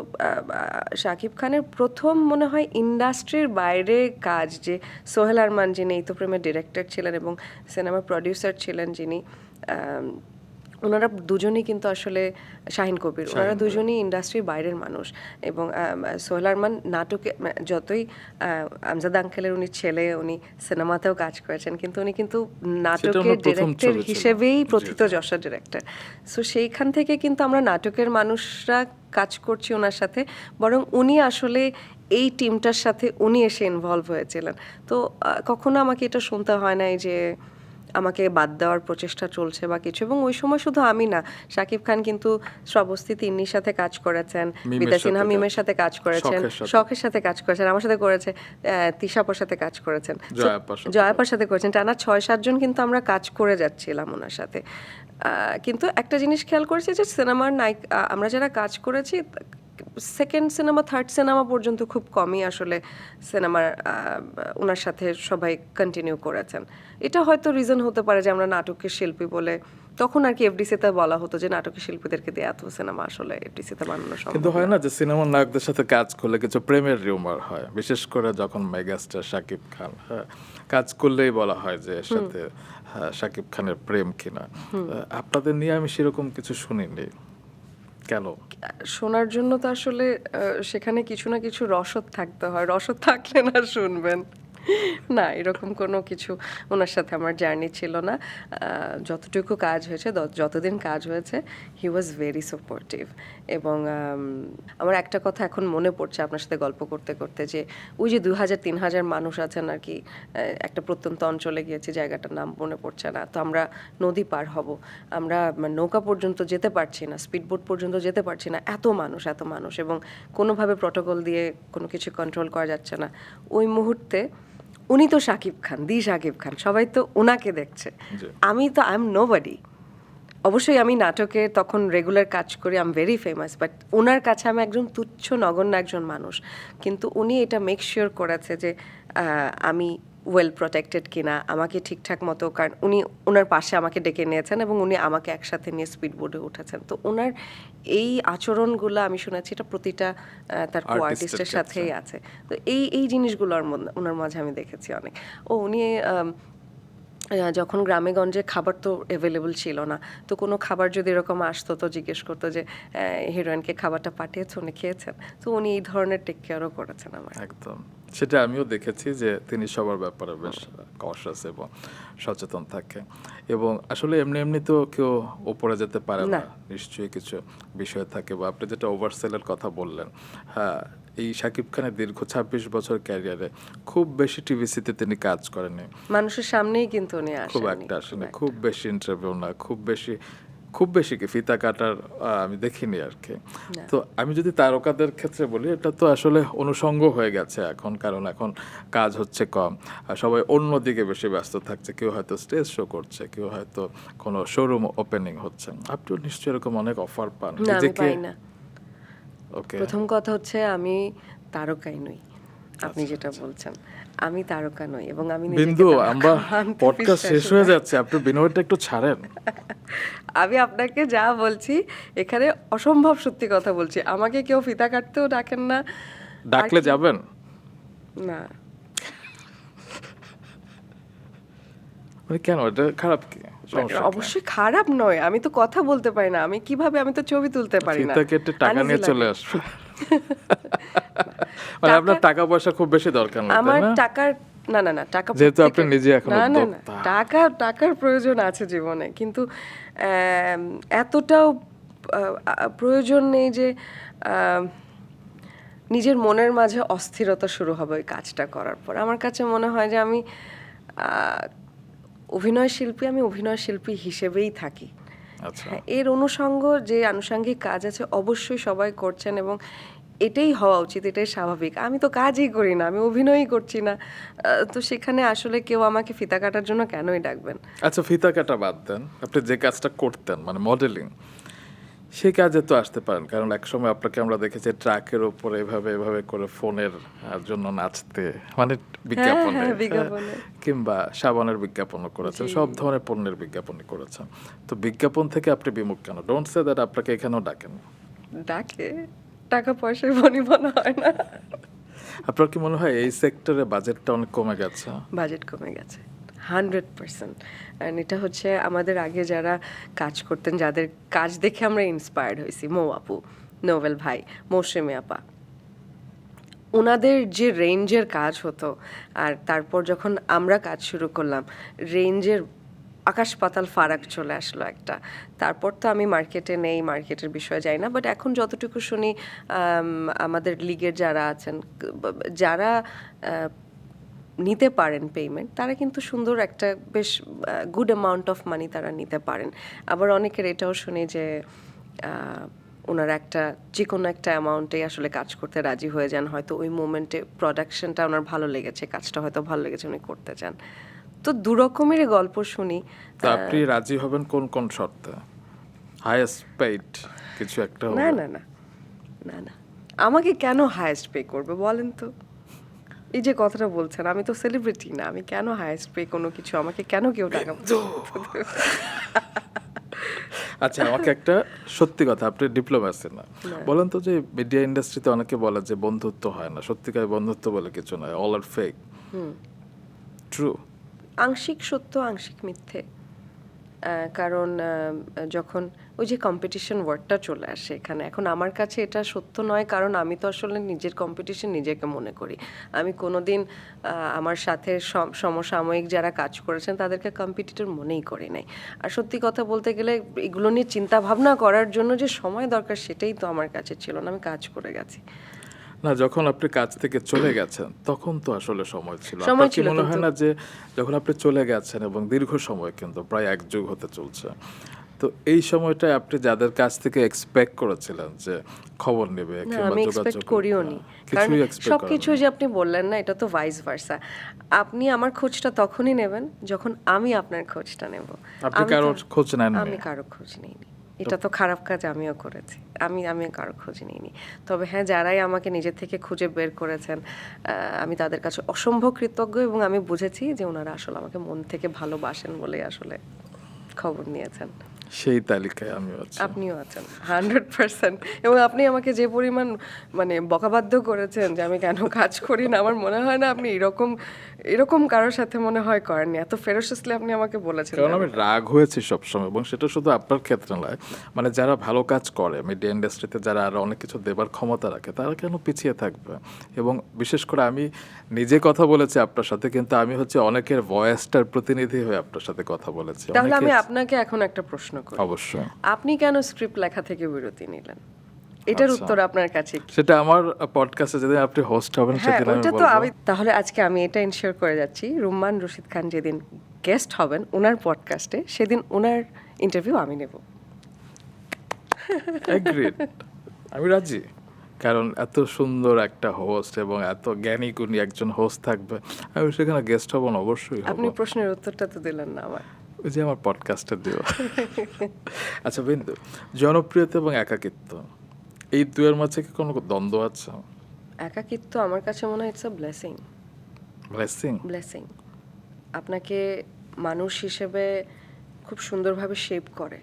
শাকিব খানের প্রথম মনে হয় ইন্ডাস্ট্রির বাইরে কাজ, যে সোহেল আরমান যিনি এই তো প্রেমের ডিরেক্টর ছিলেন এবং সিনেমার প্রডিউসার ছিলেন যিনি, ওনারা দুজনই কিন্তু আসলে শাহিন কবির, ওনারা দুজনই ইন্ডাস্ট্রির বাইরের মানুষ। এবং সোহেল আরমান নাটকে যতই আমজাদ আঙ্কেলের উনি ছেলে, উনি সিনেমাতেও কাজ করেছেন, কিন্তু উনি কিন্তু নাটকের ডিরেক্টর হিসেবেই প্রথিত যশা ডিরেক্টর। সো সেইখান থেকে কিন্তু আমরা নাটকের মানুষরা কাজ করছি ওনার সাথে, বরং উনি আসলে এই টিমটার সাথে উনি এসে ইনভলভ হয়েছিলেন। তো কখনো আমাকে এটা শুনতে হয় নাই যে আমাকে বাদ দেওয়ার প্রচেষ্টা চলছে বা কিছু। এবং ওই সময় শুধু আমি না, শাকিব খান কিন্তু শ্রাবস্তী তিন্নির সাথে কাজ করেছেন, বিদ্যা সিনহা মিমের সাথে কাজ করেছেন, শখের সাথে কাজ করেছেন, আমার সাথে করেছে, তিশাপার সাথে কাজ করেছেন, জয়াপার সাথে করেছেন, টানা 6-7 জন কিন্তু আমরা কাজ করে যাচ্ছিলাম ওনার সাথে। কিন্তু একটা জিনিস খেয়াল করেছি যে সিনেমার নায়িকা আমরা যারা কাজ করেছি, সেকেন্ড সিনেমা থার্ড সিনেমা পর্যন্ত খুব কমই আসলে সিনেমার ওনার সাথে সবাই কন্টিনিউ করেছেন। এটা হয়তো রিজন হতে পারে যে আমরা নাটকের শিল্পী বলে, তখন আর কি এফডিসিতে বলা হতো যে নাটকের শিল্পীদেরকে দিয়ে এত সিনেমা আসলে এফডিসিতে বানানো সম্ভব। কিন্তু হয় না যে সিনেমার নায়কদের সাথে কাজ করলে কিছু প্রেমের রিউমার হয়, বিশেষ করে যখন মেগাস্টার শাকিব খান কাজ করলেই বলা হয় যে এর সাথে শাকিব খানের প্রেম কিনা। আপনাদের নিয়ে আমি সেরকম কিছু শুনিনি, কেন? শোনার জন্য তো আসলে সেখানে কিছু না কিছু রসদ থাকতে হয়, রসদ থাকলে না শুনবেন। না, এরকম কোনো কিছু ওনার সাথে আমার জার্নি ছিল না। যতটুকু কাজ হয়েছে, যতদিন কাজ হয়েছে, হি ওয়াজ ভেরি সাপোর্টিভ। এবং আমার একটা কথা এখন মনে পড়ছে আপনার সাথে গল্প করতে করতে, যে ওই যে 2000-3000 মানুষ আছেন আর কি, একটা প্রত্যন্ত অঞ্চলে গিয়েছি, জায়গাটার নাম মনে পড়ছে না। তো আমরা নদী পার হব, আমরা নৌকা পর্যন্ত যেতে পারছি না, স্পিডবোট পর্যন্ত যেতে পারছি না, এত মানুষ, এবং কোনোভাবে প্রটোকল দিয়ে কোনো কিছু কন্ট্রোল করা যাচ্ছে না। ওই মুহূর্তে উনি তো শাকিব খান, শাকিব খান, সবাই তো ওনাকে দেখছে, আমি তো আই এম নোবডি। অবশ্যই আমি নাটকে তখন রেগুলার কাজ করি, I am very famous, but ওনার কাছে আমি একজন তুচ্ছ নগণ্য একজন মানুষ। কিন্তু উনি এটা মেক শিওর করেছে যে আমি ওয়েল প্রোটেক্টেড কিনা, আমাকে ঠিকঠাক মতো, কারণ উনি ওনার পাশে আমাকে ডেকে নিয়েছেন এবং উনি আমাকে একসাথে নিয়ে স্পিড বোর্ডে উঠেছেন। তো ওনার এই আচরণগুলো আমি শুনেছি এটা প্রতিটা তার কো আর্টিস্টের সাথেই আছে। তো এই জিনিসগুলো ওনার মাঝে আমি দেখেছি অনেক। উনি যখন গ্রামে গঞ্জে খাবার তো অ্যাভেলেবল ছিল না, তো কোনো খাবার যদি এরকম আসতো তো জিজ্ঞেস করতো যে হিরোইনকে খাবারটা পাঠিয়েছে, উনি খেয়েছেন। তো উনি এই ধরনের টেক কেয়ারও করেছেন আমার। একদম, সেটা আমিও দেখেছি যে তিনি সবার ব্যাপারে বেশ কশাস এবং সচেতন থাকে। এবং আসলে এমনি তো কেউ ওপরে যেতে পারে না, নিশ্চয়ই কিছু বিষয় থাকে। বা আপনি যেটা ওভারসেলের কথা বললেন, হ্যাঁ, এই শাকিব খানের দীর্ঘ 26 বছর ক্যারিয়ারে খুব বেশি টিভিসিতে তিনি কাজ করেনি, মানুষের সামনেই কিন্তু উনি খুব একটা আসেনি, খুব বেশি ইন্টারভিউ না, খুব বেশি কি ফিতা কাটার আমি দেখিনি আর কি। তো আমি যদি তারকাদের ক্ষেত্রে বলি, এটা তো আসলে অনুষঙ্গ হয়ে গেছে এখন, কারণ এখন কাজ হচ্ছে কম, আর সবাই অন্যদিকে বেশি ব্যস্ত থাকছে। কেউ হয়তো স্টেজ শো করছে, কেউ হয়তো কোনো শোরুম ওপেনিং হচ্ছে। আপনিও নিশ্চয়ই এরকম অনেক অফার পান। না, আমি পাই না। ওকে, প্রথম কথা হচ্ছে আমি তারকাই নই, আপনি যেটা বলছেন, আমি তারকা নই এবং আমি বিন্দু, আমরা পডকাস্ট শেষ হয়ে যাচ্ছে, আপনি বিনয়টা একটু ছাড়েন। আমি আপনাকে যা বলছি এখানে অসম্ভব সত্যি কথা বলছি। আমাকে কেউ ফিতা কাটতেও ডাকেন না। ডাকলে যাবেন না? মানে কেন, এটা খারাপ কি? অবশ্যই খারাপ নয়, আমি তো কথা বলতে পারি না, আমি কিভাবে, আমি তো ছবি তুলতে পারি না, ফিতা কেটে টাকা নিয়ে চলে আসবে। মানে আপনার টাকা পয়সা খুব বেশি দরকার না, আমার টাকার না টাকা, যেহেতু আপনি নিজে এখন না টাকার প্রয়োজন আছে জীবনে, কিন্তু এতটাও প্রয়োজন নেই যে নিজের মনের মাঝে অস্থিরতা শুরু হবে ওই কাজটা করার পর। আমার কাছে মনে হয় যে আমি অভিনয় শিল্পী হিসেবেই থাকি। এর অনুষঙ্গ যে আনুষঙ্গিক কাজ আছে অবশ্যই সবাই করছেন এবং এটাই হওয়া উচিত, এটাই স্বাভাবিক। আমি তো কাজই করি না, আমি অভিনয়ই করছি না, তো সেখানে আসলে কেউ আমাকে ফিতা কাটার জন্য কেনই ডাকবেন? আচ্ছা, ফিতা কাটা বাদ দেন, আপনি যে কাজটা করতেন মানে মডেলিং, সেই কাজে তো আসতে পারেন, কারণ একসময় আপনাকে আমরা দেখেছি ট্রাকের উপরে এভাবে এভাবে করে ফোনের জন্য নাচতে, মানে বিজ্ঞাপনে, হ্যাঁ, হ্যাঁ, বিজ্ঞাপনে। কিংবা সাবানের বিজ্ঞাপনও করেছেন, জি। সব ধরনের পণ্যের বিজ্ঞাপনই করেছেন। তো বিজ্ঞাপন থেকে আপনি বিমুখ কেন? ডোন্ট সে দ্যাট আপনাকে এখানেও ডাকেন। ডাকে, টাকা পয়সার বনিবনা হয় না। আপনার কি মনে হয় এই সেক্টরে বাজেটটা অনেক কমে গেছে? বাজেট কমে গেছে 100%। অ্যান্ড এটা হচ্ছে আমাদের আগে যারা কাজ করতেন, যাদের কাজ দেখে আমরা ইন্সপায়ার্ড হয়েছি, মৌ আপু, নোবেল ভাই, মৌসুমী আপা, ওনাদের যে রেঞ্জের কাজ হতো, আর তারপর যখন আমরা কাজ শুরু করলাম, রেঞ্জের আকাশ পাতাল ফারাক চলে আসলো একটা। তারপর তো আমি মার্কেটে নেই, মার্কেটের বিষয়ে যাই না, বাট এখন যতটুকু শুনি আমাদের লিগের যারা আছেন, যারা নিতে পারেন পেমেন্ট, তারা কিন্তু সুন্দর একটা বেশ গুড অ্যামাউন্ট অফ মানি তারা নিতে পারেন। আবার অনেকের এটাও শুনি যে ওনারা একটা যে কোনো একটা অ্যামাউন্টেই আসলে কাজ করতে রাজি হয়ে যান, হয়তো ওই মোমেন্টে প্রোডাকশনটা ওনার ভালো লেগেছে, কাজটা হয়তো ভালো লেগেছে, উনি করতে চান। তো দু রকমের গল্প শুনি। তো আপনি রাজি হবেন কোন কোন শর্তে? হাইয়েস্ট পেইড কিছু একটা না হবে? না না না না, আমাকে কেন হায়েস্ট পে করবে বলেন তো? এই যে কথাটা বলছেন, আমি তো সেলিব্রিটি না, আমি কেন হায়েস্ট পে কোনো কিছু, আমাকে কেন কেউ টাকা আচ্ছা, আমাকে একটা সত্যি কথা, আপনি ডিপ্লোম্যাসি না, বলেন তো যে মিডিয়া ইন্ডাস্ট্রিতে অনেকে বলে যে বন্ধুত্ব হয় না, সত্যিকার বন্ধুত্ব বলে কিছু নয়, অল আর ফেক। ট্রু? আংশিক সত্য, আংশিক মিথ্যে। কারণ যখন ওই যে কম্পিটিশন ওয়ার্ডটা চলে আসে এখানে, এখন আমার কাছে এটা সত্য নয়, কারণ আমি তো আসলে নিজের কম্পিটিশন নিজেকে মনে করি। আমি কোনোদিন আমার সাথে সমসাময়িক যারা কাজ করেছেন তাদেরকে কম্পিটিটর মনেই করি নাই। আর সত্যি কথা বলতে গেলে এগুলো নিয়ে চিন্তা ভাবনা করার জন্য যে সময় দরকার সেটাই তো আমার কাছে ছিল না, আমি কাজ করে গেছি। না, যখন আপনি কাজ থেকে চলে গেছেন তখন তো আসলে সময় ছিল। সময় আপনার কি ছিল, মনে হয় কিন্তু না যে যখন আপনি চলে গেছেন এবং দীর্ঘ সময়, কিন্তু প্রায় এক যুগ হতে চলছে, তো এই সময়টায় আপনি যাদের কাছ থেকে এক্সপেক্ট করেছিলেন যে খবর নেবে না, কিংবা আমি যোগাযোগ এক্সপেক্ট করবে, করিও নি, কারণ কিছুই এক্সপেক্ট সব করেন কিছু না। যে আপনি বললেন না, এটা তো ভাইস ভার্সা। আপনি আমার খোঁজটা তখনই নেবেন যখন আমি আপনার খোঁজটা নেব। আপনি আমি কারোর তো- খোঁজ নেন? আমি কারো খোঁজ নিইনি, এটা তো খারাপ কাজ আমিও করেছি। আমি কারো খোঁজ নিইনি। তবে হ্যাঁ, যারাই আমাকে নিজের থেকে খুঁজে বের করেছেন, আমি তাদের কাছে অসম্ভব কৃতজ্ঞ, এবং আমি বুঝেছি যে ওনারা আসলে আমাকে মন থেকে ভালোবাসেন বলে আসলে খবর নিয়েছেন। সেই তালিকায় আমিও আছি। আপনিও আছেন 100%। এবং আপনি আমাকে যে পরিমাণ মানে বকাবাধ্য করেছেন যে আমি কেন কাজ করি না, আমার মনে হয় না আপনি এরকম এরকম কারোর সাথে মনে হয় করেননি। এত ফেরোসিয়াসলি আপনি আমাকে বলেছেন কারণ যে আমি রাগ হয়েছি সবসময়, এবং সেটা শুধু আপনার ক্ষেত্রে নয়, মানে যারা ভালো কাজ করে মিডিয়া ইন্ডাস্ট্রিতে, যারা আরো অনেক কিছু দেবার ক্ষমতা রাখে, তারা কেন পিছিয়ে থাকবে? এবং বিশেষ করে আমি নিজে কথা বলেছি আপনার সাথে, কিন্তু আমি হচ্ছে অনেকের ভয়েসটার প্রতিনিধি হয়ে আপনার সাথে কথা বলেছি। তাহলে আমি অনেকে- আপনাকে এখন একটা প্রশ্ন করি, অবশ্যই। আপনি কেন স্ক্রিপ্ট লেখা থেকে বিরতি নিলেন? এটার আচ্ছা। উত্তর আপনার কাছে কি? সেটা আমার পডকাস্টে যেদিন আপনি হোস্ট হবেন হ্যাঁ, সেদিন আমি ওটা তো বলবো। আমি তাহলে আজকে আমি এটা ইনশিওর করে যাচ্ছি, রুম্মান রশিদ খান যেদিন গেস্ট হবেন ওনার পডকাস্টে, সেদিন ওনার ইন্টারভিউ আমি নেব। এগ্রিড, আমি রাজি। কারণ এত সুন্দর একটা হোস্ট এবং এত জ্ঞানী গুণী একজন হোস্ট থাকবে, আমি সেখানে গেস্ট হব না, অবশ্যই হব। আপনি প্রশ্নের উত্তরটা তো দিলেন না আমার। ওই যে আমার পডকাস্টে দিও। আচ্ছা বিন্দু, জনপ্রিয়তা এবং একাকিত্ব, এই দুয়ের মাঝে কি কোনো দ্বন্দ্ব আছে? একাকিত্ব আমার কাছে মনে হয় it's a blessing. Blessing? Blessing আপনাকে মানুষ হিসেবে খুব সুন্দরভাবে শেপ করে,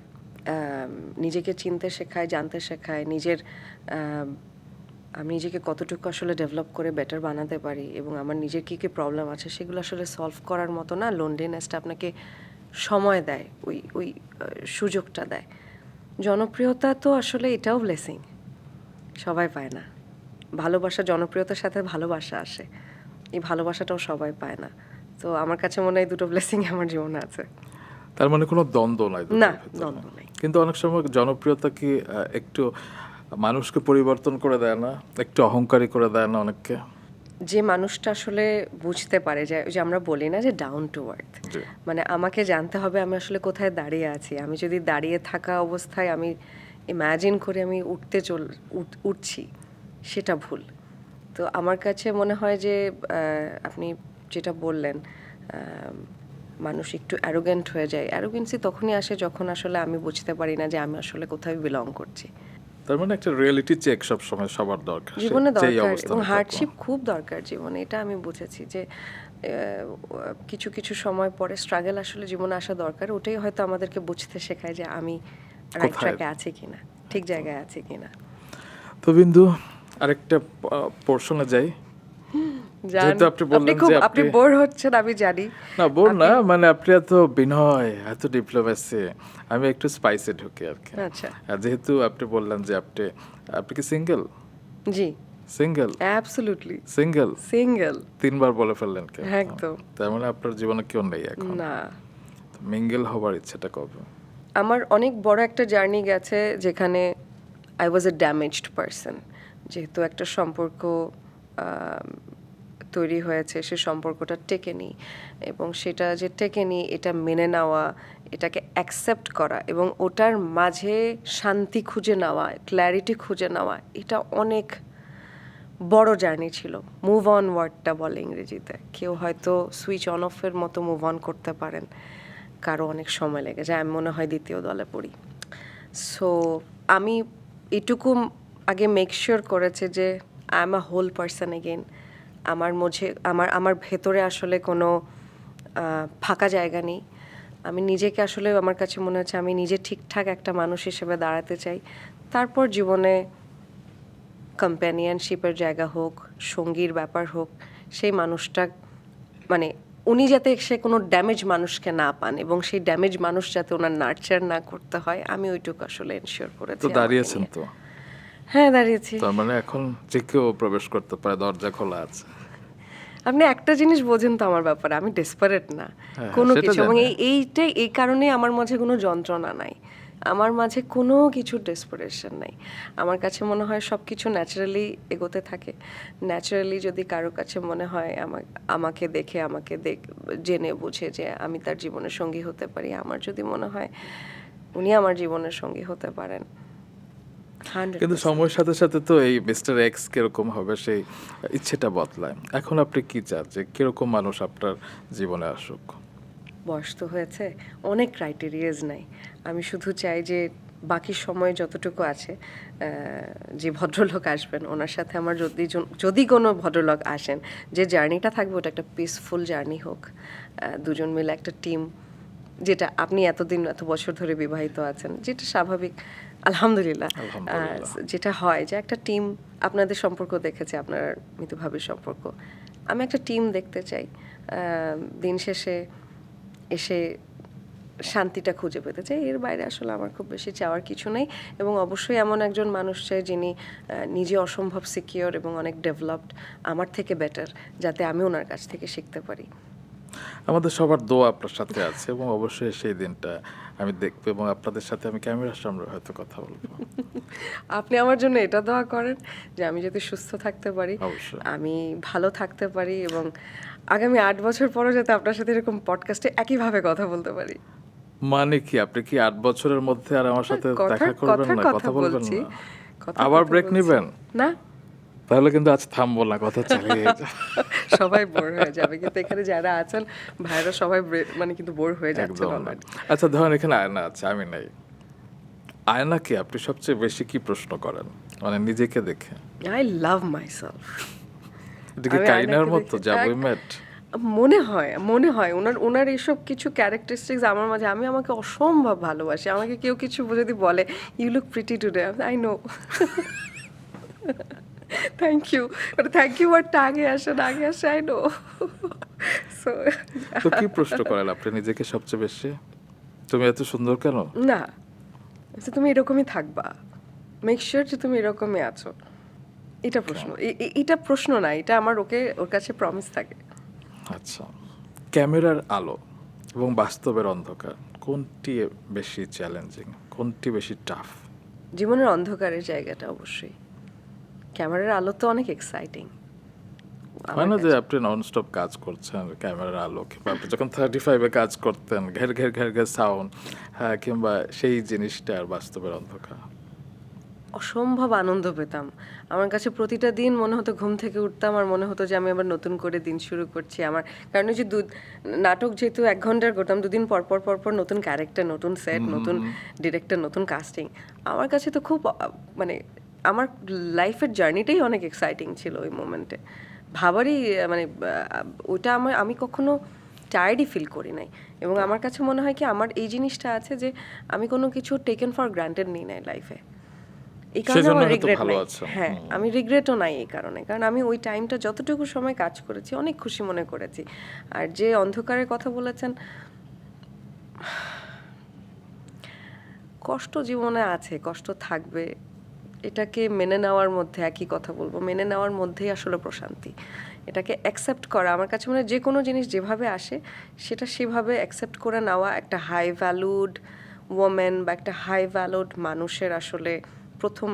নিজেকে চিনতে শেখায়, জানতে শেখায়, আমি নিজেকে কতটুকু আসলে ডেভেলপ করে বেটার বানাতে পারি, এবং আমার নিজের কী কী প্রবলেম আছে সেগুলো আসলে সলভ করার মতো না লোনলিনেসটা আপনাকে সময় দেয়, ওই ওই সুযোগটা দেয়। জনপ্রিয়তা তো আসলে এটাও ব্লেসিং, সবাই পায় না। ভালোবাসা, জনপ্রিয়তার সাথে ভালোবাসা আসে, এই ভালোবাসাটাও সবাই পায় না। তো আমার কাছে মনে হয় দুটো ব্লেসিং আমার জীবনে আছে। তার মানে কোনো দ্বন্দ্ব নাই দুটোর না, ভেতরে? দ্বন্দ্ব নাই। কিন্তু অনেক সময় জনপ্রিয়তা কি একটু মানুষকে পরিবর্তন করে দেয় না, একটু অহংকারী করে দেয় না অনেককে? যে মানুষটা আসলে বুঝতে পারে, যে ওই যে আমরা বলি না যে ডাউন টু আর্থ, জি। মানে আমাকে জানতে হবে আমি আসলে কোথায় দাঁড়িয়ে আছি। আমি যদি দাঁড়িয়ে থাকা অবস্থায় আমি ইম্যাজিন করে আমি উঠছি, সেটা ভুল। তো আমার কাছে মনে হয় যে আপনি যেটা বললেন, মানুষ একটু অ্যারোগেন্ট হয়ে যায়। অ্যারোগেন্সি তখনই আসে যখন আসলে আমি বুঝতে পারি না যে আমি আসলে কোথায় বিলং করছি। তার মানে একটা রিয়েলিটি চেক সব সময় সবার দরকার, সে জীবনে যেই দরকার এবং অবস্থানে থাকুক। হার্ডশিপ খুব দরকার জীবনে, এটা আমি বুঝেছি যে কিছু কিছু সময় পরে স্ট্রাগল আসলে জীবনে আসা দরকার। ওটাই হয়তো আমাদেরকে বুঝতে শেখায় যে আমি রাইট কোথায়? ট্র্যাকে আছি কিনা, ঠিক জায়গায় আছি কিনা। তো বিন্দু, আরেকটা পোর্শনে যাই। যেহেতু আপনি বললেন যে আপনি বোর হচ্ছেন আমি জানি। না বোর না, মানে আপনি এত বিনয়, এত ডিপ্লোমেসি, আমি একটু স্পাইসে ঢুকি আর কি। আচ্ছা, আর যেহেতু আপনি বললেন যে আপনি আপনি কি সিঙ্গেল? জি, সিঙ্গেল? Absolutely single? সিঙ্গেল। 3 বার বলে ফেললেন কেন? একদম তার মানে আপনার জীবনে কেউ নেই এখন? না। মিঙ্গেল হবার ইচ্ছেটা কবে? আমার অনেক বড় একটা জার্নি গেছে যেখানে I was A damaged person. যেহেতু একটা সম্পর্ক আম, তৈরি হয়েছে, সে সম্পর্কটা টেকেনি, এবং সেটা যে টেকেনি এটা মেনে নেওয়া, এটাকে অ্যাকসেপ্ট করা এবং ওটার মাঝে শান্তি খুঁজে নেওয়া, ক্ল্যারিটি খুঁজে নেওয়া, এটা অনেক বড় জার্নি ছিল। মুভ অন ওয়ার্ডটা বলে ইংরেজিতে। কেউ হয়তো সুইচ অন অফের মতো মুভ অন করতে পারেন, কারো অনেক সময় লেগে যায়। আমি মনে হয় দ্বিতীয় দলে পড়ি। সো আমি এটুকু আগে মেক শিওর করেছে যে I am a whole person again. আমার মধ্যে আমার ভেতরে আসলে কোনো ফাঁকা জায়গা নেই। আমি নিজেকে আসলে, আমার কাছে মনে হচ্ছে আমি নিজে ঠিকঠাক একটা মানুষ হিসেবে দাঁড়াতে চাই। তারপর জীবনে কম্প্যানিয়নশিপের জায়গা হোক, সঙ্গীর ব্যাপার হোক, সেই মানুষটা মানে উনি যাতে সে কোনো ড্যামেজ মানুষকে না পান এবং সেই ড্যামেজ মানুষ যাতে ওনার নার্চার না করতে হয়, আমি ওইটুকু আসলে এনশিওর করেছি তো আমাকে দাঁড়িয়েছেন নিয়ে। তো, হ্যাঁ, দাঁড়িয়েছি। তার মানে এখন যে কেউ প্রবেশ করতে পারে, দরজা খোলা আছে। আপনি একটা জিনিস বোঝেন তো আমার ব্যাপারে, আমি ডেসপারেট না হ্যাঁ, কোনো সেটা কিছু, এবং জানি। এইটাই এই কারণে আমার মাঝে কোনো যন্ত্রণা নাই, আমার মাঝে কোনো কিছুর ডেসপারেশন নাই। আমার কাছে মনে হয় সব কিছু ন্যাচারালি এগোতে থাকে। ন্যাচারালি যদি কারো কাছে মনে হয় আমাকে দেখে, জেনে বুঝে যে আমি তার জীবনের সঙ্গী হতে পারি, আমার যদি মনে হয় উনি আমার জীবনের সঙ্গী হতে পারেন, 100%। কিন্তু সময়ের সাথে সাথে তো এই মিস্টার এক্স কিরকম হবে সেই ইচ্ছেটা বদলায়। এখন আপনি কি চান যে কিরকম মানুষ আপনার জীবনে আসুক? বয়স তো হয়েছে, অনেক ক্রাইটেরিয়াজ নাই। আমি শুধু চাই যে বাকি সময় যতটুকু আছে, যে ভদ্রলোক আসবেন ওনার সাথে আমার যদি কোনো ভদ্রলোক আসেন, যে জার্নিটা থাকবে ওটা একটা পিসফুল জার্নি হোক। দুজন মিলে একটা টিম, যেটা আপনি এত বছর ধরে বিবাহিত আছেন, যেটা স্বাভাবিক, আলহামদুলিল্লাহ। আলহামদুলিল্লাহ। যেটা হয় যে একটা টিম, আপনাদের সম্পর্ক দেখেছে, আপনার মিতুভাবির সম্পর্ক, আমি একটা টিম দেখতে চাই। দিন শেষে এসে শান্তিটা খুঁজে পেতে চাই, এর বাইরে আসলে আমার খুব বেশি চাওয়ার কিছু নেই। এবং অবশ্যই এমন একজন মানুষ চাই যিনি নিজে অসম্ভব সিকিওর এবং অনেক ডেভেলপড, আমার থেকে বেটার, যাতে আমি ওনার কাছ থেকে শিখতে পারি। আমাদের সবার দোয়া আপনার সাথে আছে এবং অবশ্যই সেই দিনটা আমি দেখবো এবং আপনাদের সাথে আমি ক্যামেরার সামনে হয়তো কথা বলবো। আপনি আমার জন্য এটা দোয়া করেন যে আমি যাতে সুস্থ থাকতে পারি, অবশ্যই। আমি ভালো থাকতে পারি, এবং আগামী 8 বছর পরও যাতে আপনার সাথে এরকম পডকাস্টে একইভাবে কথা বলতে পারি। মানে কি আপনি কি 8 বছরের মধ্যে আর আমার সাথে দেখা করবেন কথার না, কথা কথা বলবেন বলছি, না? কথার আবার কথা ব্রেক বলছি। নেবেন? না, তাহলে কিন্তু আজ থামবো না, কথা চালিয়ে যাও। সবাই বোর হয়ে যাবে, কিন্তু এখানে যারা আছেন ভাইরা সবাই মানে কিন্তু বোর হয়ে যাচ্ছে একদম না। অলরেডি। আচ্ছা ধরেন এখানে আয়না আছে, আমি নাই, আয়নাকে আপনি সবচেয়ে বেশি কি প্রশ্ন করেন, মানে নিজেকে দেখে? I love myself. এটা কি আমি কাইনার আয়নাকে মতো দেখে যা উই মেট? মনে হয় ওনার এইসব কিছু ক্যারেক্টারিস্টিক্স আমার মাঝে, আমি আমাকে অসম্ভব ভালোবাসি। আমাকে কেউ কিছু যদি বলে you look pretty today, I know, thank you, thank you ওয়ার্ডটা আগে আসে, আই নো। সো তো কি প্রশ্ন করেন আপনি নিজেকে সবচেয়ে বেশি? তুমি এত সুন্দর কেন? না, আচ্ছা, তুমি এরকমই থাকবা, মেক শিওর যে তুমি এরকমই আছো। এটা প্রশ্ন, এটা প্রশ্ন না, এটা আমার ওর কাছে প্রমিস থাকে। আচ্ছা, ক্যামেরার আলো এবং বাস্তবের অন্ধকার কোনটি বেশি চ্যালেঞ্জিং, কোনটি বেশি টাফ? জীবনের অন্ধকারের জায়গাটা অবশ্যই। ক্যামেরার আলো তো অনেক এক্সাইটিং। হয় না যে আপনি ননস্টপ কাজ করছেন ক্যামেরার আলো, কিংবা আপনি যখন 35-এ কাজ করতেন ঘের ঘের ঘের ঘের সাউন্ড, হ্যাঁ, কিংবা সেই জিনিসটা আর বাস্তবের অন্ধকার? অসম্ভব আনন্দ পেতাম। আমার কাছে প্রতিটা দিন মনে হতো ঘুম থেকে উঠতাম আর মনে হতো যে আমি আবার নতুন করে দিন শুরু করছি। আমার কারণ ওই যে নাটক যেহেতু 1 ঘন্টার করতাম, দুদিন পর পর নতুন ক্যারেক্টার, নতুন সেট, নতুন ডিরেক্টর, নতুন কাস্টিং। আমার কাছে তো খুব মানে আমার লাইফের জার্নিটাই অনেক এক্সাইটিং ছিল ওই মোমেন্টে। ভাবারই মানে ওইটা আমি কখনো টায়ার্ডই ফিল করি নাই। এবং আমার কাছে মনে হয় কি আমার এই জিনিসটা আছে যে আমি কোনো কিছু টেকেন ফর গ্রান্টেড নিই নাই লাইফে। এই কারণে সেজন্য আমার হয়তো রিগ্রেট ভালো নাই। আছেন। হ্যাঁ, আমি রিগ্রেটও নাই এই কারণে, কারণ আমি ওই টাইমটা যতটুকু সময় কাজ করেছি অনেক খুশি মনে করেছি। আর যে অন্ধকারের কথা বলেছেন, কষ্ট জীবনে আছে, কষ্ট থাকবে, এটাকে মেনে নেওয়ার মধ্যে একই কথা বলবো, মেনে নেওয়ার মধ্যেই আসলে প্রশান্তি। এটাকে অ্যাকসেপ্ট করা, আমার কাছে মনে হয় যে কোনো জিনিস যেভাবে আসে সেটা সেভাবে অ্যাকসেপ্ট করে নেওয়া একটা হাই ভ্যালুড ওমেন বা একটা হাই ভ্যালুড মানুষের আসলে প্রথম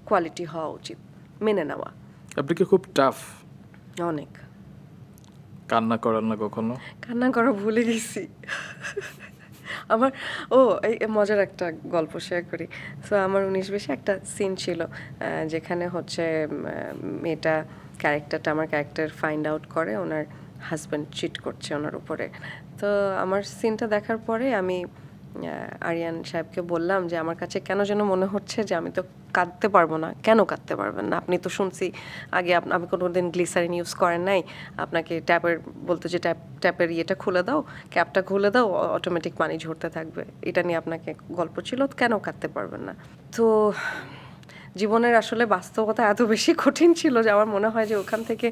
কোয়ালিটি হওয়া উচিত, মেনে নেওয়া। আপনি কি খুব টাফ? অনেক। কান্না করেন না কখনো? কান্না করা ভুলে গেছি। আমার এই মজার একটা গল্প শেয়ার করি। সো আমার 19-20 একটা সিন ছিল যেখানে হচ্ছে মেয়েটা ক্যারেক্টারটা, আমার ক্যারেক্টার ফাইন্ড আউট করে ওনার হাজব্যান্ড চিট করছে ওনার উপরে। তো আমার সিনটা দেখার পরে আমি আরিয়ান সাহেবকে বললাম যে আমার কাছে কেন যেন মনে হচ্ছে যে আমি তো কাঁদতে পারবো না। কেন কাঁদতে পারবেন না? আপনি তো শুনছি আগে আপনি কোনো দিন গ্লিসারিন ইউজ করেন নাই, আপনাকে ট্যাপের বলতো যে ট্যাপের ইয়েটা খুলে দাও, ক্যাপটা খুলে দাও, অটোমেটিক পানি ঝরতে থাকবে। এটা নিয়ে আপনাকে গল্প ছিল, কেন কাঁদতে পারবেন না? তো জীবনের আসলে বাস্তবতা এত বেশি কঠিন ছিল যে আমার মনে হয় যে ওখান থেকে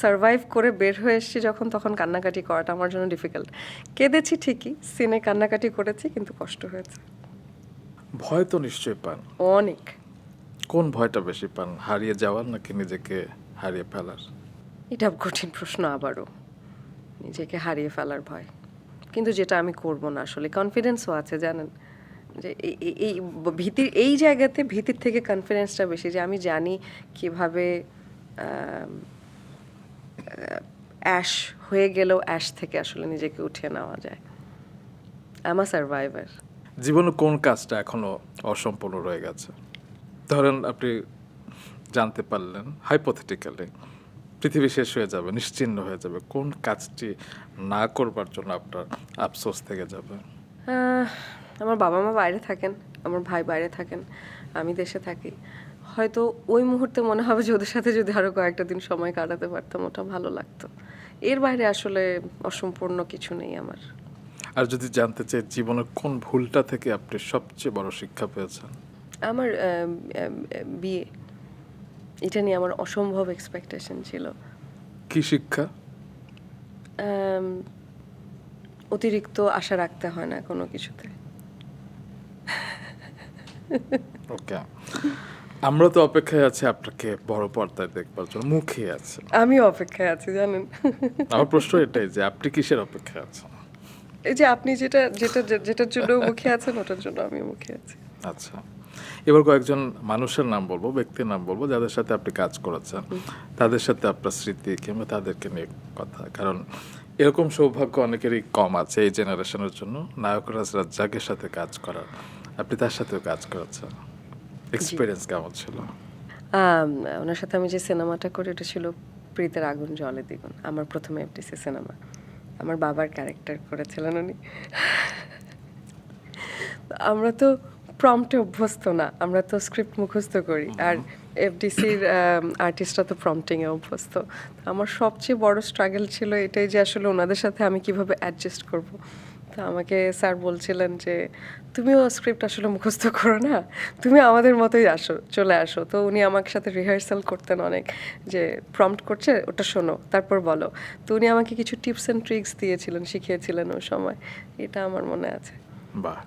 সারভাইভ করে বের হয়ে এসেছি যখন, তখন কান্নাকাটি করাটা আমার জন্য ডিফিকাল্ট। কেঁদেছি ঠিকই, সিনে কান্নাকাটি করেছি, কিন্তু কষ্ট হয়েছে ভয় তো নিশ্চয়ই পান। অনেক। কোন ভয়টা বেশি পান, হারিয়ে যাওয়ার নাকি নিজেকে হারিয়ে ফেলার? এটা কঠিন প্রশ্ন আবারও। নিজেকে হারিয়ে ফেলার ভয়, কিন্তু যেটা আমি করব না আসলে। কনফিডেন্সও আছে জানেন, যে এই ভীতির এই জায়গাতে ভীতির থেকে কনফিডেন্সটা বেশি, যে আমি জানি কিভাবে অ্যাশ হয়ে গেলেও অ্যাশ থেকে আসলে নিজেকে উঠিয়ে নেওয়া যায়। আমার সার্ভাইভার। জীবনে কোন কাজটা এখনো অসম্পূর্ণ রয়ে গেছে? ধরেন আপনি জানতে পারলেন হাইপোথেটিক্যালি পৃথিবী শেষ হয়ে যাবে, নিশ্চিহ্ন হয়ে যাবে, কোন কাজটি না করবার জন্য আপনার আফসোস থেকে যাবে? আমার বাবা মা বাইরে থাকেন, আমার ভাই বাইরে থাকেন, আমি দেশে থাকি। হয়তো ওই মুহূর্তে মনে হবে যে ওদের সাথে যদি আরও কয়েকটা দিন সময় কাটাতে পারতাম, ওটা ভালো লাগতো। এর বাইরে আসলে অসম্পূর্ণ কিছু নেই আমার। আর যদি জানতে চাই জীবনের কোন ভুলটা থেকে আপনি সবচেয়ে বড় শিক্ষা পেয়েছেন? আমার বিয়ে, এটা নিয়ে আমার অসম্ভব এক্সপেকটেশন ছিল। কি শিক্ষা? অতিরিক্ত আশা রাখতে হয় না কোনো কিছুতে। ওকে, আমরা তো অপেক্ষায় আছি আপনাকে বড় পর্দায় দেখবার জন্য, মুখে আছে। আমিও অপেক্ষায় আছি জানেন। আমার প্রশ্ন এটাই যে আপনি কিসের অপেক্ষায় আছেন? এই যে আপনি যেটার জন্য মুখে আছেন, ওটার জন্য আমি মুখে আছি। আচ্ছা, এবার কয়েকজন মানুষের নাম বলবো, ব্যক্তির নাম বলবো যাদের সাথে আপনি কাজ করেছেন, তাদের সাথে আপনার স্মৃতি কিংবা তাদেরকে নিয়ে কথা। কারণ এরকম সৌভাগ্য অনেকেরই কম আছে এই জেনারেশনের জন্য, নায়করাজ রাজ্জাকের সাথে কাজ করার। আপনি তার সাথেও কাজ করেছেন, এক্সপিরিয়েন্স কেমন ছিল? ওনার সাথে আমি যে সিনেমাটা করি ওটা ছিল প্রীতের আগুন জলে দ্বিগুণ, আমার প্রথম এফডিসি সিনেমা। আমার বাবার ক্যারেক্টার করেছিলেন উনি। আমরা তো প্রম্পটে অভ্যস্ত না, আমরা তো স্ক্রিপ্ট মুখস্থ করি, আর এফডিসির আর্টিস্টরা তো প্রম্পটিংয়ে অভ্যস্ত। আমার সবচেয়ে বড় স্ট্রাগল ছিল এটাই যে আসলে ওনাদের সাথে আমি কিভাবে অ্যাডজাস্ট করব। তো আমাকে স্যার বলছিলেন যে তুমিও স্ক্রিপ্ট আসলে মুখস্থ করো না, তুমি আমাদের মতোই চলে আসো। তো উনি আমার সাথে রিহার্সাল করতেন অনেক, যে প্রম্পট করছে ওটা শোনো তারপর বলো। তো উনি আমাকে কিছু টিপস অ্যান্ড ট্রিক্স দিয়েছিলেন, শিখিয়েছিলেন ওই সময়, এটা আমার মনে আছে। বাহ।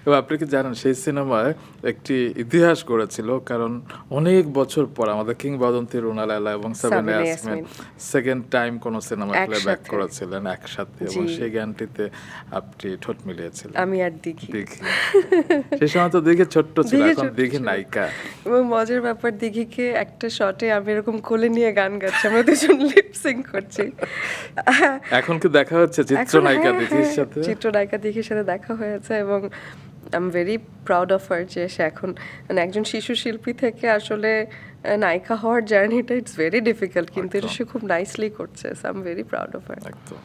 এবার আপনি কি জানেন সেই সিনেমায় একটি ইতিহাস গড়েছিল, কারণ অনেক বছর পর আমাদের কিংবদন্তি রুনা লায়লা এবং সাবিনা ইয়াসমিন সেকেন্ড টাইম কোনো সিনেমা প্লেব্যাক করেছিলেন একসাথে, এবং সেই গানটিতে আপনি ঠোঁট মিলিয়েছিলেন। আমি আর দিঘি। সেই সময় তো দিঘি ছোট্ট ছিল, এখন দিঘি নায়িকা। এবং মজার ব্যাপার, দিঘিকে একটা শটে আমি এরকম কোলে নিয়ে গান গাচ্ছি, আমরা দুজন লিপসিং করছি। এখন কি দেখা হচ্ছে চিত্রনায়িকা দিঘির সাথে? চিত্রনায়িকা দিঘির সাথে দেখা হয়েছে, এবং I am very proud of her যে সে এখন মানে একজন শিশু শিল্পী থেকে আসলে নায়িকা হওয়ার জার্নিটা ইটস ভেরি ডিফিকাল্ট, কিন্তু এটা একদম। সে খুব নাইসলি করছে, so I am very proud of her. একদম।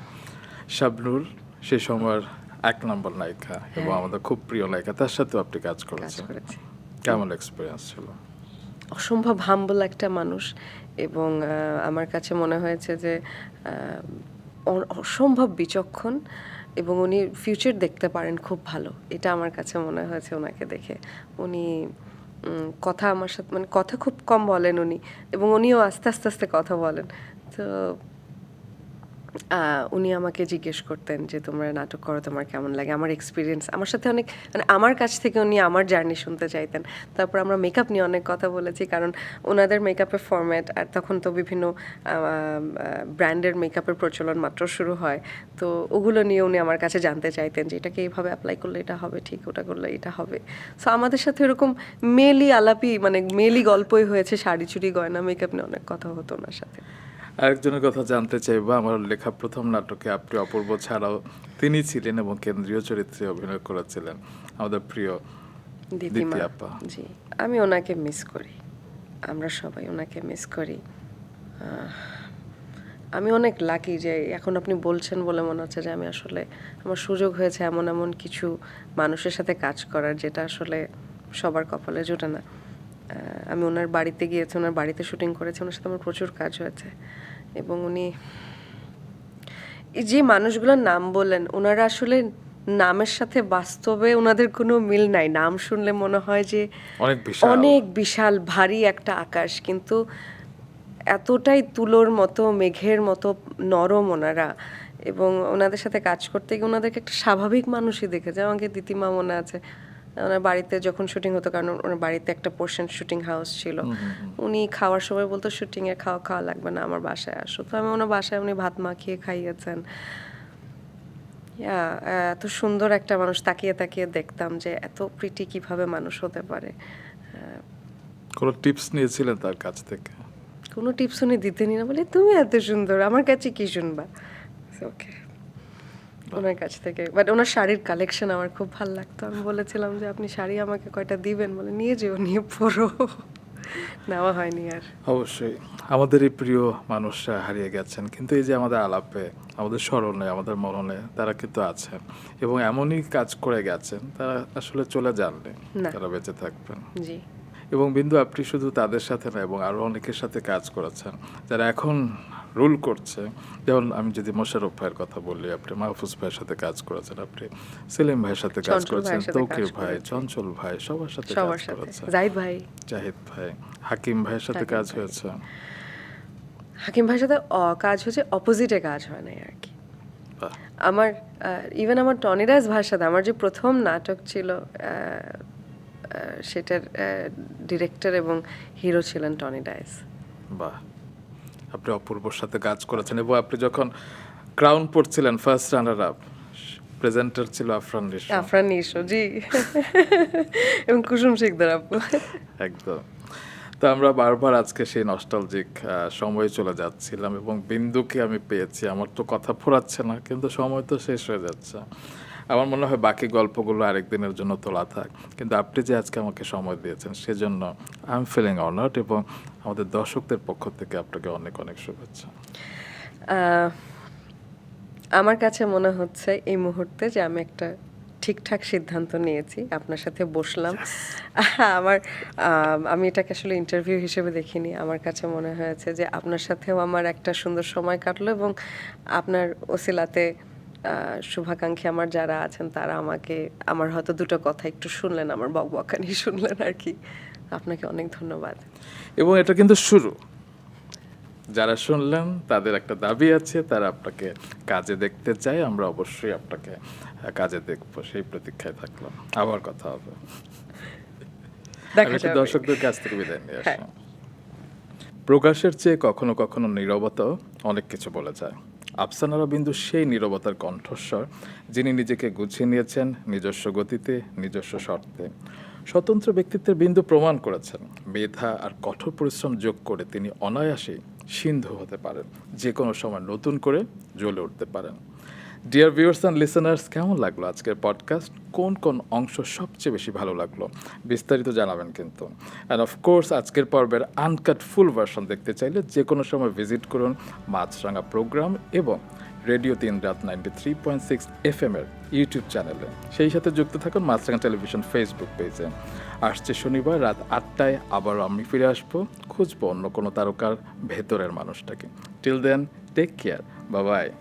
শাবনূর সেই সময়ের ১ নম্বর নায়িকা এবং আমাদের খুব প্রিয় নায়িকা, তার সাথেও আপনি কাজ কাজ করেছেন। করেছি। কেমন এক্সপেরিয়েন্স ছিল? অসম্ভব হাম্বল একটা মানুষ, এবং আমার কাছে মনে হয়েছে যে অসম্ভব বিচক্ষণ, এবং উনি ফিউচার দেখতে পারেন খুব ভালো। এটা আমার কাছে মনে হয়েছে ওনাকে দেখে। উনি কথা আমার সাথে মানে কথা খুব কম বলেন উনি, এবং উনিও আস্তে আস্তে আস্তে কথা বলেন। তো উনি আমাকে জিজ্ঞেস করতেন যে তোমরা নাটক করো, তোমার কেমন লাগে, আমার এক্সপিরিয়েন্স, আমার সাথে অনেক মানে আমার কাছ থেকে উনি আমার জার্নি শুনতে চাইতেন। তারপর আমরা মেকআপ নিয়ে অনেক কথা বলেছি, কারণ ওনাদের মেকআপের ফরম্যাট, আর তখন তো বিভিন্ন ব্র্যান্ডের মেকআপের প্রচলন মাত্র শুরু হয়, তো ওগুলো নিয়ে উনি আমার কাছে জানতে চাইতেন যে এটাকে এইভাবে অ্যাপ্লাই করলে এটা হবে ঠিক, ওটা করলে এটা হবে। সো আমাদের সাথে এরকম মেলি আলাপি মানে মেলি গল্পই হয়েছে, শাড়ি চুড়ি গয়না মেকআপ নিয়ে অনেক কথা হতো ওনার সাথে। আরেকজনের কথা জানতে চাইবো, আমার লেখা প্রথম নাটকে আপনি অপূর্ব ছাড়াও তিনি ছিলেন এবং কেন্দ্রীয় চরিত্রে অভিনয় করেছিলেন আমাদের প্রিয় দিতিমা, দিতি আপা। জি, আমি ওনাকে মিস করি, আমরা সবাই ওনাকে মিস করি। আমি অনেক লাকি যে এখন আপনি বলছেন বলে মনে হচ্ছে যে আমি আসলে আমার সুযোগ হয়েছে এমন এমন কিছু মানুষের সাথে কাজ করার, যেটা আসলে সবার কপালে জোটে না। আমি ওনার বাড়িতে গিয়েছি, ওনার বাড়িতে শুটিং করেছি, ওনার সাথে আমার প্রচুর কাজ হয়েছে, এবং উনি এই যে মানুষগুলোর নাম বললেন, ওনারা আসলে নামের সাথে বাস্তবে ওনাদের কোনো মিল নাই। নাম শুনলে মনে হয় যে অনেক বিশাল। অনেক বিশাল ভারী একটা আকাশ, কিন্তু এতটাই তুলোর মতো মেঘের মতো নরম ওনারা, এবং ওনাদের সাথে কাজ করতে গিয়ে ওনাদেরকে একটা স্বাভাবিক মানুষই দেখেছে। আমাকে দিতিমা মনে আছে, ওনার বাড়িতে যখন শুটিং হতো, কারণ ওনার বাড়িতে একটা পোর্শন শুটিং হাউস ছিল, উনি খাওয়ার সময় বলতো শুটিং এ খাওয়া খাওয়া লাগবে না, আমার বাসায় আসো। তো আমি ওনার বাসায় উনি ভাত মাখিয়ে খাইয়েছেন। এত সুন্দর একটা মানুষ, তাকিয়ে তাকিয়ে দেখতাম যে এত প্রিটি কিভাবে মানুষ হতে পারে। কোনো টিপস নিয়েছিলেন তার কাছ থেকে? কোনো টিপস উনি দিতেনই না, বলে তুমি এত সুন্দর, আমার কাছে কি শুনবা। ওকে, ওনার কাছ থেকে বাট ওনার শাড়ির কালেকশন আমার খুব ভালো লাগতো। আমি বলেছিলাম যে আপনি শাড়ি আমাকে কয়টা দিবেন, বলে নিয়ে যেও, নিয়ে পরো। নেওয়া হয়নি আর। অবশ্যই আমাদের এই প্রিয় মানুষরা হারিয়ে গেছেন, কিন্তু এই যে আমাদের আলাপে, আমাদের স্মরণে, আমাদের মননে তারা কিন্তু আছেন এবং এমনই কাজ করে গেছেন, তারা আসলে চলে যাননি, না। তারা বেঁচে থাকবেন। জি, এবং বিন্দু, আপনি শুধু তাদের সাথে না, এবং আরও অনেকের সাথে কাজ করেছেন যারা এখন রুল করছে। যেমন আমি যদি মোশাররফ ভাইয়ের কথা বলি, আপনি মাহফুজ ভাইয়ের সাথে কাজ করেছেন, আপনি সেলিম ভাইয়ের সাথে কাজ চঞ্চল করেছেন, ভাইয়ের সাথে তৌকির কাজ ভাই, করেছি। চঞ্চল ভাই, সবার সাথে কাজ সবার সাথে, করেছেন। জাহিদ ভাই, জাহিদ ভাই, হাকিম ভাইয়ের সাথে হাকিম কাজ ভাই। হয়েছে। হাকিম ভাইয়ের সাথে কাজ হচ্ছে, অপোজিটে কাজ হয় নাই আর কি। বাহ, আমার ইভেন আমার টনিদাস ভাইয়ের সাথে আমার যে প্রথম নাটক ছিল, সেটার ডিরেক্টর এবং হিরো ছিলেন টনি ডায়েস। বাহ। আপনি অপূর্বর সাথে কাজ করেছেন এবং আপনি যখন ক্রাউন পড়ছিলেন ফার্স্ট রানার আপ, প্রেজেন্টার ছিল আফরান নিশো। আফরান নিশো, জি। এবং কুসুম শিকদার আপু। একদম। তো আমরা বারবার আজকে সেই নস্টালজিক সময়ে চলে যাচ্ছিলাম এবং বিন্দুকে আমি পেয়েছি। আমার তো কথা ফোরাচ্ছে না, কিন্তু সময় তো শেষ হয়ে যাচ্ছে। আমার মনে হয় বাকি গল্পগুলো আরেকদিনের জন্য তোলা থাক, কিন্তু আপনি যে আজকে আমাকে সময় দিয়েছেন সেজন্য আই এম ফিলিং অনার্ড, এবং আমাদের দর্শকদের পক্ষ থেকে আপনাকে অনেক অনেক শুভেচ্ছা। আহ, আমার কাছে মনে হচ্ছে এই মুহূর্তে যে আমি একটা ঠিকঠাক সিদ্ধান্ত নিয়েছি, আপনার সাথে বসলাম। আমার আমি এটাকে আসলে ইন্টারভিউ হিসেবে দেখিনি। আমার কাছে মনে হয়েছে যে আপনার সাথেও আমার একটা সুন্দর সময় কাটলো, এবং আপনার ওসিলাতে শুভাকাঙ্ক্ষী আমার যারা আছেন তারা আমাকে, আমার হয়তো দুটো কথা একটু শুনলেন, আমার বকবকানি শুনলেন আর কি। আপনাকে অনেক ধন্যবাদ। এবং এটা কিন্তু শুরু। যারা শুনলেন তাদের একটা দাবি আছে, তারা আপনাকে কাজে দেখতে চায়। আমরা অবশ্যই আপনাকে কাজে দেখবো, সেই প্রতীক্ষায় থাকলাম। আবার কথা হবে। দেখা আমি একটু যাবে। দর্শকদের কাছ থেকে বিদায় নিয়ে আসি। হ্যাঁ। প্রকাশের চেয়ে কখনো কখনো নীরবতাও অনেক কিছু বলে যায়। আফসানারা বিন্দু সেই নীরবতার কণ্ঠস্বর, যিনি নিজেকে গুছিয়ে নিয়েছেন নিজস্ব গতিতে, নিজস্ব শর্তে। স্বতন্ত্র ব্যক্তিত্বের বিন্দু প্রমাণ করেছেন, মেধা আর কঠোর পরিশ্রম যোগ করে তিনি অনায়াসেই সিন্ধু হতে পারেন, যে কোনো সময় নতুন করে জ্বলে উঠতে পারেন। ডিয়ার ভিউয়ার্স অ্যান্ড লিসেনার্স, কেমন লাগলো আজকের পডকাস্ট? কোন কোন অংশ সবচেয়ে বেশি ভালো লাগলো বিস্তারিত জানাবেন কিন্তু। অ্যান্ড অফকোর্স আজকের পর্বের আনকাট ফুল ভার্সন দেখতে চাইলে যে কোনো সময় ভিজিট করুন মাছরাঙা প্রোগ্রাম এবং রেডিও 3 রাত 93.6 FM এর ইউটিউব চ্যানেলে। সেই সাথে যুক্ত থাকুন মাছরাঙা টেলিভিশন ফেসবুক পেজে। আসছে শনিবার রাত 8টায় আবার আমি ফিরে আসবো, খুঁজবো অন্য কোনো তারকার ভেতরের মানুষটাকে। Till then, take care, bye by.